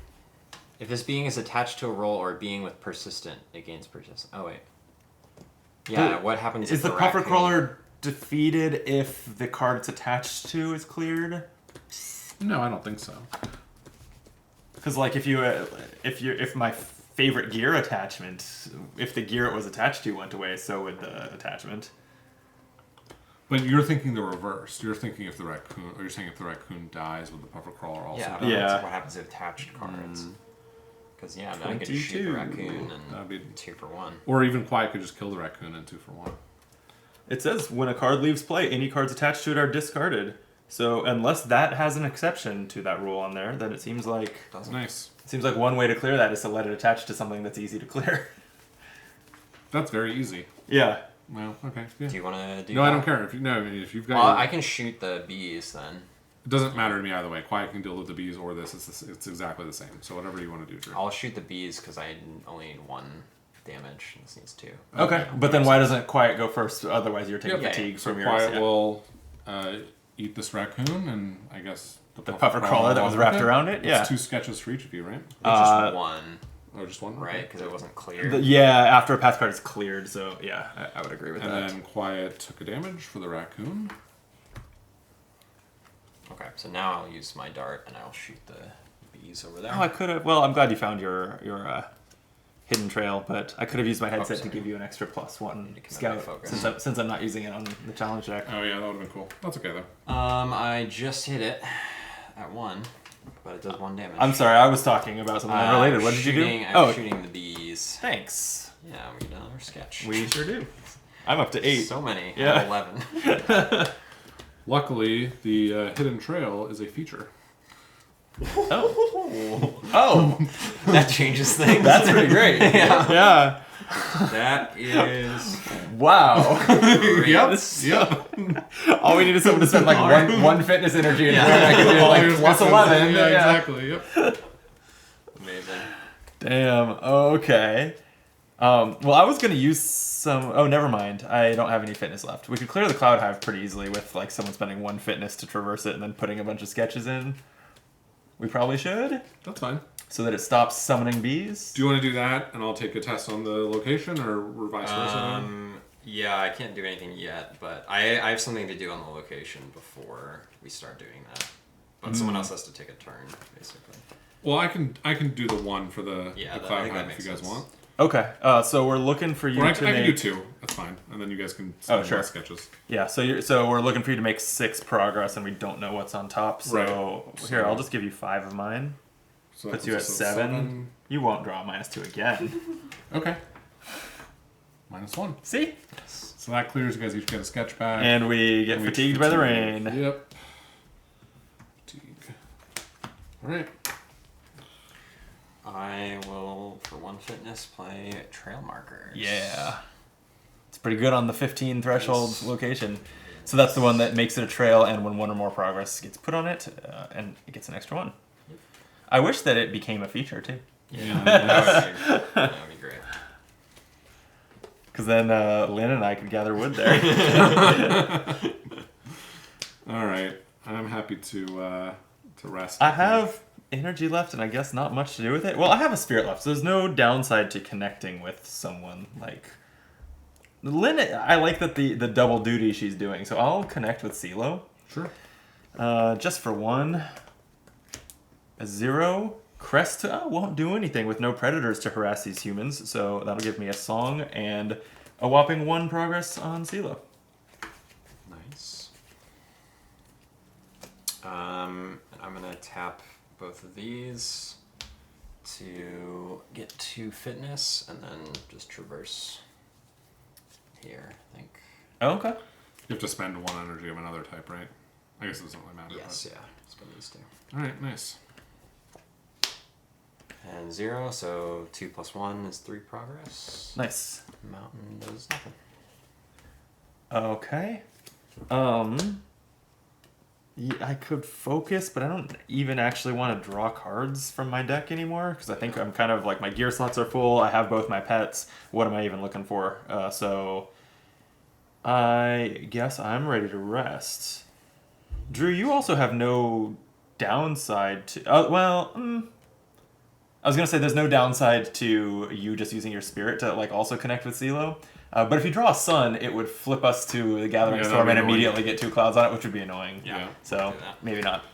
Speaker 3: If this being is attached to a roll or a being with persistent, it gains persistent. Oh wait. Yeah. What happens?
Speaker 1: Is
Speaker 3: if
Speaker 1: the puffer
Speaker 3: raccoon-
Speaker 1: crawler defeated if the card it's attached to is cleared?
Speaker 2: No, I don't think so.
Speaker 1: Because like if my favorite gear attachment, if the gear it was attached to went away, so would the attachment.
Speaker 2: But you're thinking the reverse. You're thinking if the raccoon, or you're saying if the raccoon dies, would the puffer crawler also
Speaker 3: Yeah.
Speaker 2: die?
Speaker 1: Yeah.
Speaker 3: What happens if attached cards? Because then I get to shoot the
Speaker 1: 22.
Speaker 3: raccoon
Speaker 2: That'd be,
Speaker 3: and 2 for 1.
Speaker 2: or even Quiet could just kill the raccoon and 2 for 1.
Speaker 1: It says when a card leaves play, any cards attached to it are discarded. So unless that has an exception to that rule on there, then it seems like
Speaker 2: Nice.
Speaker 1: one way to clear that is to let it attach to something that's easy to clear.
Speaker 2: That's very easy.
Speaker 1: Yeah.
Speaker 2: Well, okay. Yeah.
Speaker 3: Do you want to do?
Speaker 2: No,
Speaker 3: that?
Speaker 2: I don't care. If you've got.
Speaker 3: Well,
Speaker 2: your-
Speaker 3: I can shoot the bees then.
Speaker 2: It doesn't matter to me either way. Quiet can deal with the bees or this. It's exactly the same. So whatever you want to do, Drew.
Speaker 3: I'll shoot the bees because I only need 1 damage. And this needs 2.
Speaker 1: Okay, but then why doesn't Quiet go first? Otherwise, you're taking
Speaker 3: Yep.
Speaker 1: fatigue
Speaker 2: So
Speaker 1: from yours.
Speaker 2: Quiet
Speaker 1: Yeah.
Speaker 2: will eat this raccoon, and I guess
Speaker 1: The puffer crawler that was wrapped around it.
Speaker 2: It's
Speaker 1: Yeah.
Speaker 2: 2 sketches for each of you, right?
Speaker 3: It's just 1,
Speaker 2: Oh, just one,
Speaker 3: right?
Speaker 2: Okay.
Speaker 3: Because it wasn't clear.
Speaker 1: Yeah, after a path card is cleared, so yeah, I would agree with
Speaker 2: And
Speaker 1: that.
Speaker 2: then Quiet took a damage for the raccoon.
Speaker 3: Okay, so now I'll use my dart and I'll shoot the bees over there.
Speaker 1: Oh, I could have. Well, I'm glad you found your hidden trail, but I could have used my headset to
Speaker 3: sorry.
Speaker 1: give you an extra +1
Speaker 3: Need to commit
Speaker 1: scout
Speaker 3: my focus.
Speaker 1: since I'm not using it on the challenge deck.
Speaker 2: Oh yeah, that would have been cool. That's okay though.
Speaker 3: I just hit it at 1, but it does 1 damage.
Speaker 1: I'm sorry, I was talking about something unrelated. What did you do?
Speaker 3: I'm shooting the bees.
Speaker 1: Thanks.
Speaker 3: Yeah, we done our sketch.
Speaker 1: We sure do. I'm up to 8.
Speaker 3: So many.
Speaker 1: Yeah.
Speaker 3: I have 11.
Speaker 2: Luckily, the hidden trail is a feature.
Speaker 1: Oh. Oh.
Speaker 3: That changes things.
Speaker 1: That's pretty great.
Speaker 3: Yeah.
Speaker 1: Yeah.
Speaker 3: That is
Speaker 1: Wow.
Speaker 3: great.
Speaker 2: Yep.
Speaker 1: All we need is someone to spend like one fitness energy and I can do
Speaker 2: All
Speaker 1: like
Speaker 2: yours
Speaker 1: plus
Speaker 2: gets
Speaker 1: 11.
Speaker 2: Yeah,
Speaker 1: Yeah.
Speaker 2: exactly. Yep.
Speaker 3: Amazing.
Speaker 1: Damn. Okay. Well, I was gonna use some. Oh, never mind. I don't have any fitness left. We could clear the cloud hive pretty easily with like someone spending 1 fitness to traverse it and then putting a bunch of sketches in. We probably should,
Speaker 2: That's fine.
Speaker 1: so that it stops summoning bees.
Speaker 2: Do you want to do that, and I'll take a test on the location, or vice versa?
Speaker 3: Yeah, I can't do anything yet, but I have something to do on the location before we start doing that. But someone else has to take a turn, basically.
Speaker 2: Well, I can do the 1 for the
Speaker 3: Yeah, I
Speaker 2: cloud
Speaker 3: think that
Speaker 2: hive if
Speaker 3: makes
Speaker 2: you guys
Speaker 3: sense.
Speaker 2: want.
Speaker 1: Okay. So we're looking for you
Speaker 2: Or I
Speaker 1: to
Speaker 2: can
Speaker 1: make.
Speaker 2: do 2. That's fine, and then you guys can send
Speaker 1: sure.
Speaker 2: more sketches.
Speaker 1: Yeah. So we're looking for you to make 6 progress, and we don't know what's on top. So
Speaker 2: Right.
Speaker 1: here, I'll just give you 5 of mine.
Speaker 2: So
Speaker 1: Puts
Speaker 2: that
Speaker 1: you at
Speaker 2: us
Speaker 1: 7. You won't draw -2 again.
Speaker 2: Okay. -1.
Speaker 1: See?
Speaker 2: So that clears. You guys each get a sketch back.
Speaker 1: And we get
Speaker 2: We
Speaker 1: fatigued by the
Speaker 2: fatigue.
Speaker 1: rain.
Speaker 2: Yep. All right.
Speaker 3: I will, for 1 fitness, play Trail Markers.
Speaker 1: Yeah. It's pretty good on the 15 threshold
Speaker 3: Nice.
Speaker 1: location. So that's the one that makes it a trail, and when 1 or more progress gets put on it, and it gets an extra 1. I wish that it became a feature, too.
Speaker 3: Yeah, that would be great.
Speaker 1: Because then Lynn and I could gather wood there.
Speaker 2: All right. I'm happy to rest.
Speaker 1: I have energy left, and I guess not much to do with it. Well, I have a spirit left, so there's no downside to connecting with someone. Like Lynn, I like that the double duty she's doing, so I'll connect with CeeLo.
Speaker 2: Sure.
Speaker 1: Just for 1. A 0. Crest won't do anything with no predators to harass these humans, so that'll give me a song and a whopping 1 progress on CeeLo.
Speaker 3: Nice. And I'm gonna tap both of these to get 2 fitness, and then just traverse here, I think.
Speaker 1: Okay.
Speaker 2: You have to spend 1 energy of another type, right? I guess it doesn't really matter.
Speaker 3: Yes, yeah. Spend these 2.
Speaker 2: All right, nice.
Speaker 3: And 0, so 2 plus 1 is 3 progress.
Speaker 1: Nice.
Speaker 3: Mountain does nothing.
Speaker 1: Okay. Yeah, I could focus, but I don't even actually want to draw cards from my deck anymore because I think I'm kind of like my gear slots are full. I have both my pets. What am I even looking for? So I guess I'm ready to rest. Drew, you also have no downside to. I was gonna say there's no downside to you just using your spirit to like also connect with CeeLo. But if you draw a sun, it would flip us to the Gathering
Speaker 2: Yeah,
Speaker 1: Storm
Speaker 2: that'd
Speaker 1: and
Speaker 2: be annoying.
Speaker 1: immediately get 2 clouds on it, which would be annoying.
Speaker 2: Yeah.
Speaker 1: So
Speaker 3: do that.
Speaker 1: maybe not.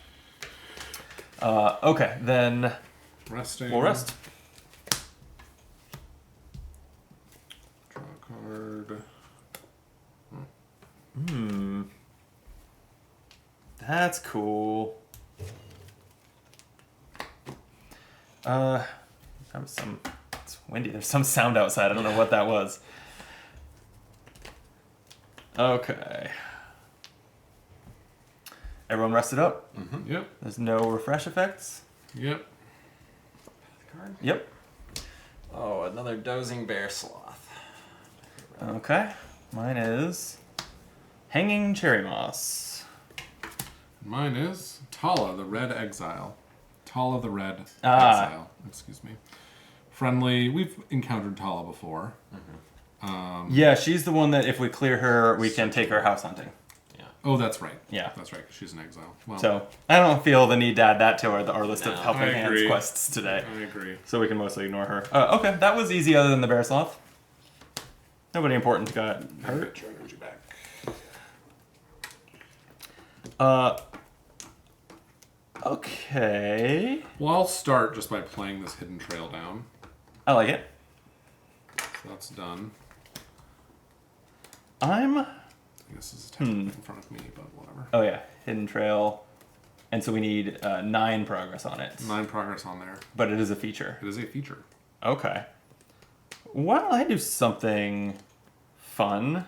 Speaker 1: Okay, then
Speaker 2: Resting.
Speaker 1: we'll rest.
Speaker 2: Draw a card.
Speaker 1: That's cool. It's windy. There's some sound outside. I don't know what that was. Okay. Everyone rested up?
Speaker 2: Yep.
Speaker 1: There's no refresh effects?
Speaker 2: Yep.
Speaker 3: Card.
Speaker 1: Yep.
Speaker 3: Oh, another dozing bear sloth.
Speaker 1: Okay. Mine is Hanging Cherry Moss.
Speaker 2: Mine is Tala, the Red Exile. Tala, the Red
Speaker 1: Ah.
Speaker 2: Exile. Excuse me. Friendly. We've encountered Tala before.
Speaker 1: Yeah, she's the one that if we clear her, we can take her house hunting.
Speaker 2: Oh, that's right.
Speaker 1: Yeah.
Speaker 2: That's right. 'Cause she's an exile. Well,
Speaker 1: So I don't feel the need to add that to our list of
Speaker 3: No.
Speaker 1: helping
Speaker 2: I
Speaker 1: hands
Speaker 2: agree.
Speaker 1: quests today.
Speaker 2: I agree.
Speaker 1: So we can mostly ignore her. Okay, that was easy other than the bear sloth. Nobody important got hurt.
Speaker 2: Get your energy back.
Speaker 1: Okay.
Speaker 2: Well, I'll start just by playing this hidden trail down.
Speaker 1: I like it.
Speaker 2: So that's done.
Speaker 1: I
Speaker 2: This is a tablet in front of me, but whatever.
Speaker 1: Oh yeah, hidden trail. And so we need 9 progress on it.
Speaker 2: 9 progress on there.
Speaker 1: But it is a feature.
Speaker 2: It is a feature.
Speaker 1: Okay. Why don't I do something fun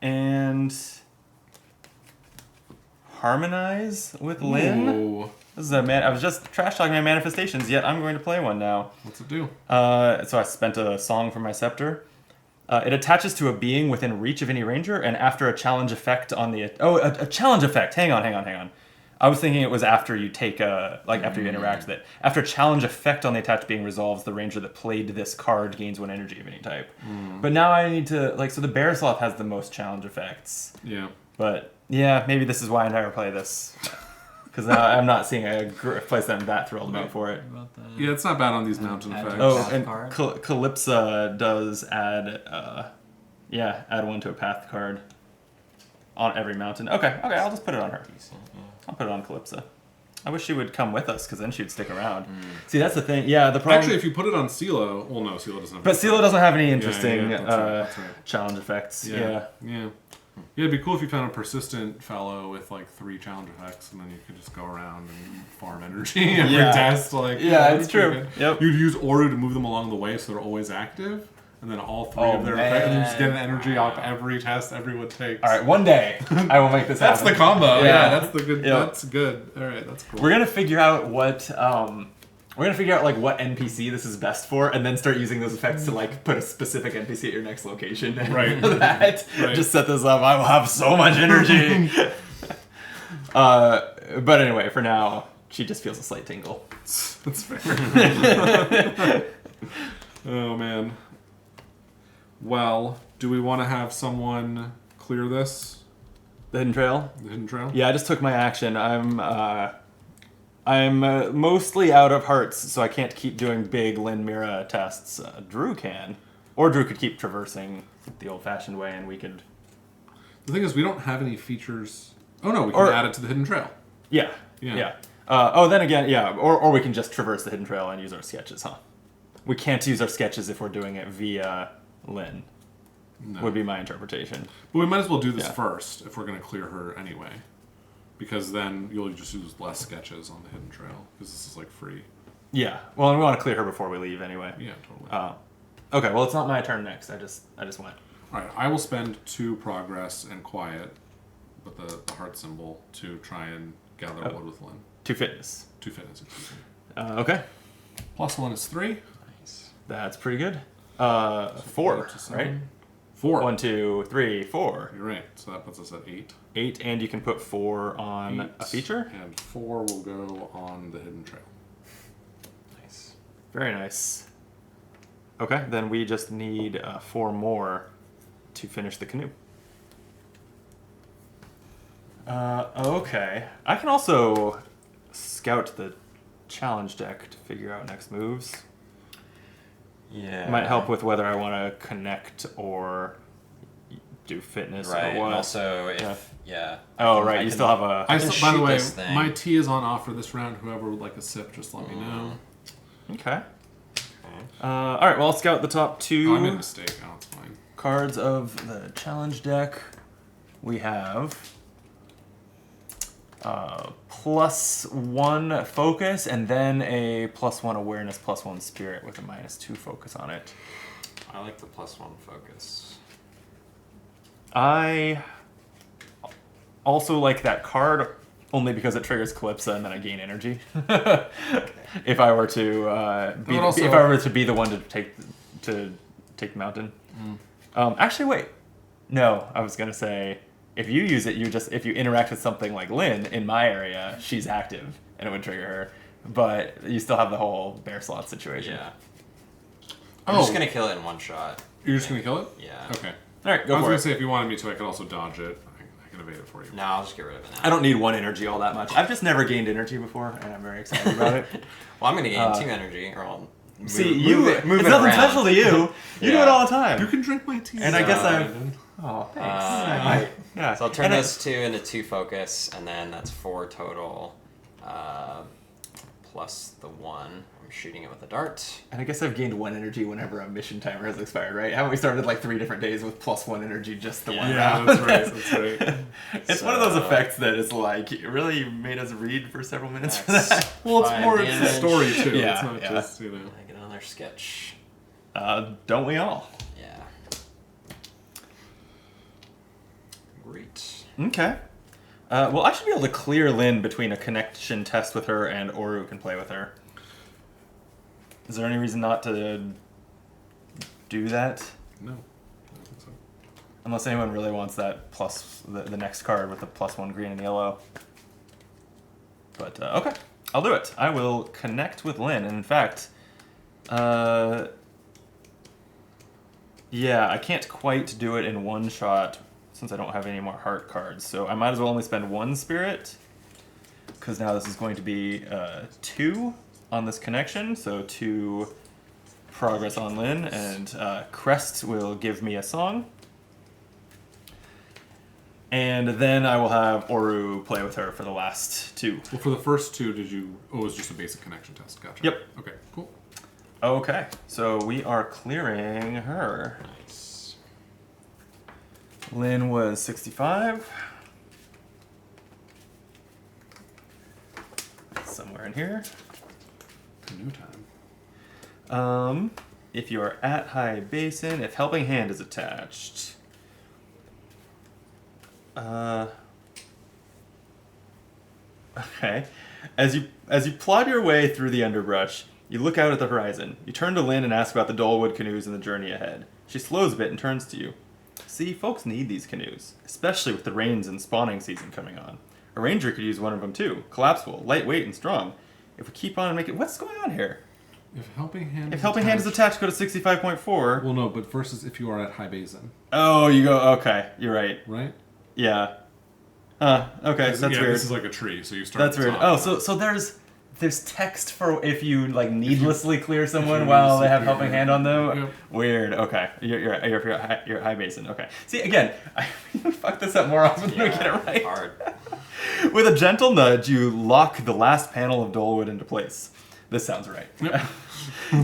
Speaker 1: and harmonize with Lynn?
Speaker 2: Ooh.
Speaker 1: This is I was just trash talking my manifestations, yet I'm going to play one now.
Speaker 2: What's it do?
Speaker 1: So I spent a song for my scepter. It attaches to a being within reach of any ranger, and after a challenge effect on the... a challenge effect! Hang on. I was thinking it was after you take after you interact with it. After a challenge effect on the attached being resolves, the ranger that played this card gains 1 energy of any type. But now I need to... so the bear sloth has the most challenge effects.
Speaker 2: Yeah.
Speaker 1: But, yeah, maybe this is why I never play this. Because I'm not seeing a place that I'm that thrilled about for it.
Speaker 4: About the
Speaker 2: Yeah, it's not bad on these mountain
Speaker 4: add
Speaker 2: effects.
Speaker 4: to
Speaker 1: Oh,
Speaker 4: path
Speaker 1: and
Speaker 4: card?
Speaker 1: Calypsa does add, add 1 to a path card on every mountain. Okay, I'll just put it on her. I'll put it on Calypsa. I wish she would come with us, because then she'd stick around. See, that's the thing. Yeah, the problem...
Speaker 2: Actually, if you put it on CeeLo... Well, no, CeeLo doesn't have...
Speaker 1: But CeeLo doesn't have any interesting
Speaker 2: that's right.
Speaker 1: challenge effects. Yeah.
Speaker 2: Yeah, it'd be cool if you found a persistent fellow with like 3 challenge effects, and then you could just go around and farm energy every
Speaker 1: Yeah.
Speaker 2: test. Like,
Speaker 1: Yeah,
Speaker 2: that's
Speaker 1: it's true.
Speaker 2: pretty good.
Speaker 1: Yep.
Speaker 2: You'd use Oru to move them along the way, so they're always active, and then all three of their effects, and then just get an energy
Speaker 3: Wow.
Speaker 2: off every test everyone takes.
Speaker 1: All right, one day I will make this
Speaker 2: That's
Speaker 1: happen.
Speaker 2: the combo.
Speaker 1: Yeah.
Speaker 2: Yeah, that's the good.
Speaker 1: Yeah.
Speaker 2: That's good. All right, that's cool.
Speaker 1: We're gonna figure out what like what NPC this is best for, and then start using those effects to like put a specific NPC at your next location.
Speaker 2: Right.
Speaker 1: For that,
Speaker 2: Right.
Speaker 1: just set this up. I will have so much energy. But anyway, for now, she just feels a slight tingle.
Speaker 2: That's fair. Oh man. Well, do we want to have someone clear this?
Speaker 1: The hidden trail.
Speaker 2: The hidden trail?
Speaker 1: Yeah, I just took my action. I'm mostly out of hearts, so I can't keep doing big Lin Mira tests. Drew can, or Drew could keep traversing the old-fashioned way, and we could.
Speaker 2: The thing is, we don't have any features. Oh no, we can
Speaker 1: Or-
Speaker 2: add it to the hidden trail.
Speaker 1: Yeah.
Speaker 2: Yeah.
Speaker 1: Then again, yeah. Or we can just traverse the hidden trail and use our sketches, huh? We can't use our sketches if we're doing it via Lin.
Speaker 2: No.
Speaker 1: Would be my interpretation.
Speaker 2: But we might as well do this
Speaker 1: Yeah.
Speaker 2: first if we're going to clear her anyway. Because then you'll just use less sketches on the hidden trail. Because this is like free.
Speaker 1: Yeah. Well, and we want to clear her before we leave anyway.
Speaker 2: Yeah, totally.
Speaker 1: Okay. Well, it's not my turn next. I just went.
Speaker 2: Alright, I will spend 2 progress and quiet with the heart symbol to try and gather wood with Lynn.
Speaker 1: 2 fitness.
Speaker 2: 2 fitness, excuse me.
Speaker 1: Okay.
Speaker 2: +1 is 3.
Speaker 3: Nice.
Speaker 1: That's pretty good. 4,
Speaker 2: to 7.
Speaker 1: right?
Speaker 2: 4.
Speaker 1: 1, 2, 3, 4.
Speaker 2: You're right. So that puts us at 8.
Speaker 1: 8, and you can put 4 on
Speaker 2: 8,
Speaker 1: a feature.
Speaker 2: And 4 will go on the hidden trail.
Speaker 3: Nice.
Speaker 1: Very nice. Okay, then we just need 4 more to finish the canoe. Okay. I can also scout the challenge deck to figure out next moves.
Speaker 3: Yeah.
Speaker 1: It might help with whether I want to connect or do fitness
Speaker 3: Right.
Speaker 1: or
Speaker 3: And
Speaker 1: what.
Speaker 3: also, if yeah.
Speaker 1: Oh,
Speaker 3: I
Speaker 1: right.
Speaker 3: can-
Speaker 1: You still have a.
Speaker 2: By
Speaker 3: can
Speaker 2: the
Speaker 3: shoot
Speaker 2: way,
Speaker 3: this thing.
Speaker 2: my tea is on offer this round. Whoever would like a sip, just let me know.
Speaker 1: Okay. All right. Well, I'll scout the top 2
Speaker 2: Oh, I made a mistake. Oh, it's fine.
Speaker 1: cards of the challenge deck. We have +1 focus, and then a +1 awareness, +1 spirit with a -2 focus on it.
Speaker 3: I like the +1 focus.
Speaker 1: I also like that card only because it triggers Calypso and then I gain energy. If I were to be,
Speaker 2: But also-
Speaker 1: if I were to be the one to take the mountain. Actually, wait. No, I was gonna say if you use it, if you interact with something like Lynn in my area, she's active and it would trigger her. But you still have the whole bear slot situation.
Speaker 3: Yeah. I'm just gonna kill it in one shot.
Speaker 2: You're just gonna kill it?
Speaker 3: Yeah.
Speaker 2: Okay.
Speaker 1: All right,
Speaker 2: I
Speaker 1: go
Speaker 2: was
Speaker 1: for
Speaker 2: gonna
Speaker 1: it.
Speaker 2: say if you wanted me to, I could also dodge it. I can evade it for you.
Speaker 3: No, I'll just get rid of it now.
Speaker 1: I don't need 1 energy all that much. I've just never gained energy before, and I'm very excited about it.
Speaker 3: Well, I'm gonna gain 2 energy, or I'll move,
Speaker 1: See,
Speaker 3: move
Speaker 1: you,
Speaker 3: it, move
Speaker 1: it's
Speaker 3: it
Speaker 1: nothing
Speaker 3: around.
Speaker 1: special to you. You do
Speaker 3: Yeah.
Speaker 1: it all the time.
Speaker 2: You can drink my tea.
Speaker 1: And I guess I've-
Speaker 2: Brandon.
Speaker 1: Oh, thanks.
Speaker 3: Uh,
Speaker 1: I might. Yeah.
Speaker 3: So I'll turn
Speaker 1: And
Speaker 3: those 2 into 2 focus, and then that's 4 total, plus the 1. I'm shooting it with a dart.
Speaker 1: And I guess I've gained 1 energy whenever a mission timer has expired, right? Haven't we started like 3 different days with +1 energy just the one
Speaker 2: Yeah,
Speaker 1: round?
Speaker 2: that's right. That's right.
Speaker 1: It's one of those
Speaker 3: So-
Speaker 1: effects that is like, it really made us read for several minutes for
Speaker 3: That's
Speaker 1: that.
Speaker 2: Well, it's
Speaker 3: 5
Speaker 2: more it's the
Speaker 3: damage.
Speaker 2: story too.
Speaker 1: Yeah,
Speaker 2: It's not
Speaker 1: yeah.
Speaker 2: just
Speaker 3: I get another sketch.
Speaker 1: Don't we all?
Speaker 3: Yeah. Great.
Speaker 1: Okay. Well, I should be able to clear Lynn between a connection test with her and Oru can play with her. Is there any reason not to do that?
Speaker 2: No. I don't think so.
Speaker 1: Unless anyone really wants that plus the next card with the +1 green and yellow. But okay, I'll do it. I will connect with Lynn. And in fact, yeah, I can't quite do it in one shot since I don't have any more heart cards. So I might as well only spend 1 spirit, because now this is going to be 2 on this connection. So 2 progress on Lynn, and Crest will give me a song. And then I will have Oru play with her for the last 2.
Speaker 2: Well, for the first 2, did you? Oh, it was just a basic connection test. Gotcha.
Speaker 1: Yep.
Speaker 2: Okay. Cool.
Speaker 1: Okay, so we are clearing her.
Speaker 3: Nice.
Speaker 1: Lynn was 65. Somewhere in here.
Speaker 2: New time.
Speaker 1: if you are at High Basin, if Helping Hand is attached. Okay. As you plod your way through the underbrush, you look out at the horizon. You turn to Lynn and ask about the Dolwood canoes and the journey ahead. She slows a bit and turns to you. See, folks need these canoes, especially with the rains and spawning season coming on. A ranger could use one of them too. Collapsible, lightweight, and strong. If we keep on and make it... What's going on here?
Speaker 2: If Helping Hand
Speaker 1: If Helping Hand is attached, go to 65.4.
Speaker 2: Well, no, but versus if you are at High Basin.
Speaker 1: Oh, you go... Okay, you're right.
Speaker 2: Right?
Speaker 1: Yeah. Okay, that's weird.
Speaker 2: This is like a tree, so you start
Speaker 1: That's
Speaker 2: at the
Speaker 1: weird.
Speaker 2: top.
Speaker 1: Oh, so there's text for if you like needlessly clear someone while they have Helping Hand on them.
Speaker 2: Yep.
Speaker 1: Weird. Okay, you're at High Basin. Okay. See again, I fuck this up more often than we get it right.
Speaker 3: Hard.
Speaker 1: With a gentle nudge, you lock the last panel of Dolwood into place. This sounds right.
Speaker 2: Yep.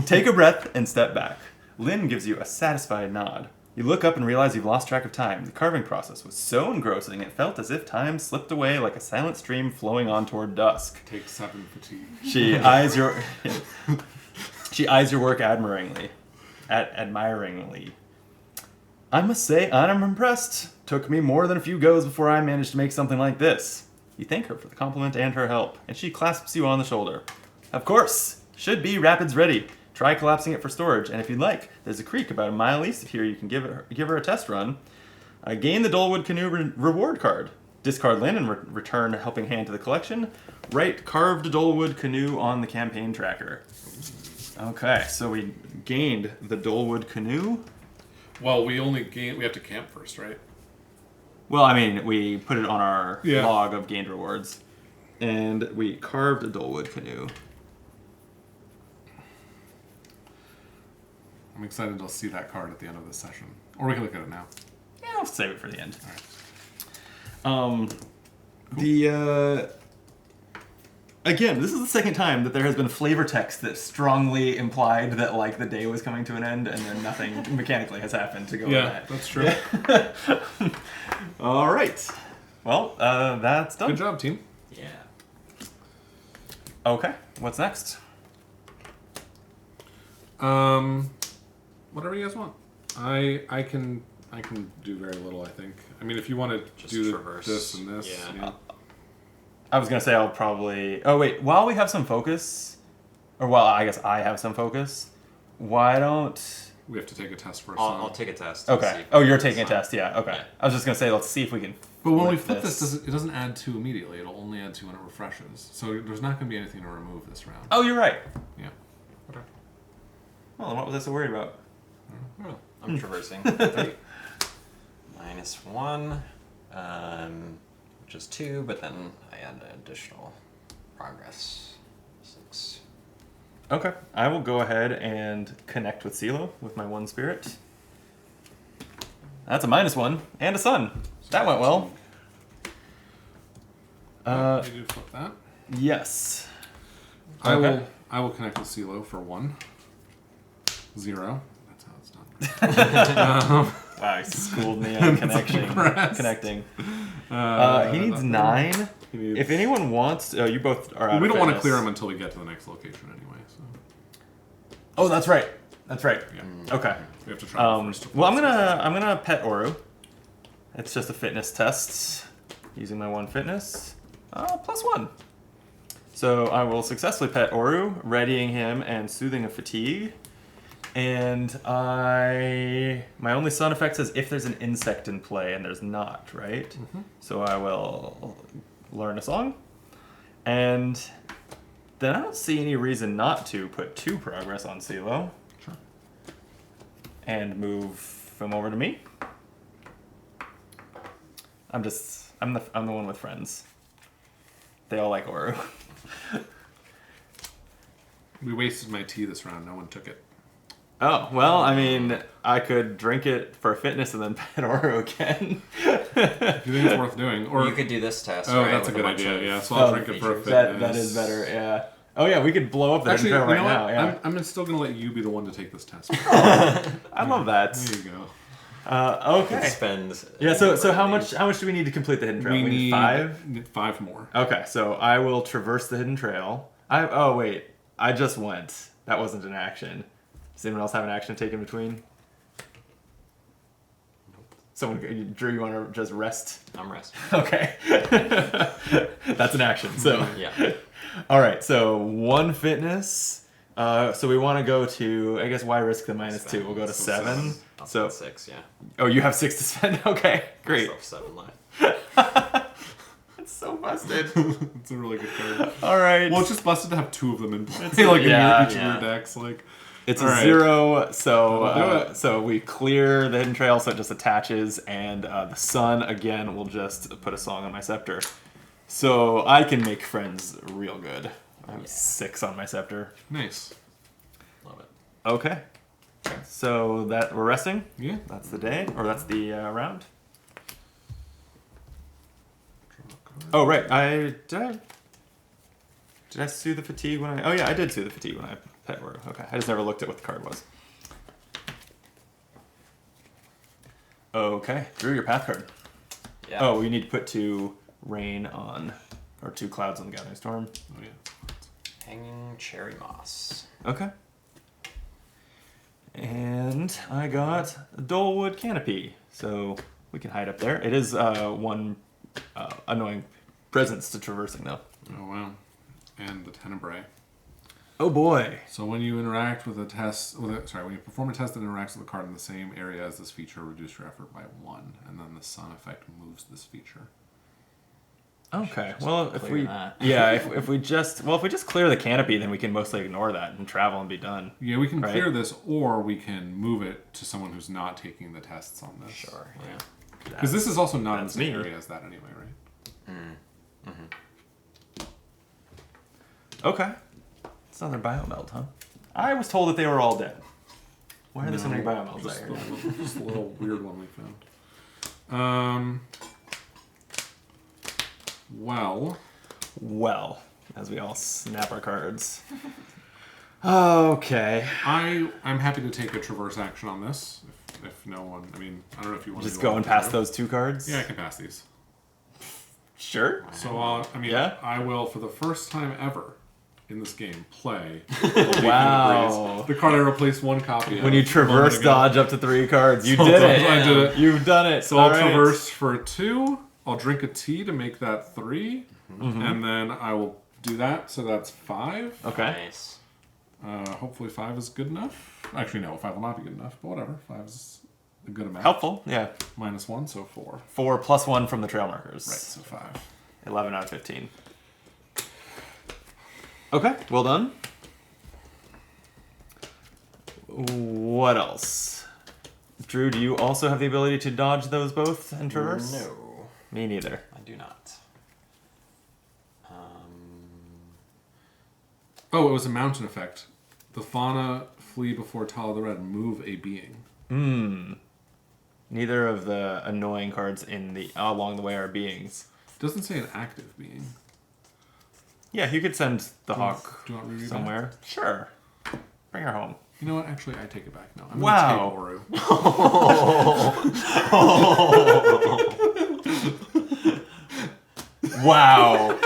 Speaker 1: Take a breath and step back. Lynn gives you a satisfied nod. You look up and realize you've lost track of time. The carving process was so engrossing it felt as if time slipped away like a silent stream flowing on toward dusk.
Speaker 2: Take 7 fatigue.
Speaker 1: She eyes your work admiringly. I must say, I'm impressed. Took me more than a few goes before I managed to make something like this. You thank her for the compliment and her help, and she clasps you on the shoulder. Of course, should be rapids ready. Try collapsing it for storage, and if you'd like, there's a creek about a mile east of here you can give her a test run. Gain the Dolwood Canoe reward card. Discard Lynn and return Helping Hand to the collection. Write carved Dolwood Canoe on the campaign tracker. Okay, so we gained the Dolwood Canoe.
Speaker 2: Well, we have to camp first, right?
Speaker 1: Well, I mean, we put it on our
Speaker 2: Yeah.
Speaker 1: log of gained rewards. And we carved a Dolwood Canoe.
Speaker 2: I'm excited to see that card at the end of this session. Or we can look at it now.
Speaker 1: Yeah, I'll save it for the end.
Speaker 2: All right.
Speaker 1: Again, this is the second time that there has been flavor text that strongly implied that like the day was coming to an end, and then nothing mechanically has happened to go with
Speaker 2: Yeah,
Speaker 1: that.
Speaker 2: that's true.
Speaker 1: All right. Well, that's done.
Speaker 2: Good job, team.
Speaker 3: Yeah.
Speaker 1: Okay. What's next?
Speaker 2: Whatever you guys want. I can do very little, I think. I mean, if you want to
Speaker 3: Just
Speaker 2: do
Speaker 3: traverse.
Speaker 2: this and this.
Speaker 3: Yeah.
Speaker 1: I was gonna say I'll probably. Oh wait, while we have some focus, or while I guess I have some focus, why don't?
Speaker 2: We have to take a test first.
Speaker 3: I'll take a test. and see
Speaker 1: Okay.
Speaker 3: if
Speaker 1: Oh, you're
Speaker 3: it's
Speaker 1: taking a
Speaker 3: fine.
Speaker 1: test. Yeah. Okay.
Speaker 3: Yeah.
Speaker 1: I was just gonna say let's see if we can.
Speaker 2: But when we flip this, it doesn't add 2 immediately. It'll only add 2 when it refreshes. So there's not going to be anything to remove this round.
Speaker 1: Oh, you're right.
Speaker 2: Yeah.
Speaker 3: Okay.
Speaker 1: Well, then what was I so worried about?
Speaker 3: Oh, I'm traversing. 3. -1, which is 2, but then I add an additional progress. 6.
Speaker 1: Okay. I will go ahead and connect with CeeLo with my 1 spirit. That's a -1 and a sun. That went well.
Speaker 2: You do flip that.
Speaker 1: Yes.
Speaker 2: I
Speaker 1: Okay.
Speaker 2: will connect with CeeLo for 1. 0. That's how it's done.
Speaker 1: Wow, he schooled me on connecting. He needs 9.
Speaker 2: He needs-
Speaker 1: If anyone wants, you both are out.
Speaker 2: we
Speaker 1: of
Speaker 2: don't want to
Speaker 1: fitness.
Speaker 2: clear him until we get to the next location anyway. So
Speaker 1: Oh, that's right. That's right.
Speaker 2: yeah,
Speaker 1: Okay.
Speaker 2: we have to try first.
Speaker 1: Well, I'm gonna pet Oru. It's just a fitness test using my 1 fitness. +1. So I will successfully pet Oru, readying him and soothing a fatigue. And my only sound effect says if there's an insect in play, and there's not, right?
Speaker 2: Mm-hmm.
Speaker 1: So I will learn a song, and then I don't see any reason not to put 2 progress on CeeLo.
Speaker 2: Sure.
Speaker 1: And move him over to me. I'm the one with friends. They all like Oru.
Speaker 2: We wasted my tea this round. No one took it.
Speaker 1: Oh, well, I mean, I could drink it for fitness and then pet Oru again.
Speaker 2: If you think it's worth doing, or
Speaker 3: You could do this test.
Speaker 2: oh,
Speaker 3: right,
Speaker 2: that's a
Speaker 3: with
Speaker 2: good
Speaker 3: bunch
Speaker 2: idea.
Speaker 3: of
Speaker 2: Yeah, so I'll
Speaker 1: Oh,
Speaker 2: drink it for a
Speaker 3: features.
Speaker 2: fitness.
Speaker 1: That is better, yeah. Oh, yeah, we could blow up the
Speaker 2: Actually,
Speaker 1: intro
Speaker 2: you
Speaker 1: right
Speaker 2: know
Speaker 1: now,
Speaker 2: what?
Speaker 1: yeah.
Speaker 2: I'm still gonna let you be the one to take this test.
Speaker 1: I love that.
Speaker 2: There you go.
Speaker 1: Okay.
Speaker 3: Spend.
Speaker 1: Yeah, so how much do we need to complete the hidden trail?
Speaker 2: We need
Speaker 1: 5?
Speaker 2: 5 more.
Speaker 1: Okay, so I will traverse the hidden trail. Oh wait, I just went. That wasn't an action. Does anyone else have an action to take in between? Someone, Drew, you want to just rest?
Speaker 3: I'm resting.
Speaker 1: Okay. That's an action. So
Speaker 3: Yeah.
Speaker 1: all right. So 1 fitness. So we want to go to. I guess why risk the -2? We'll go to 7.
Speaker 3: I'll
Speaker 1: So
Speaker 3: spend 6, yeah.
Speaker 1: oh, you have 6 to spend. Okay, great.
Speaker 3: I still have 7 left.
Speaker 1: It's so busted.
Speaker 2: It's a really good card.
Speaker 1: All right.
Speaker 2: Well, it's just busted to have 2 of them in play, like
Speaker 1: yeah,
Speaker 2: in each
Speaker 3: yeah.
Speaker 2: of your decks. Like,
Speaker 1: It's
Speaker 2: all
Speaker 1: a
Speaker 2: right.
Speaker 1: 0, so
Speaker 2: That'll do it.
Speaker 1: so we clear the hidden trail, so it just attaches, and the sun again will just put a song on my scepter, so I can make friends real good. I have 6 on my scepter.
Speaker 2: Nice.
Speaker 3: Love it.
Speaker 1: Okay, so that we're resting.
Speaker 2: Yeah.
Speaker 1: That's the day, or that's the round. Oh right, did I soothe the fatigue when I? Oh yeah, I did soothe the fatigue when I pet word. Okay, I just never looked at what the card was. Okay, Drew, your path card.
Speaker 3: Yeah.
Speaker 1: Oh, we need to put 2 rain on, or 2 clouds on the gathering storm.
Speaker 2: Oh yeah.
Speaker 3: Hanging cherry moss.
Speaker 1: Okay. And I got a Dolewood canopy, so we can hide up there. It is 1 annoying presence to traversing though.
Speaker 2: Oh wow. And the Tenebrae.
Speaker 1: Oh boy.
Speaker 2: So when you interact with a test, when you perform a test that interacts with a card in the same area as this feature, reduce your effort by 1, and then the sun effect moves this feature.
Speaker 1: Okay. Well, if
Speaker 4: clear
Speaker 1: we
Speaker 4: that.
Speaker 1: if we just clear the canopy, then we can mostly ignore that and travel and be done.
Speaker 2: Yeah, we can
Speaker 1: Right.
Speaker 2: clear this, or we can move it to someone who's not taking the tests on this.
Speaker 3: Sure, yeah.
Speaker 2: Because this is also not in the
Speaker 1: That's
Speaker 2: same
Speaker 1: me.
Speaker 2: area as that anyway, right?
Speaker 1: Okay. It's another biomeld, huh? I was told that they were all dead. Why are there so many biomelds out
Speaker 2: Just,
Speaker 1: here?
Speaker 2: just a little weird one we found.
Speaker 1: Well, as we all snap our cards. Okay.
Speaker 2: I'm happy to take a traverse action on this. If no one, I mean, I don't know if you want
Speaker 1: Just
Speaker 2: to
Speaker 1: going past those 2 cards?
Speaker 2: Yeah, I can pass these.
Speaker 1: Sure.
Speaker 2: So
Speaker 1: Yeah?
Speaker 2: I will, for the first time ever in this game, play. the
Speaker 1: Wow.
Speaker 2: The card I replaced 1 copy of.
Speaker 1: When you
Speaker 2: a
Speaker 1: traverse
Speaker 2: moment ago.
Speaker 1: dodge up to 3 cards, you
Speaker 2: So
Speaker 1: did it.
Speaker 2: I did it.
Speaker 1: You've done it.
Speaker 2: So
Speaker 1: All
Speaker 2: I'll
Speaker 1: right.
Speaker 2: traverse for 2. I'll drink a tea to make that 3, and then I will do that. So that's 5.
Speaker 1: Okay.
Speaker 3: Nice.
Speaker 2: Hopefully 5 is good enough. Actually, no, 5 will not be good enough. But whatever, 5 is a good amount.
Speaker 1: Helpful. Yeah.
Speaker 2: -1, so 4.
Speaker 1: 4 plus 1 from the trail markers.
Speaker 2: Right, so 5.
Speaker 1: 11 out of 15. Okay, well done. What else? Drew, do you also have the ability to dodge those both and traverse?
Speaker 3: No,
Speaker 1: Me neither.
Speaker 3: I do not.
Speaker 2: Oh, it was a mountain effect. The fauna flee before Tala the Red, move a being.
Speaker 1: Neither of the annoying cards in the along the way are beings.
Speaker 2: It doesn't say an active being.
Speaker 1: Yeah, you could send the
Speaker 2: Do you want-
Speaker 1: hawk
Speaker 2: do you want me to read that?
Speaker 1: somewhere. Sure. Bring her home.
Speaker 2: You know what? Actually, I take it back. No, I'm
Speaker 1: Wow.
Speaker 2: gonna take Oru.
Speaker 1: Wow.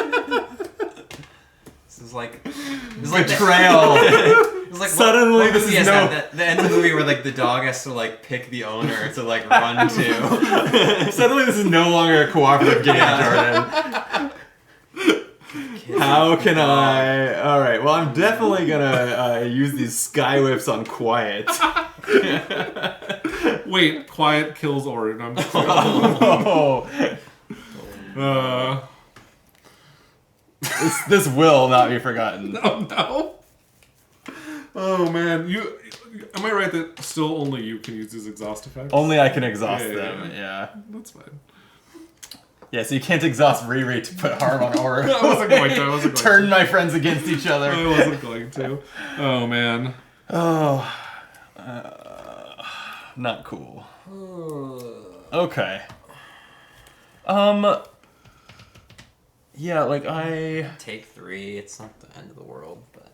Speaker 3: This is like
Speaker 1: Betrayal.
Speaker 3: It's like
Speaker 1: Suddenly,
Speaker 3: what
Speaker 1: this
Speaker 3: movie
Speaker 1: is
Speaker 3: is
Speaker 1: no-
Speaker 3: that? The end of the movie where like the dog has to like pick the owner to like run to.
Speaker 1: Suddenly, this is no longer a cooperative game, Jordan. How can I? All right. Well, I'm definitely gonna use these sky whips on quiet.
Speaker 2: Wait, quiet kills Oru. No, I'm just
Speaker 1: Oh, this will not be forgotten.
Speaker 2: Oh no! Oh man, you am I right that still only you can use these exhaust effects?
Speaker 1: Only I can exhaust
Speaker 2: Yeah, yeah,
Speaker 1: them. Yeah.
Speaker 2: That's fine.
Speaker 1: Yeah. So you can't exhaust Riri to put harm on Aura.
Speaker 2: I wasn't going to. I wasn't going
Speaker 1: Turn
Speaker 2: to.
Speaker 1: my friends against each other.
Speaker 2: I wasn't going to. Oh man.
Speaker 1: Oh. Not cool. Okay. Yeah, like I
Speaker 3: Take 3. It's not the end of the world, but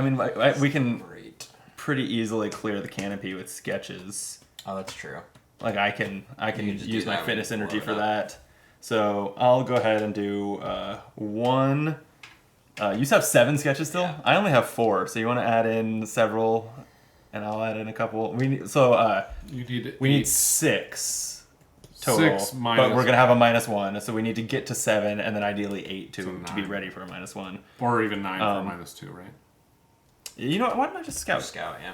Speaker 1: mean, like we can
Speaker 3: great.
Speaker 1: pretty easily clear the canopy with sketches.
Speaker 3: Oh, that's true.
Speaker 1: Like I can
Speaker 3: You just
Speaker 1: use
Speaker 3: do
Speaker 1: my
Speaker 3: that
Speaker 1: fitness
Speaker 3: when you
Speaker 1: energy
Speaker 3: blow
Speaker 1: for
Speaker 3: it up.
Speaker 1: that. So I'll go ahead and do 1 You have 7 sketches still?
Speaker 3: Yeah.
Speaker 1: I only have 4, so you want to add in several, and I'll add in a couple. We need we need 6 total,
Speaker 2: 6
Speaker 1: but
Speaker 2: minus-
Speaker 1: we're gonna have a -1, so we need to get to 7, and then ideally 8
Speaker 2: So
Speaker 1: to be
Speaker 2: 9.
Speaker 1: ready for a -1.
Speaker 2: Or even 9 for -2, right?
Speaker 1: You know what? Why don't I just scout?
Speaker 3: Scout, yeah.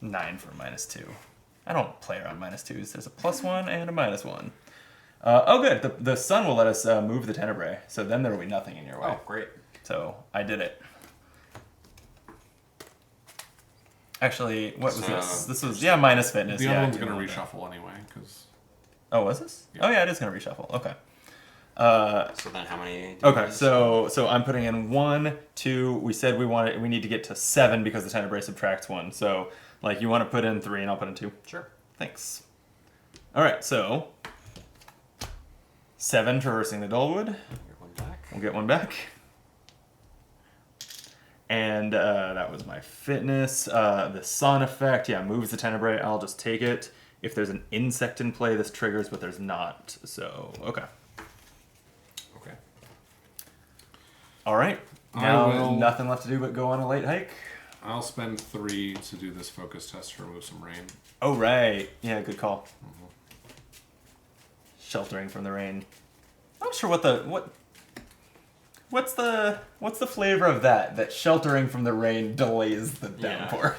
Speaker 1: 9 for a -2. I don't play around -2s. There's a +1 and a -1. Oh, good. The sun will let us move the Tenebrae, so then there will be nothing in your way.
Speaker 3: Oh, great.
Speaker 1: So I did it. Actually, what was
Speaker 3: So,
Speaker 1: this? This was minus fitness.
Speaker 2: The
Speaker 1: yeah,
Speaker 2: other
Speaker 1: I
Speaker 2: one's
Speaker 1: do
Speaker 2: going to
Speaker 1: remember that.
Speaker 2: reshuffle anyway, because...
Speaker 1: Oh, was this?
Speaker 2: Yeah.
Speaker 1: Oh yeah, it is going to reshuffle. Okay.
Speaker 3: So then how many?
Speaker 1: Okay, so I'm putting in 1, 2. We said we need to get to 7 because the Tenebrae subtracts 1. So like you want to put in 3 and I'll put in 2.
Speaker 3: Sure.
Speaker 1: Thanks. All right, so 7 traversing the Dullwood.
Speaker 3: Get one back.
Speaker 1: We'll get one back. And that was my fitness. The sun effect, moves the Tenebrae. I'll just take it. If there's an insect in play, this triggers, but there's not. So, okay.
Speaker 3: Okay.
Speaker 1: All right.
Speaker 2: I
Speaker 1: Now
Speaker 2: will-
Speaker 1: nothing left to do but go on a late hike.
Speaker 2: I'll spend 3 to do this focus test to remove some rain.
Speaker 1: Oh, right. Yeah, good call. Sheltering from the rain. I'm not sure what's the flavor of that sheltering from the rain delays the
Speaker 3: Yeah.
Speaker 1: downpour.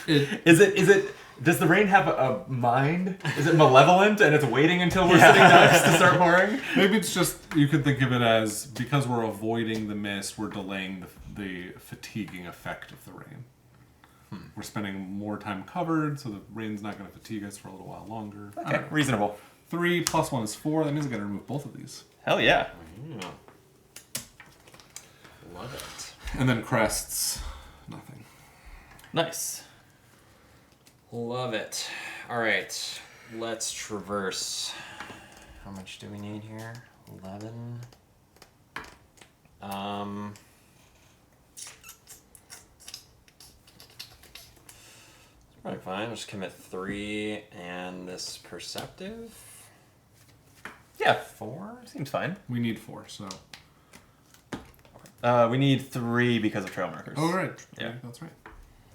Speaker 2: It,
Speaker 1: Is it does the rain have a mind? Is it malevolent and it's waiting until we're sitting next to start pouring?
Speaker 2: maybe it's just, you could think of it as, because we're avoiding the mist, we're delaying the fatiguing effect of the rain. We're spending more time covered, so the rain's not going to fatigue us for a little while longer. I
Speaker 1: Okay,
Speaker 2: don't know.
Speaker 1: reasonable.
Speaker 2: 3 plus 1 is 4. That means I got to remove both of these.
Speaker 1: Hell yeah.
Speaker 3: Yeah. Love it.
Speaker 2: And then crests, nothing.
Speaker 1: Nice.
Speaker 3: Love it. All right, let's traverse. How much do we need here? 11. It's probably fine. I'll just commit 3 and this perceptive.
Speaker 1: Yeah,
Speaker 3: 4.
Speaker 1: seems fine.
Speaker 2: We need 4, so.
Speaker 1: We need 3 because of trail markers.
Speaker 2: Oh, right.
Speaker 1: Yeah.
Speaker 2: That's right.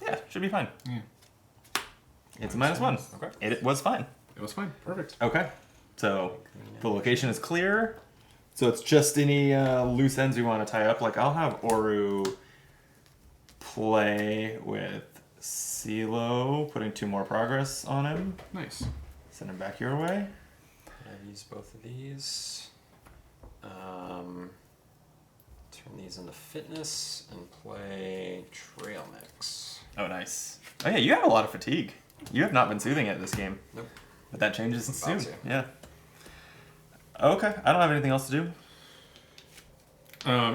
Speaker 1: Yeah, should be fine.
Speaker 2: Yeah.
Speaker 1: It's a -1.
Speaker 3: Okay.
Speaker 1: It was fine.
Speaker 2: It was fine. Perfect.
Speaker 1: Okay. So the location is clear. So it's just any loose ends we want to tie up. Like I'll have Oru play with CeeLo, putting 2 more progress on him.
Speaker 2: Nice.
Speaker 1: Send him back your way.
Speaker 3: I use both of these. Turn these into fitness and play trail mix.
Speaker 1: Oh, nice. Oh yeah, you have a lot of fatigue. You have not been soothing it this game.
Speaker 3: Nope.
Speaker 1: But that changes soon.
Speaker 3: to.
Speaker 1: Yeah. Okay, I don't have anything else to do.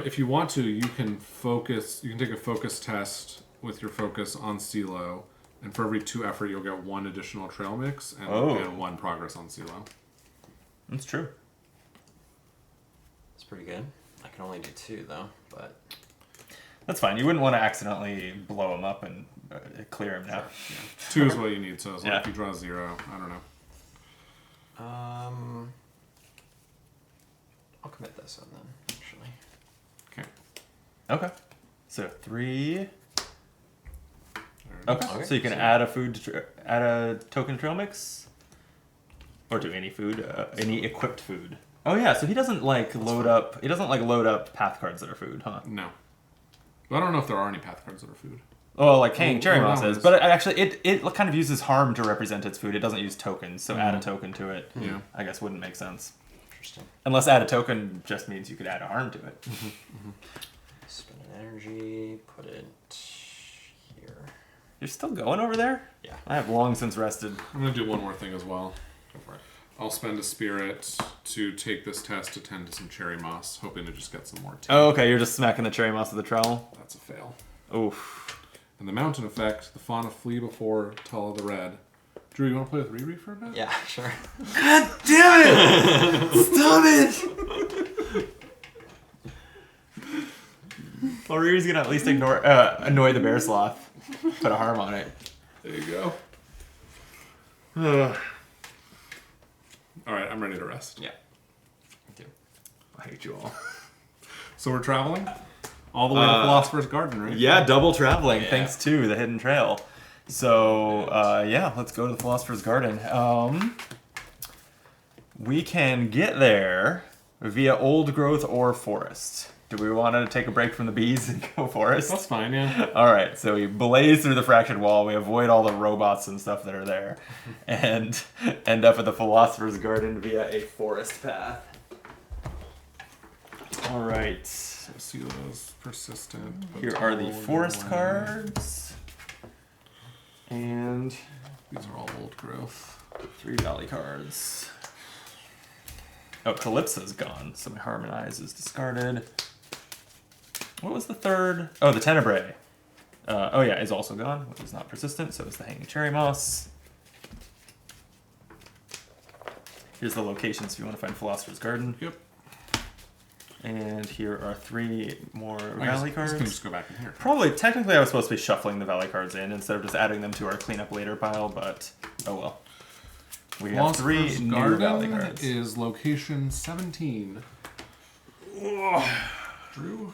Speaker 2: If you want to, you can focus. You can take a focus test with your focus on CeeLo, and for every 2 effort, you'll get 1 additional trail mix and 1 progress on CeeLo.
Speaker 1: That's true.
Speaker 3: It's pretty good. I can only do 2 though, but
Speaker 1: That's fine. You wouldn't want to accidentally blow him up and clear him now.
Speaker 2: 2 is what you need. So as long
Speaker 1: Yeah.
Speaker 2: if you draw 0, I don't know.
Speaker 3: I'll commit this one then. Actually,
Speaker 2: Okay.
Speaker 1: Okay. So 3.
Speaker 2: There it is.
Speaker 1: Okay.
Speaker 3: Okay,
Speaker 1: So you can
Speaker 3: so-
Speaker 1: add add a token trail mix, or do any food, any equipped food. Oh yeah. So he doesn't load up. He doesn't load up path cards that are food, huh?
Speaker 2: No. But I don't know if there are any path cards that are food.
Speaker 1: Oh, like Hanging Cherry
Speaker 2: Oh,
Speaker 1: Moss
Speaker 2: no,
Speaker 1: is,
Speaker 2: it's-
Speaker 1: but actually it kind of uses harm to represent its food. It doesn't use tokens, so add a token to it.
Speaker 2: Yeah.
Speaker 1: I guess wouldn't make sense.
Speaker 3: interesting.
Speaker 1: Unless add a token just means you could add a harm to it.
Speaker 3: Spend an energy. Put it here.
Speaker 1: You're still going over there?
Speaker 3: Yeah.
Speaker 1: I have long since rested.
Speaker 2: I'm gonna do one more thing as well.
Speaker 3: Go for it.
Speaker 2: I'll spend a spirit to take this test to tend to some cherry moss, hoping to just get some more tea.
Speaker 1: Oh, okay. You're just smacking the cherry moss with the trowel.
Speaker 2: That's a fail.
Speaker 1: Oof.
Speaker 2: And the mountain effect, the fauna flee before Tulla the Red. Drew, you want to play with Riri for a bit?
Speaker 3: Yeah, sure.
Speaker 1: God damn it! Stop it! Well, Riri's gonna at least annoy the bear sloth. Put a harm on it.
Speaker 2: There you go.
Speaker 1: Ugh.
Speaker 2: All right, I'm ready to rest.
Speaker 3: Yeah. Me too.
Speaker 1: I hate you all.
Speaker 2: So we're traveling all the way to Philosopher's Garden, right?
Speaker 1: Yeah, double traveling,
Speaker 3: Yeah.
Speaker 1: thanks to the hidden trail. So, yeah, let's go to the Philosopher's Garden. We can get there via old growth or forest. Do we want to take a break from the bees and go forest?
Speaker 2: That's fine, yeah.
Speaker 1: All right, so we blaze through the fractured wall. We avoid all the robots and stuff that are there, and end up at the Philosopher's Garden via a forest path. All right,
Speaker 2: So Silo's persistent. but
Speaker 1: here are the
Speaker 2: totally
Speaker 1: forest
Speaker 2: away.
Speaker 1: cards, and
Speaker 2: These are all old growth.
Speaker 1: 3 valley cards. Oh, Calypso's gone, so my Harmonize is discarded. What was the third? Oh, the Tenebrae. Oh yeah, is also gone, which is not persistent, so is the Hanging Cherry Moss. Here's the locations if you want to find Philosopher's Garden.
Speaker 2: Yep.
Speaker 1: And here are 3 more
Speaker 2: I
Speaker 1: valley
Speaker 2: guess
Speaker 1: cards.
Speaker 2: can just go back in here.
Speaker 1: Probably, technically I was supposed to be shuffling the valley cards in instead of just adding them to our clean up later pile, but oh well. We have 3
Speaker 2: Philosopher's
Speaker 1: new valley
Speaker 2: Garden
Speaker 1: cards.
Speaker 2: is location 17. Drew?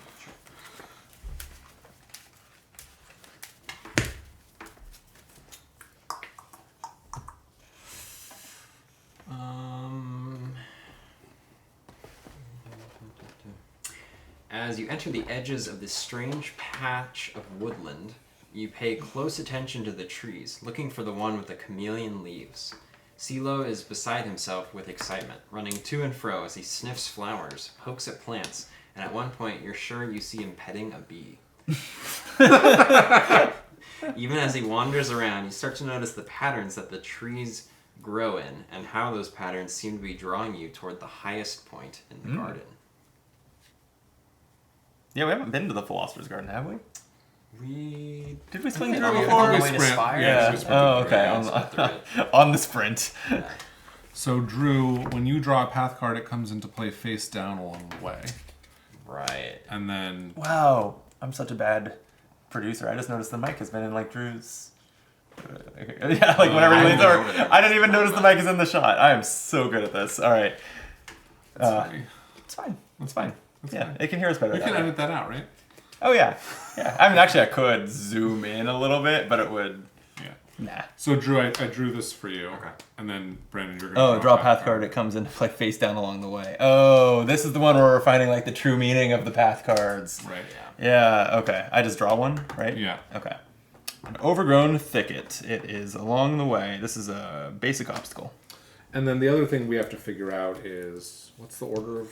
Speaker 3: As you enter the edges of this strange patch of woodland, you pay close attention to the trees, looking for the one with the chameleon leaves. Silo is beside himself with excitement, running to and fro as he sniffs flowers, pokes at plants, and at one point you're sure you see him petting a bee. Even as he wanders around, you start to notice the patterns that the trees grow in, and how those patterns seem to be drawing you toward the highest point in the garden.
Speaker 1: Yeah, we haven't been to the Philosopher's Garden, have we? Did we swing
Speaker 3: think
Speaker 1: through
Speaker 3: we-
Speaker 1: before?
Speaker 3: I think
Speaker 4: we
Speaker 3: we
Speaker 4: sprint.
Speaker 3: Spire.
Speaker 1: Yeah.
Speaker 2: we sprint
Speaker 1: Oh,
Speaker 2: through,
Speaker 1: okay.
Speaker 3: yeah,
Speaker 1: On,
Speaker 3: sprint through
Speaker 1: on the sprint.
Speaker 3: Yeah.
Speaker 2: So, Drew, when you draw a path card, it comes into play face down along the way.
Speaker 3: Right.
Speaker 2: And then
Speaker 1: Wow, I'm such a bad producer. I just noticed the mic has been in like Drew's. Yeah, like whenever
Speaker 3: I
Speaker 1: he leans
Speaker 3: went
Speaker 1: over,
Speaker 3: over there.
Speaker 1: I didn't even notice the mic is in the shot. I am so good at this. All right,
Speaker 2: sorry.
Speaker 1: it's fine. It's fine. Yeah,
Speaker 2: fine.
Speaker 1: it can hear us better.
Speaker 2: You
Speaker 1: that
Speaker 2: can
Speaker 1: way.
Speaker 2: edit that out, right?
Speaker 1: Oh yeah, yeah. I mean, actually, I could zoom in a little bit, but it would.
Speaker 2: Yeah.
Speaker 1: Nah.
Speaker 2: So, Drew, I drew this for you.
Speaker 3: Okay.
Speaker 2: And then, Brandon, you're going to
Speaker 1: Oh, draw a path card. It comes into play face down along the way. Oh, this is the one where we're finding like the true meaning of the path cards.
Speaker 2: Right.
Speaker 3: Yeah.
Speaker 1: Yeah. Okay. I just draw one, right?
Speaker 2: Yeah.
Speaker 1: Okay. An overgrown thicket. It is along the way. This is a basic obstacle.
Speaker 2: And then the other thing we have to figure out is what's the order of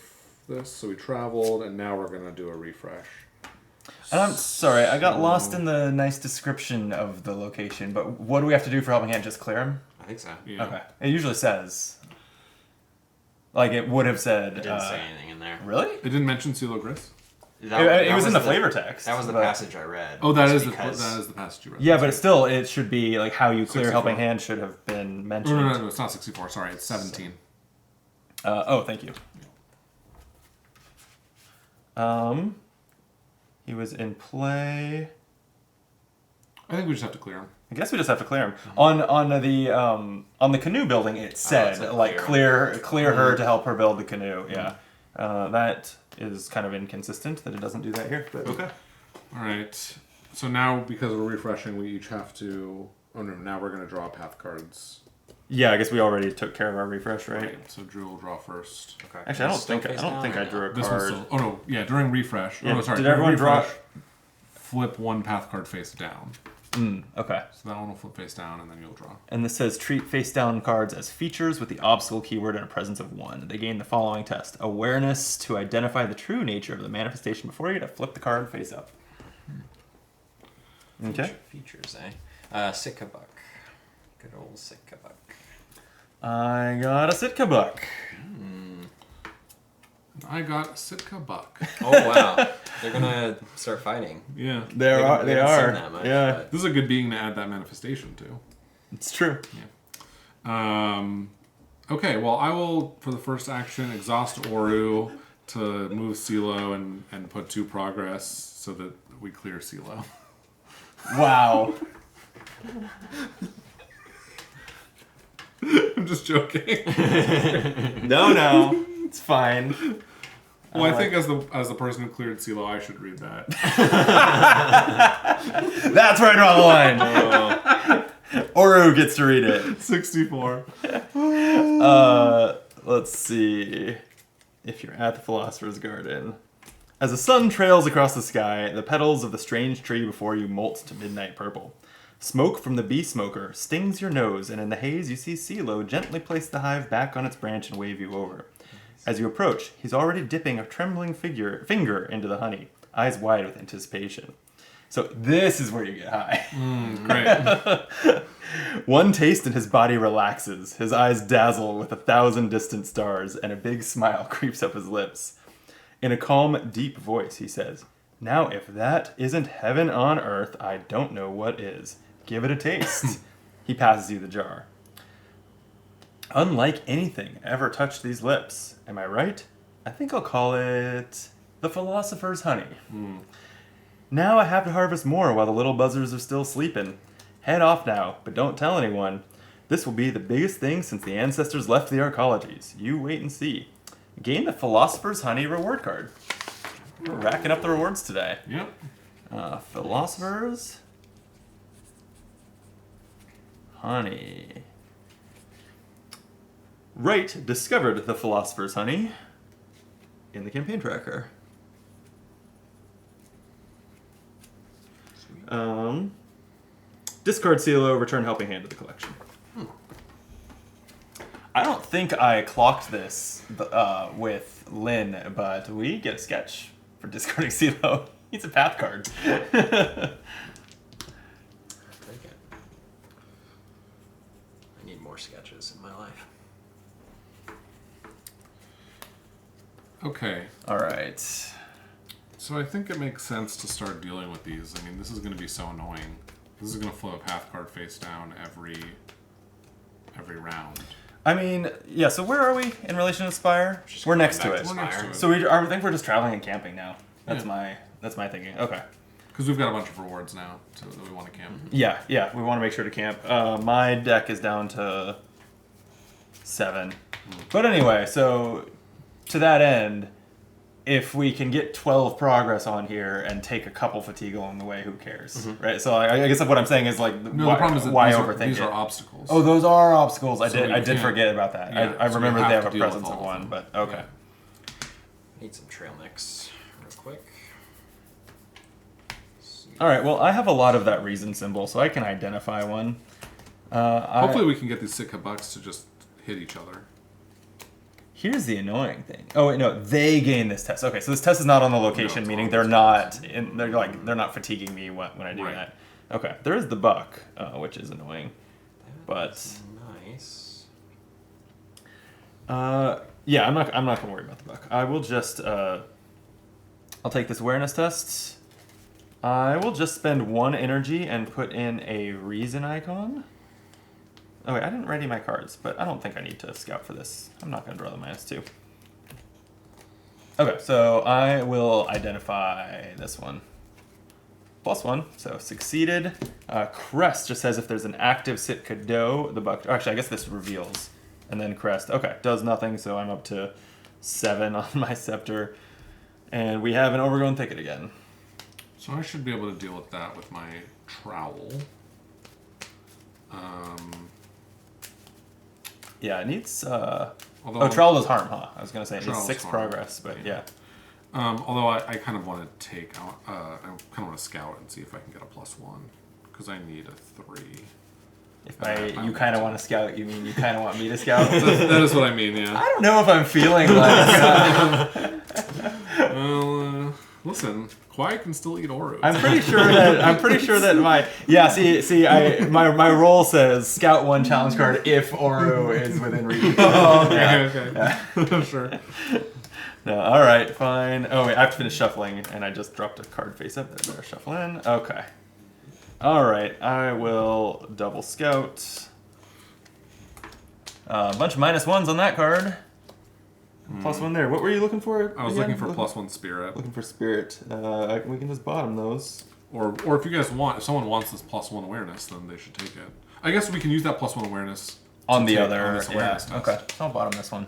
Speaker 2: this? So we traveled, and now we're going to do a refresh.
Speaker 1: And I'm sorry, I got lost in the nice description of the location, but what do we have to do for Helping Hand? Just clear them?
Speaker 3: I think so.
Speaker 2: Yeah.
Speaker 1: Okay. It usually says. Like it would have said.
Speaker 3: It didn't say anything in there.
Speaker 1: Really?
Speaker 2: It didn't mention Silo Gris?
Speaker 1: It was in the flavor text.
Speaker 3: That was the
Speaker 1: but-
Speaker 3: passage I read.
Speaker 2: Oh, that
Speaker 3: Just
Speaker 2: is
Speaker 3: because-
Speaker 2: that is the passage you read.
Speaker 1: Yeah, but it's still, it should be like how you clear
Speaker 2: 64.
Speaker 1: Helping Hand should have been mentioned.
Speaker 2: No, it's not 64. Sorry, it's 17.
Speaker 1: Oh, thank you. He was in play.
Speaker 2: I think we just have to clear him.
Speaker 1: I guess we just have to clear him. On the canoe building, it said
Speaker 3: said
Speaker 1: like
Speaker 3: clear.
Speaker 1: clear her to help her build the canoe. Yeah, that is kind of inconsistent that it doesn't do that here. But okay.
Speaker 2: All right. So now, because we're refreshing, we each have to. Oh no! Now we're gonna draw path cards.
Speaker 1: Yeah, I guess we already took care of our refresh, right?
Speaker 2: So Drew will draw first.
Speaker 3: Okay.
Speaker 1: Actually, I don't
Speaker 3: Still
Speaker 1: think
Speaker 3: face
Speaker 1: I
Speaker 3: down
Speaker 1: think
Speaker 3: or
Speaker 1: I drew
Speaker 3: no?
Speaker 1: a
Speaker 2: This one's
Speaker 1: card.
Speaker 2: still. Oh no! Yeah, during refresh.
Speaker 1: Yeah,
Speaker 2: Oh no, sorry.
Speaker 1: did
Speaker 2: during
Speaker 1: everyone draw-
Speaker 2: refresh, flip one path card face down.
Speaker 1: Okay.
Speaker 2: So that one will flip face down, and then you'll draw.
Speaker 1: And this says treat face down cards as features with the obstacle keyword and a presence of 1. They gain the following test: awareness to identify the true nature of the manifestation before you to flip the card face up. Okay.
Speaker 3: Features, eh? Sitka buck. Good old Sitka buck.
Speaker 1: I got a Sitka buck.
Speaker 2: I got a Sitka buck.
Speaker 3: Oh wow, they're gonna start fighting.
Speaker 2: Yeah.
Speaker 1: They
Speaker 3: We
Speaker 1: are. They
Speaker 3: haven't seen
Speaker 1: are.
Speaker 3: that much,
Speaker 1: Yeah,
Speaker 3: but-
Speaker 2: This is a good being to add that manifestation to.
Speaker 1: it's true.
Speaker 2: Okay, well, I will, for the first action, exhaust Oru to move Silo and put 2 progress so that we clear Silo.
Speaker 1: Wow.
Speaker 2: I'm just joking.
Speaker 1: No, it's fine.
Speaker 2: Well, I think as the person who cleared CeeLo, I should read that.
Speaker 1: That's right on the line. Oru gets to read it.
Speaker 2: 64.
Speaker 1: Let's see. If you're at the Philosopher's Garden. As the sun trails across the sky, the petals of the strange tree before you molt to midnight purple. Smoke from the bee smoker stings your nose, and in the haze you see CeeLo gently place the hive back on its branch and wave you over. As you approach, he's already dipping a trembling finger into the honey, eyes wide with anticipation. So this is where you get high.
Speaker 2: Great.
Speaker 1: One taste and his body relaxes. His eyes dazzle with 1,000 distant stars, and a big smile creeps up his lips. In a calm, deep voice, he says, "Now if that isn't heaven on earth, I don't know what is. Give it a taste." He passes you the jar. "Unlike anything ever touched these lips. Am I right? I think I'll call it the Philosopher's Honey. Now I have to harvest more while the little buzzers are still sleeping. Head off now, but don't tell anyone. This will be the biggest thing since the ancestors left the arcologies. You wait and see. Gain the Philosopher's Honey reward card." We're racking up the rewards today.
Speaker 2: Yep.
Speaker 1: Philosopher's Honey. Wright discovered the Philosopher's Honey in the campaign tracker. Discard CeeLo, return helping hand to the collection. I don't think I clocked this with Lynn, but we get a sketch for discarding CeeLo. He's a path card.
Speaker 3: Take it. I need more sketches in my life.
Speaker 2: Okay.
Speaker 1: All right.
Speaker 2: So I think it makes sense to start dealing with these. I mean, this is going to be so annoying. This is going to flow a path card face down every round.
Speaker 1: I mean, yeah, so where are we in relation to Spire? We're next to it.
Speaker 2: We're next to it.
Speaker 1: So I think we're just traveling and camping now. That's
Speaker 2: Yeah.
Speaker 1: my thinking. Okay.
Speaker 2: Because we've got a bunch of rewards now that we want to camp.
Speaker 1: Yeah, we want to make sure to camp. My deck is down to 7. But anyway, so to that end, if we can get 12 progress on here and take a couple fatigue along the way, who cares, right? So I guess what I'm saying is like,
Speaker 2: No, the problem is that
Speaker 1: why
Speaker 2: these
Speaker 1: overthink
Speaker 2: these
Speaker 1: it?
Speaker 2: are obstacles.
Speaker 1: Oh, those are obstacles. I
Speaker 2: So
Speaker 1: did
Speaker 2: we
Speaker 1: did
Speaker 2: can't-
Speaker 1: forget about that.
Speaker 2: Yeah,
Speaker 1: I
Speaker 2: so we
Speaker 1: remember they
Speaker 2: have
Speaker 1: have
Speaker 2: to
Speaker 1: a
Speaker 2: deal
Speaker 1: presence
Speaker 2: with
Speaker 1: of
Speaker 2: all of
Speaker 1: one,
Speaker 2: them.
Speaker 1: but okay.
Speaker 2: Yeah.
Speaker 3: Need some trail mix real quick.
Speaker 1: All right. Well, I have a lot of that reason symbol, so I can identify one.
Speaker 2: Hopefully we can get these Sitka bucks to just hit each other.
Speaker 1: Here's the annoying thing. Oh wait, no, they gain this test. Okay, so this test is not on the location,
Speaker 2: it's
Speaker 1: meaning
Speaker 2: on
Speaker 1: they're
Speaker 2: this
Speaker 1: not. They're not fatiguing me when I do
Speaker 2: Right.
Speaker 1: that. Okay, there is the buck, which is annoying, but
Speaker 3: That's nice.
Speaker 1: yeah, I'm not gonna worry about the buck. I will just I'll take this awareness test. I will just spend 1 energy and put in a reason icon. Oh wait, I didn't ready my cards, but I don't think I need to scout for this. I'm not going to draw the -2. Okay, so I will identify this one. +1, so succeeded. Crest just says if there's an active Sitka doe, the buck... Actually, I guess this reveals. And then crest. Okay, does nothing, so I'm up to 7 on my scepter. And we have an overgrown thicket again.
Speaker 2: So I should be able to deal with that with my trowel.
Speaker 1: Yeah, it needs...
Speaker 2: Although
Speaker 1: trowel does harm, huh? I was going to say it needs
Speaker 2: Trowel's
Speaker 1: 6
Speaker 2: harm,
Speaker 1: progress, but yeah.
Speaker 2: Although I kind of want to take, I kind of want to scout and see if I can get a +1, because I need a 3.
Speaker 1: If you kind of want to scout, you mean you kind of want me to scout?
Speaker 2: That is what I mean, yeah.
Speaker 1: I don't know if I'm feeling like...
Speaker 2: Well, listen, Kwai can still eat Oros.
Speaker 1: I'm pretty sure that my my role says scout 1 challenge card if Oro is within reach.
Speaker 2: Oh, okay. Sure.
Speaker 1: No, all right, fine. Oh wait, I have to finish shuffling, and I just dropped a card face up. There, better shuffle in. Okay. All right, I will double scout. A bunch of -1s on that card. +1 there. What were you looking for?
Speaker 2: I was
Speaker 1: again?
Speaker 2: looking for +1 spirit.
Speaker 1: Looking for spirit. We can just bottom those.
Speaker 2: Or if you guys want, if someone wants this +1 awareness, then they should take it. I guess we can use that +1 awareness
Speaker 1: On the
Speaker 2: take
Speaker 1: other,
Speaker 2: this
Speaker 1: yeah.
Speaker 2: awareness test.
Speaker 1: Okay, I'll bottom this one.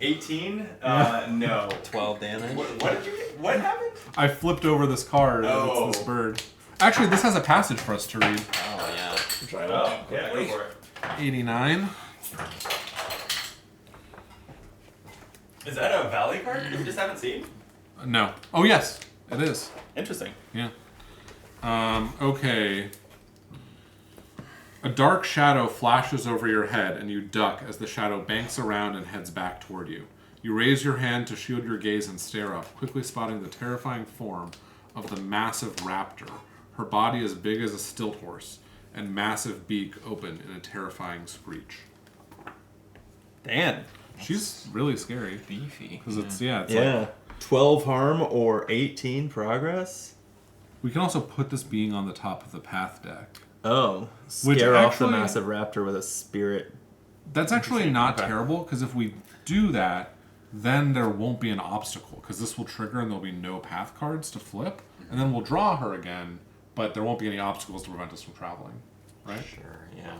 Speaker 1: 18? No.
Speaker 3: 12 damage.
Speaker 1: What did you get? What happened?
Speaker 2: I flipped over this card and
Speaker 1: Oh.
Speaker 2: it's this bird. Actually, this has a passage for us to read.
Speaker 3: Oh, yeah.
Speaker 1: Oh, yeah, go for it.
Speaker 2: 89.
Speaker 1: Is that a Valley card that we just haven't seen?
Speaker 2: No. Oh, yes. It is.
Speaker 1: Interesting.
Speaker 2: Yeah. Okay. A dark shadow flashes over your head and you duck as the shadow banks around and heads back toward you. You raise your hand to shield your gaze and stare up, quickly spotting the terrifying form of the massive raptor. Her body as big as a stilt horse and massive beak open in a terrifying screech.
Speaker 1: Dan.
Speaker 2: She's really scary.
Speaker 4: Beefy.
Speaker 2: Because it's, it's
Speaker 1: Yeah.
Speaker 2: like...
Speaker 1: 12 harm or 18 progress?
Speaker 2: We can also put this being on the top of the path deck.
Speaker 1: Oh.
Speaker 2: Which
Speaker 1: Scare off the
Speaker 2: actually-
Speaker 1: massive raptor with a spirit.
Speaker 2: That's actually not
Speaker 1: Okay.
Speaker 2: terrible, because if we do that, then there won't be an obstacle, because this will trigger and there'll be no path cards to flip, and then we'll draw her again, but there won't be any obstacles to prevent us from traveling, right?
Speaker 3: Sure, yeah.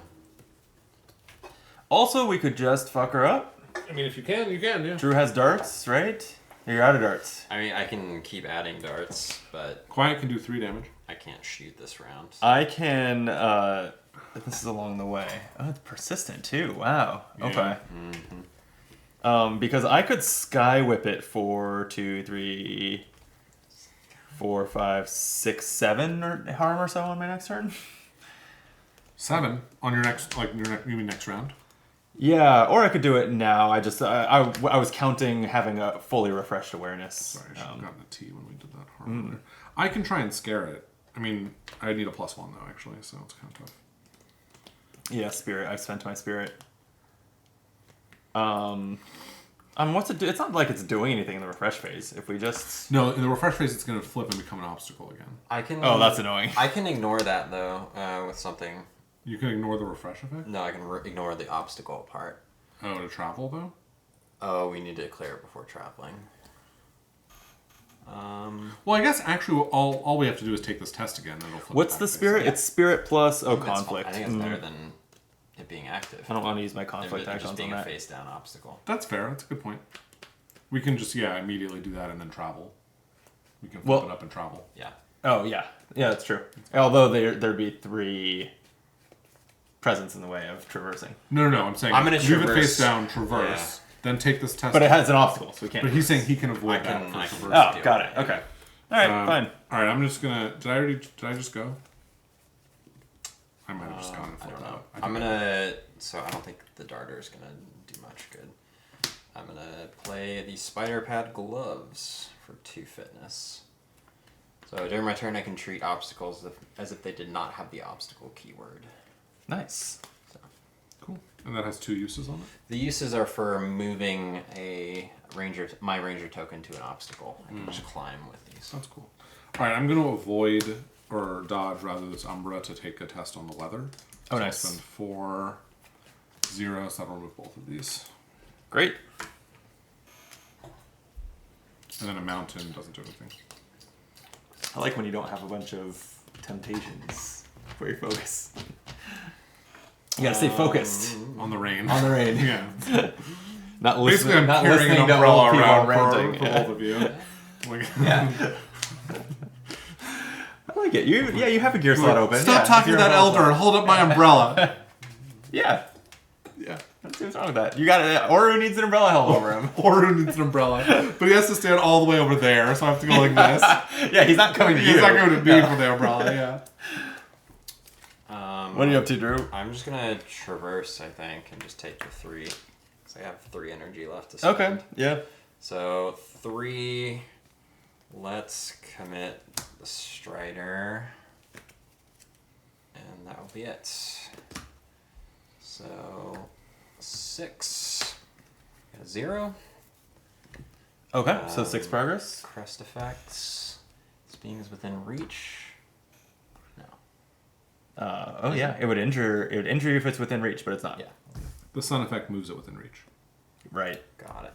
Speaker 1: Also, we could just fuck her up.
Speaker 2: I mean, if you can, yeah.
Speaker 1: Drew has darts, right? You're out of darts.
Speaker 3: I mean, I can keep adding darts, but
Speaker 2: Quiet can do 3 damage.
Speaker 3: I can't shoot this round.
Speaker 1: I can, this is along the way. Oh, it's persistent too. Wow.
Speaker 2: Yeah.
Speaker 1: Okay.
Speaker 3: Mm-hmm.
Speaker 1: Because I could sky whip it for 2, 3, 4, 5, 6, 7 or harm or so on my next turn.
Speaker 2: 7 on your next, you mean next round?
Speaker 1: Yeah, or I could do it now. I just I was counting having a fully refreshed awareness.
Speaker 2: Sorry, I should have gotten a T when we did that harm earlier. I can try and scare it. I mean, I need a +1 though, actually, so it's kind of tough.
Speaker 1: Yeah, spirit. I've spent my spirit. What's it do? It's not like it's doing anything in the refresh phase. If we just
Speaker 2: No, in the refresh phase, it's going to flip and become an obstacle again.
Speaker 3: I can.
Speaker 1: oh, that's annoying.
Speaker 3: I can ignore that though with something.
Speaker 2: You can ignore the refresh effect?
Speaker 3: No, I can ignore the obstacle part.
Speaker 2: Oh, to travel though?
Speaker 3: Oh, we need to clear it before traveling.
Speaker 2: Well, I guess actually all we have to do is take this test again. And it'll flip
Speaker 1: What's
Speaker 2: back
Speaker 1: the
Speaker 2: face
Speaker 1: spirit?
Speaker 2: up.
Speaker 1: It's spirit plus
Speaker 3: I think that's
Speaker 1: conflict.
Speaker 3: fine. I think it's better than it being active.
Speaker 1: I don't want to use my
Speaker 3: Than
Speaker 1: conflict
Speaker 3: just
Speaker 1: icons on
Speaker 3: being a
Speaker 1: that.
Speaker 3: face down obstacle.
Speaker 2: That's fair. That's a good point. We can just immediately do that and then travel. We can flip
Speaker 1: Well-
Speaker 2: it up and travel.
Speaker 3: Yeah.
Speaker 1: Oh yeah, yeah, that's true. Although there'd be 3 presents in the way of traversing.
Speaker 2: No. I'm saying
Speaker 3: I'm gonna
Speaker 2: leave it
Speaker 3: traverse.
Speaker 2: face down, traverse, then take this test.
Speaker 1: But it has an obstacle, so we can't.
Speaker 2: But he's saying he can
Speaker 3: I
Speaker 2: avoid
Speaker 3: can-
Speaker 2: that.
Speaker 3: I
Speaker 2: For
Speaker 3: can-
Speaker 2: traverse.
Speaker 1: Oh, got it. Okay. All right, fine.
Speaker 2: All right. I'm just gonna. Did I just go? I might have just gone and
Speaker 3: I
Speaker 2: flipped
Speaker 3: don't know.
Speaker 2: out.
Speaker 3: I'm gonna. So I don't think the darter is gonna do much good. I'm gonna play the spider pad gloves for 2 fitness. So during my turn, I can treat obstacles as if they did not have the obstacle keyword.
Speaker 1: Nice.
Speaker 2: Cool. And that has 2 uses on it.
Speaker 3: The uses are for moving my ranger token to an obstacle. I can just climb with these.
Speaker 2: That's cool. All right. I'm gonna avoid or dodge rather this Umbra to take a test on the leather.
Speaker 1: Oh,
Speaker 2: So
Speaker 1: nice.
Speaker 2: I'll spend 4 zeros. That'll remove both of these.
Speaker 1: Great.
Speaker 2: And then a mountain doesn't do anything.
Speaker 1: I like when you don't have a bunch of temptations for your focus. You gotta stay focused
Speaker 2: On the rain.
Speaker 1: on the rain.
Speaker 2: Yeah.
Speaker 1: Not
Speaker 2: Basically, I'm
Speaker 1: not
Speaker 2: carrying an
Speaker 1: listening to
Speaker 2: umbrella
Speaker 1: old people
Speaker 2: around
Speaker 1: ranting.
Speaker 2: for both of you. Like,
Speaker 1: Yeah. I like it. You have a gear slot open.
Speaker 2: Stop talking to that elder and hold up my umbrella.
Speaker 1: Yeah.
Speaker 2: Yeah.
Speaker 1: Let's see what's wrong with that. You got it. Oru needs an umbrella held over him.
Speaker 2: Or needs an umbrella. But he has to stand all the way over there, so I have to go like this.
Speaker 1: Yeah, he's not coming to you.
Speaker 2: He's not going to be
Speaker 1: Yeah.
Speaker 2: for the umbrella, yeah.
Speaker 1: What are you up to, Drew?
Speaker 3: I'm just gonna traverse, I think, and just take the 3. Because I have 3 energy left to spend.
Speaker 1: Okay. Yeah.
Speaker 3: So 3. Let's commit the Strider. And that will be it. So 6. Got a 0.
Speaker 1: Okay. So 6 progress.
Speaker 3: Crest effects. This being is within reach. No.
Speaker 1: Oh yeah. It would injure. It would injure you if it's within reach, but it's not.
Speaker 3: Yeah.
Speaker 2: The sun effect moves it within reach.
Speaker 1: Right.
Speaker 3: Got it.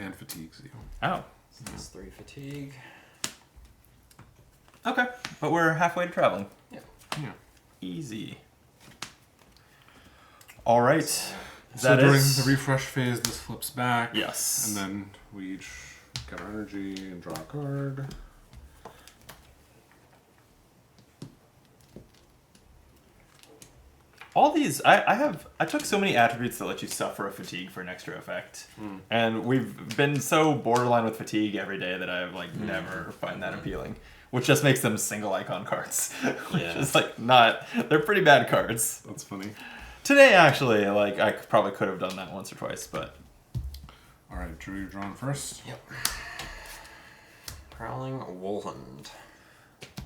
Speaker 2: And fatigues you.
Speaker 1: Oh.
Speaker 3: So that's 3 fatigue.
Speaker 1: Okay. But we're halfway to traveling.
Speaker 3: Yeah.
Speaker 2: Yeah.
Speaker 1: Easy. All right. Is
Speaker 2: So
Speaker 1: that
Speaker 2: during
Speaker 1: it?
Speaker 2: the refresh phase, this flips back.
Speaker 1: Yes.
Speaker 2: And then we each get our energy and draw a card.
Speaker 1: All these, I took so many attributes that let you suffer a fatigue for an extra effect, and we've been so borderline with fatigue every day that I've like never find that appealing. Which just makes them single icon cards, which
Speaker 3: Yeah.
Speaker 1: is like not. They're pretty bad cards.
Speaker 2: That's funny.
Speaker 1: Today, actually, like I probably could have done that once or twice, but
Speaker 2: All right, Drew, you're drawing first.
Speaker 3: Yep. Prowling Woolhund.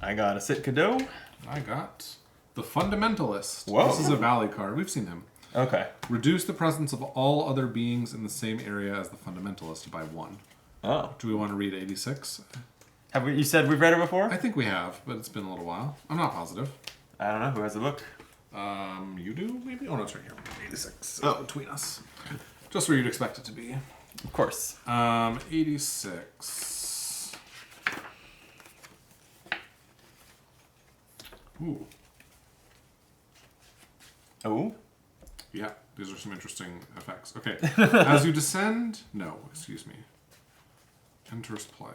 Speaker 1: I got a Sitkado.
Speaker 2: I got the Fundamentalist.
Speaker 1: Whoa.
Speaker 2: This is a Valley card. We've seen him.
Speaker 1: Okay.
Speaker 2: Reduce the presence of all other beings in the same area as the Fundamentalist by 1.
Speaker 1: Oh,
Speaker 2: Do we want to read 86?
Speaker 1: have we? You said we've read it before?
Speaker 2: I think we have, but it's been a little while. I'm not positive.
Speaker 1: I don't know who has the book.
Speaker 2: You do, maybe? Oh, no, it's right here. 86.
Speaker 1: Oh.
Speaker 2: Between us. Just where you'd expect it to be.
Speaker 1: Of course.
Speaker 2: 86. Ooh.
Speaker 1: Oh.
Speaker 2: Yeah, these are some interesting effects. Okay. As you descend... No, excuse me. Enters play.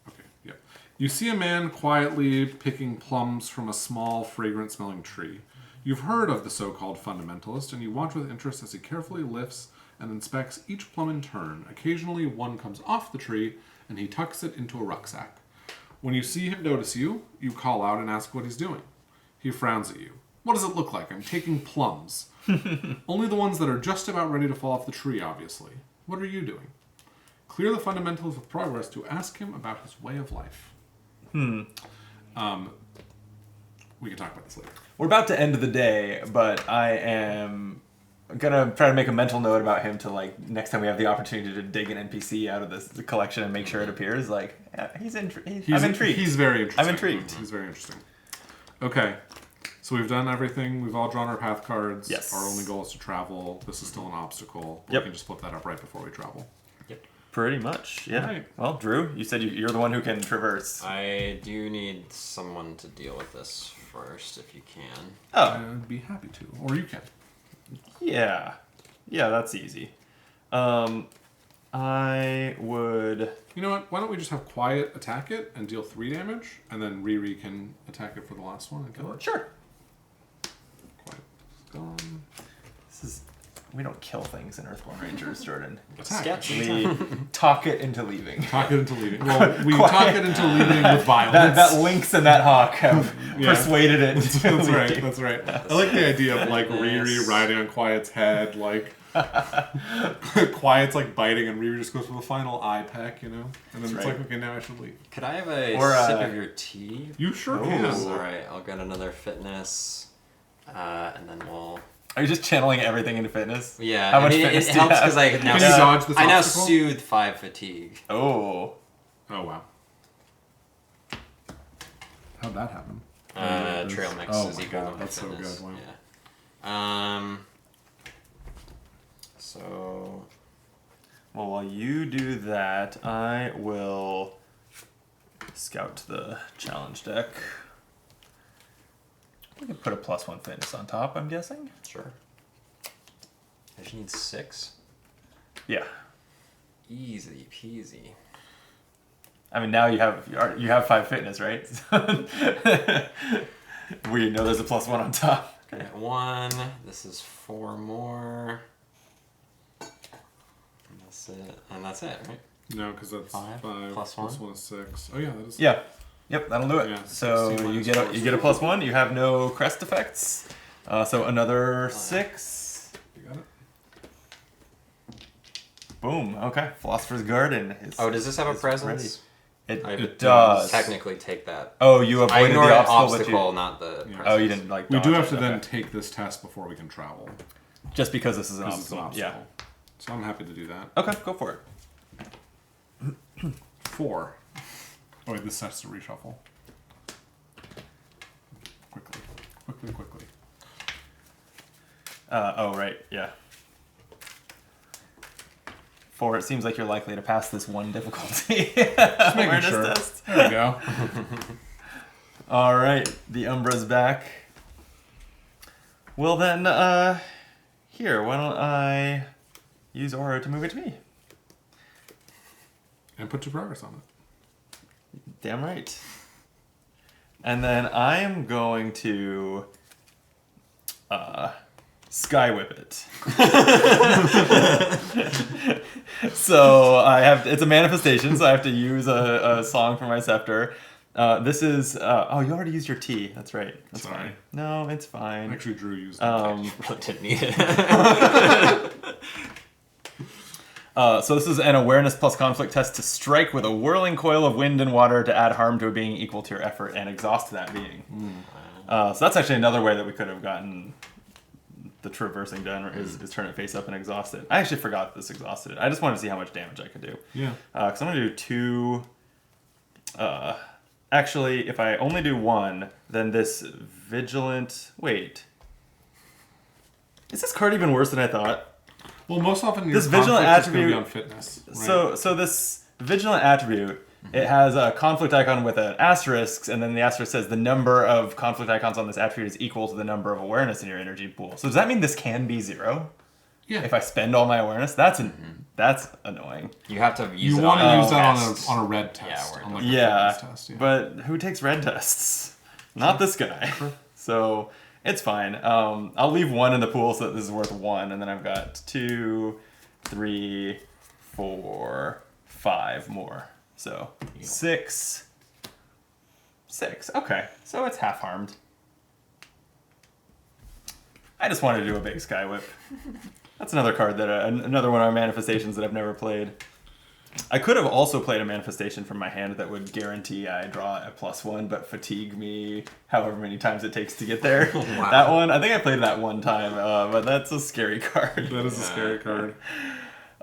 Speaker 2: Okay, yep. You see a man quietly picking plums from a small, fragrant-smelling tree. You've heard of the so-called fundamentalist, and you watch with interest as he carefully lifts and inspects each plum in turn. Occasionally, one comes off the tree, and he tucks it into a rucksack. When you see him notice you, you call out and ask what he's doing. He frowns at you. What does it look like? I'm taking plums. Only the ones that are just about ready to fall off the tree, obviously. What are you doing? Clear the fundamentals of progress to ask him about his way of life. We can talk about this later.
Speaker 1: We're about to end the day, but I am gonna try to make a mental note about him to like next time we have the opportunity to dig an NPC out of this collection and make sure it appears. Like I'm intrigued.
Speaker 2: He's very interesting.
Speaker 1: I'm intrigued.
Speaker 2: He's very interesting. Okay, so we've done everything. We've all drawn our path cards.
Speaker 1: Yes.
Speaker 2: Our only goal is to travel. This is still an obstacle.
Speaker 1: Yep.
Speaker 2: We can just flip that up right before we travel.
Speaker 1: Pretty much, yeah.
Speaker 2: Right.
Speaker 1: Well, Drew, you said you're the one who can traverse.
Speaker 3: I do need someone to deal with this first, if you can.
Speaker 1: Oh,
Speaker 2: I'd be happy to. Or you can.
Speaker 1: yeah. Yeah, that's easy. I would...
Speaker 2: You know what? Why don't we just have Quiet attack it and deal 3 damage, and then Riri can attack it for the last one and kill it?
Speaker 1: Sure.
Speaker 2: Quiet is gone.
Speaker 1: This is... We don't kill things in Earthborne Rangers, Jordan.
Speaker 2: Attack.
Speaker 3: Sketch.
Speaker 1: We talk it into leaving.
Speaker 2: Talk it into leaving. Well, we
Speaker 1: Quiet.
Speaker 2: talk it into leaving with violence.
Speaker 1: That Lynx and that Hawk have
Speaker 2: Yeah.
Speaker 1: persuaded it.
Speaker 2: That's right. That's right. I like the idea of like Riri
Speaker 3: Yes.
Speaker 2: riding on Quiet's head, like Quiet's like biting, and Riri just goes for the final eye peck, you know. And then it's
Speaker 1: right.
Speaker 2: like, okay, now I should leave.
Speaker 3: Could I have a
Speaker 1: Or,
Speaker 3: sip of your tea?
Speaker 2: You sure
Speaker 1: Ooh.
Speaker 2: can.
Speaker 3: Alright, I'll get another fitness, and then we'll...
Speaker 1: Are you just channeling everything into fitness?
Speaker 3: Yeah,
Speaker 1: How
Speaker 3: I
Speaker 1: much
Speaker 3: mean,
Speaker 1: fitness
Speaker 3: it
Speaker 1: do you
Speaker 3: helps
Speaker 1: have?
Speaker 3: because I now,
Speaker 2: Can you dodge this
Speaker 3: I now
Speaker 2: obstacle?
Speaker 3: soothe 5 fatigue.
Speaker 1: Oh.
Speaker 2: Oh wow. How'd that happen?
Speaker 3: Trail mix
Speaker 2: Oh
Speaker 3: is
Speaker 2: my
Speaker 3: equal
Speaker 2: God,
Speaker 3: to
Speaker 2: that's so
Speaker 3: fitness.
Speaker 2: good, wow.
Speaker 3: Yeah. So
Speaker 1: Well, while you do that, I will scout the challenge deck. We can put a +1 fitness on top, I'm guessing.
Speaker 3: sure. I just need 6.
Speaker 1: Yeah.
Speaker 3: Easy peasy.
Speaker 1: I mean, now you have 5 fitness, right? We know there's a +1 on top.
Speaker 3: I got 1. This is 4 more. And that's it. And that's it, right?
Speaker 2: No, because that's
Speaker 3: 5
Speaker 2: 5
Speaker 3: plus
Speaker 2: plus
Speaker 3: 1.
Speaker 2: 1 is 6. Oh yeah, that is.
Speaker 1: Yeah. Yep, that'll do it.
Speaker 2: Yeah,
Speaker 1: so
Speaker 2: 16
Speaker 1: you
Speaker 2: minus
Speaker 1: get
Speaker 2: 4
Speaker 1: a
Speaker 2: is
Speaker 1: +1.
Speaker 2: 4.
Speaker 1: You have no crest effects. So another 6.
Speaker 2: You got it.
Speaker 1: Boom. Okay. Philosopher's Garden.
Speaker 3: Oh, does this have a
Speaker 1: is
Speaker 3: presence?
Speaker 1: It
Speaker 2: It
Speaker 1: does.
Speaker 3: Technically take that.
Speaker 1: Oh, you
Speaker 3: I
Speaker 1: avoided
Speaker 3: ignored
Speaker 1: the
Speaker 3: the
Speaker 1: obstacle,
Speaker 3: obstacle,
Speaker 1: but
Speaker 3: not the
Speaker 2: Yeah.
Speaker 3: presence.
Speaker 1: oh, you didn't like.
Speaker 2: We do
Speaker 1: dodge
Speaker 2: have to
Speaker 1: it,
Speaker 2: then
Speaker 1: okay.
Speaker 2: take this test before we can travel.
Speaker 1: Just because this is an
Speaker 2: This is an
Speaker 1: obstacle.
Speaker 2: obstacle. So I'm happy to do that.
Speaker 1: Yeah. Okay, go for it.
Speaker 2: 4. Oh wait, this has to reshuffle. Quickly. Quickly.
Speaker 1: Oh right, yeah. 4. It seems like you're likely to pass this one difficulty.
Speaker 2: Just making
Speaker 1: awareness
Speaker 2: sure.
Speaker 1: test.
Speaker 2: There we go.
Speaker 1: All right, the Umbra's back. Well then, Here, why don't I use Aura to move it to me?
Speaker 2: And put 2 progress on it.
Speaker 1: Damn right. And then I am going to Sky Whip it. So it's a manifestation, so I have to use a song for my scepter. This is, oh, you already used your T. That's right. That's
Speaker 2: Sorry.
Speaker 1: fine. No, it's fine.
Speaker 2: Actually, Drew used
Speaker 3: Really didn't need it.
Speaker 1: So this is an awareness plus conflict test to strike with a whirling coil of wind and water to add harm to a being equal to your effort and exhaust that being. So that's actually another way that we could have gotten the traversing done, is turn it face up and exhaust it. I actually forgot this exhausted it. I just wanted to see how much damage I could do.
Speaker 2: Yeah.
Speaker 1: Because I'm going to do 2... actually, if I only do 1, then this vigilant... Wait. Is this card even worse than I thought?
Speaker 2: Well, most often your
Speaker 1: This vigilant
Speaker 2: conflict is gonna be
Speaker 1: attribute-
Speaker 2: on fitness. Right?
Speaker 1: So this vigilant attribute, it has a conflict icon with an asterisk, and then the asterisk says the number of conflict icons on this attribute is equal to the number of awareness in your energy pool. So does that mean this can be 0?
Speaker 2: yeah.
Speaker 1: If I spend all my awareness? That's annoying.
Speaker 3: You have to use
Speaker 2: You
Speaker 3: it
Speaker 2: want to
Speaker 3: on
Speaker 2: use that
Speaker 3: test.
Speaker 2: on a red test.
Speaker 3: where
Speaker 2: on
Speaker 3: it
Speaker 2: like a
Speaker 1: Yeah,
Speaker 2: fitness test, yeah.
Speaker 1: but who takes red tests? Not this guy. So it's fine. I'll leave 1 in the pool so that this is worth 1, and then I've got 2, 3, 4, 5 more. So 6. Okay, so it's half harmed. I just wanted to do a big Sky Whip. That's another card that another one of my manifestations that I've never played. I could have also played a manifestation from my hand that would guarantee I draw a +1, but fatigue me however many times it takes to get there.
Speaker 3: Wow.
Speaker 1: That one, I think I played that one time, but that's a scary card.
Speaker 2: That is a scary card.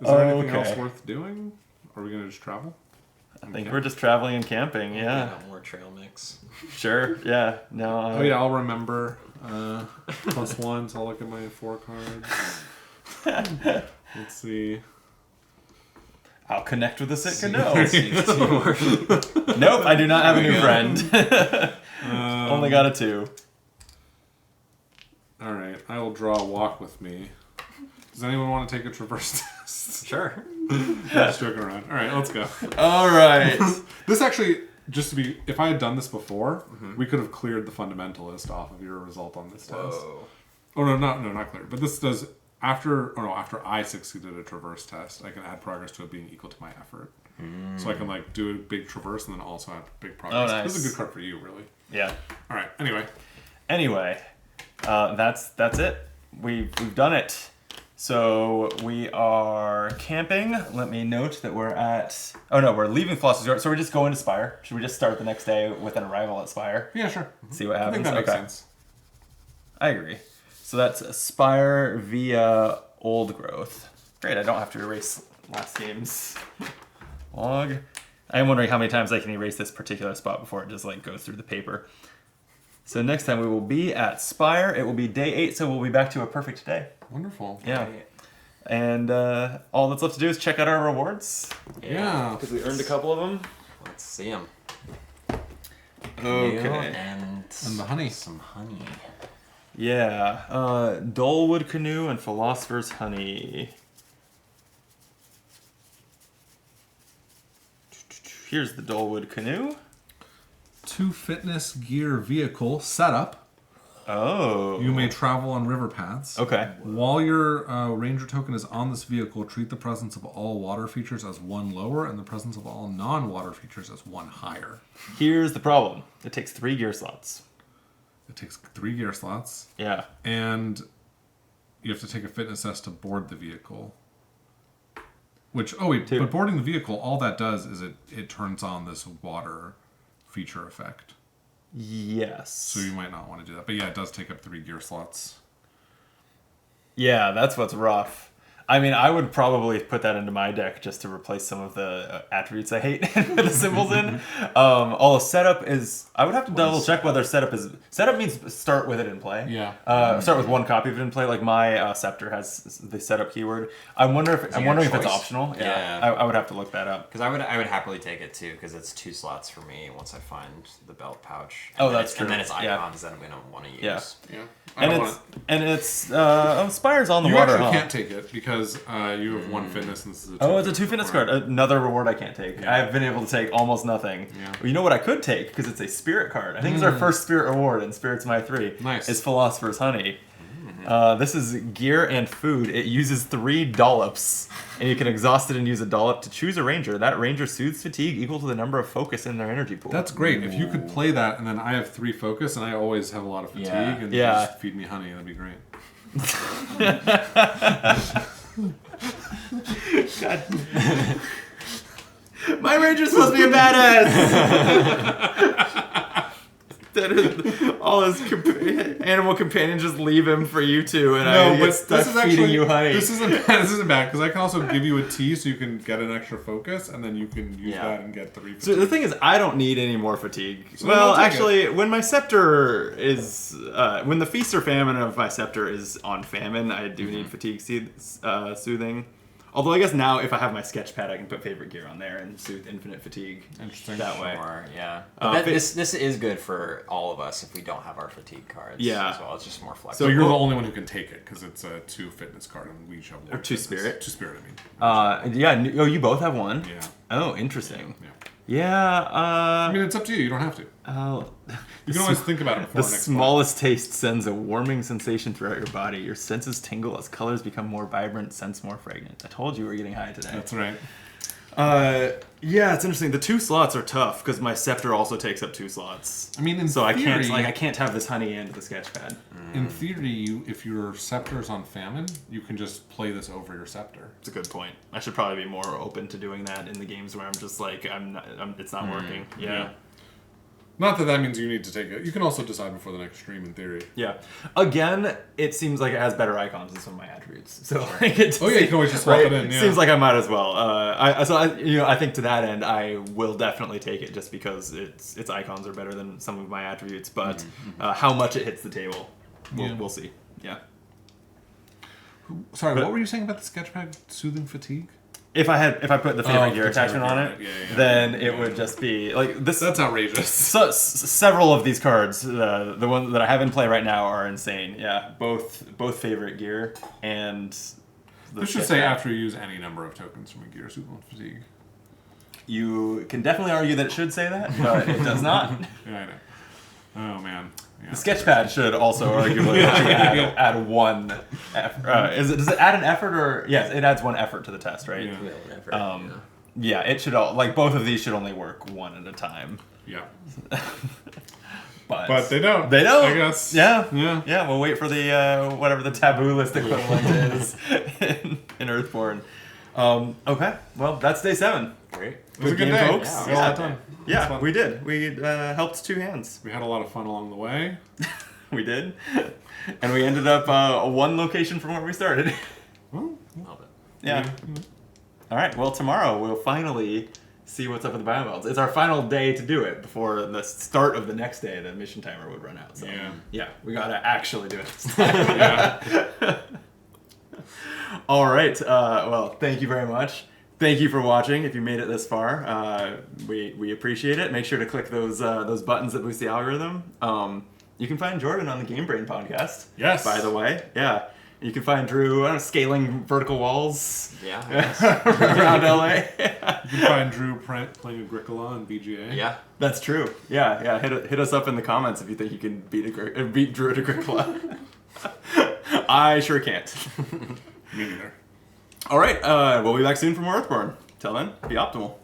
Speaker 2: Is there anything
Speaker 1: Okay.
Speaker 2: else worth doing? Are we going to just travel?
Speaker 1: I think we're just traveling and camping, yeah.
Speaker 3: More trail mix.
Speaker 1: Sure, yeah. No.
Speaker 2: Oh yeah, I'll remember. +1, so I'll look at my 4 cards. Let's see.
Speaker 1: I'll connect with the Sitka No.
Speaker 3: Teamwork.
Speaker 1: Nope, I do not have a new
Speaker 2: Yeah.
Speaker 1: friend. Only got a 2.
Speaker 2: All right, I will draw a walk with me. Does anyone want to take a traverse test?
Speaker 3: Sure.
Speaker 2: Just joking around. All right, let's go.
Speaker 1: All right.
Speaker 2: This actually, just to be, if I had done this before, we could have cleared the fundamentalist off of your result on this test.
Speaker 3: Whoa.
Speaker 2: Oh no, not cleared. But this does after I succeeded a traverse test, I can add progress to it being equal to my effort. So I can like do a big traverse and then also add big progress.
Speaker 1: Oh, nice.
Speaker 2: This is a good card for you, really.
Speaker 1: Yeah.
Speaker 2: All right. Anyway,
Speaker 1: That's it. We've done it. So we are camping. Let me note that we're at... Oh no, we're leaving Philosopher's Resort. So we're just going to Spire. Should we just start the next day with an arrival at Spire?
Speaker 2: yeah, sure.
Speaker 1: See what
Speaker 2: I
Speaker 1: happens?
Speaker 2: think that makes
Speaker 1: Okay.
Speaker 2: sense.
Speaker 1: I agree. So that's Spire via Old Growth. Great, I don't have to erase last game's log. I'm wondering how many times I can erase this particular spot before it just like goes through the paper. So next time we will be at Spire. It will be day 8, so we'll be back to a perfect day.
Speaker 2: Wonderful.
Speaker 1: Yeah. And all that's left to do is check out our rewards.
Speaker 2: Yeah.
Speaker 1: Because we earned a couple of them.
Speaker 3: Let's see them.
Speaker 1: Okay.
Speaker 3: And
Speaker 2: the honey.
Speaker 3: Some honey.
Speaker 1: Yeah. Dullwood Canoe and Philosopher's Honey. Here's the Dullwood Canoe.
Speaker 2: 2 fitness gear vehicle setup.
Speaker 1: Oh.
Speaker 2: You may travel on river paths.
Speaker 1: Okay.
Speaker 2: While your ranger token is on this vehicle, treat the presence of all water features as 1 lower and the presence of all non-water features as 1 higher.
Speaker 1: Here's the problem. It takes 3 gear slots.
Speaker 2: It takes 3 gear slots,
Speaker 1: Yeah.
Speaker 2: and you have to take a fitness test to board the vehicle. Which, oh wait,
Speaker 1: 2.
Speaker 2: but boarding the vehicle, all that does is it turns on this water feature effect.
Speaker 1: Yes.
Speaker 2: So you might not want to do that. But yeah, it does take up 3 gear slots.
Speaker 1: Yeah, that's what's rough. I mean, I would probably put that into my deck just to replace some of the attributes I hate and put the symbols in. Although setup is, I would have to double check whether setup means start with it in play.
Speaker 2: Yeah.
Speaker 1: Start with one copy of it in play. Like my scepter has the setup keyword. I'm wondering if it's optional.
Speaker 3: Yeah.
Speaker 1: I would have to look that up.
Speaker 3: Because I would happily take it too, because it's 2 slots for me once I find the belt pouch.
Speaker 1: Oh, that's true.
Speaker 3: And then it's
Speaker 1: Yeah.
Speaker 3: icons that I'm gonna want to use.
Speaker 1: Yeah.
Speaker 2: Yeah. I don't want it.
Speaker 1: And it's Spire's on the
Speaker 2: You
Speaker 1: water.
Speaker 2: actually can't take it because you have 1 fitness and this is a 2.
Speaker 1: Oh, it's a 2 fitness card. Another reward I can't take.
Speaker 2: Yeah.
Speaker 1: I've been able to take almost nothing.
Speaker 2: Yeah.
Speaker 1: Well, you know what I could take, because it's a spirit card. I think it's our first spirit reward in Spirits My 3.
Speaker 2: Nice.
Speaker 1: It's Philosopher's Honey. This is gear and food. It uses 3 dollops, and you can exhaust it and use a dollop to choose a ranger. That ranger soothes fatigue equal to the number of focus in their energy pool.
Speaker 2: That's great. If you could play that and then I have 3 focus and I always have a lot of fatigue and you
Speaker 1: Yeah.
Speaker 2: just feed me honey, that'd be great.
Speaker 1: God. My ranger's supposed to be a badass. All his animal companions just leave him for you two, and I get stuck feeding you honey.
Speaker 2: This isn't bad because I can also give you a tea so you can get an extra focus, and then you can use that and get 3 fatigue.
Speaker 1: So the thing is, I don't need any more fatigue.
Speaker 2: So
Speaker 1: well,
Speaker 2: don't take
Speaker 1: actually, when my scepter is, when the feast or famine of my scepter is on famine, I do need fatigue soothing. Although I guess now, if I have my sketch pad, I can put favorite gear on there and soothe infinite fatigue.
Speaker 2: Interesting.
Speaker 1: That way.
Speaker 3: Or, yeah.
Speaker 1: This
Speaker 3: This is good for all of us if we don't have our fatigue cards.
Speaker 1: Yeah.
Speaker 3: As well. It's just more
Speaker 2: So
Speaker 3: flexible.
Speaker 2: you're the only one who can take it because it's a 2 fitness card and we each have 1.
Speaker 1: Or 2
Speaker 2: fitness.
Speaker 1: spirit.
Speaker 2: 2 spirit, I mean.
Speaker 1: Yeah. Oh, you both have one.
Speaker 2: Yeah.
Speaker 1: Oh, interesting.
Speaker 2: Yeah.
Speaker 1: Yeah.
Speaker 2: I mean, it's up to you. You don't have to. You can always think about it before
Speaker 1: The
Speaker 2: next
Speaker 1: smallest taste sends a warming sensation throughout your body. Your senses tingle as colors become more vibrant, scents more fragrant. I told you we were getting high today.
Speaker 2: That's right.
Speaker 1: Yeah, it's interesting. The 2 slots are tough because my scepter also takes up 2 slots.
Speaker 2: I mean, in
Speaker 1: So
Speaker 2: theory,
Speaker 1: I can't have this honey and the sketch pad.
Speaker 2: in theory, if your scepter's on famine, you can just play this over your scepter.
Speaker 1: It's a good point. I should probably be more open to doing that in the games where I'm just like it's not working. Yeah.
Speaker 2: Not that means you need to take it. You can also decide before the next stream, in theory.
Speaker 1: Yeah. Again, it seems like it has better icons than some of my attributes. So like you
Speaker 2: can always just swap it in. Yeah.
Speaker 1: Seems like I might as well. I think to that end, I will definitely take it just because its icons are better than some of my attributes. But how much it hits the table, we'll see. Yeah.
Speaker 2: Sorry,
Speaker 1: But-
Speaker 2: what were you saying about the sketchpad soothing fatigue?
Speaker 1: If I put the favorite gear
Speaker 2: the
Speaker 1: attachment on
Speaker 2: favorite
Speaker 1: it,
Speaker 2: gear, yeah.
Speaker 1: then it would just be like this.
Speaker 2: That's outrageous.
Speaker 1: Several of these cards, the ones that I have in play right now, are insane. Yeah, both favorite gear and.
Speaker 2: You should say after you use any number of tokens from a gear soothing fatigue.
Speaker 1: You can definitely argue that it should say that, but it does not.
Speaker 2: Yeah, I know. Oh man. Yeah.
Speaker 1: The sketchpad should also arguably let you add 1. Does it add an effort or yes? It adds 1 effort to the test, right?
Speaker 2: Yeah.
Speaker 1: Yeah, it should all both of these should only work 1 at a time.
Speaker 2: Yeah.
Speaker 1: But
Speaker 2: they don't.
Speaker 1: They don't.
Speaker 2: I guess.
Speaker 1: Yeah.
Speaker 2: Yeah.
Speaker 1: Yeah. We'll wait for the whatever the taboo list equivalent is in Earthborne. Okay. Well, that's day 7.
Speaker 3: Great.
Speaker 2: It was a good
Speaker 1: game,
Speaker 2: day.
Speaker 1: folks.
Speaker 2: Yeah, we got a lot done.
Speaker 1: Yeah,
Speaker 2: fun.
Speaker 1: we did. We helped 2 hands.
Speaker 2: We had a lot of fun along the way.
Speaker 1: We did. And we ended up 1 location from where we started.
Speaker 2: Well,
Speaker 3: Love it.
Speaker 1: Yeah. All right. Well, tomorrow we'll finally see what's up with the biobelts. It's our final day to do it before the start of the next day. The mission timer would run out. So
Speaker 2: Yeah.
Speaker 1: we gotta actually do it this time.
Speaker 2: yeah.
Speaker 1: All right. Well, thank you very much. Thank you for watching. If you made it this far, we appreciate it. Make sure to click those buttons that boost the algorithm. You can find Jordan on the Game Brain podcast.
Speaker 2: Yes.
Speaker 1: By the way, yeah. You can find Drew scaling vertical walls.
Speaker 3: Yeah.
Speaker 1: Around LA.
Speaker 2: You can find Drew playing Agricola on BGA.
Speaker 3: Yeah.
Speaker 1: That's true. Yeah. Hit us up in the comments if you think you can beat Drew at Agricola. I sure can't.
Speaker 2: Me neither.
Speaker 1: All right. We'll be back soon for more Earthborne. Till then, be optimal.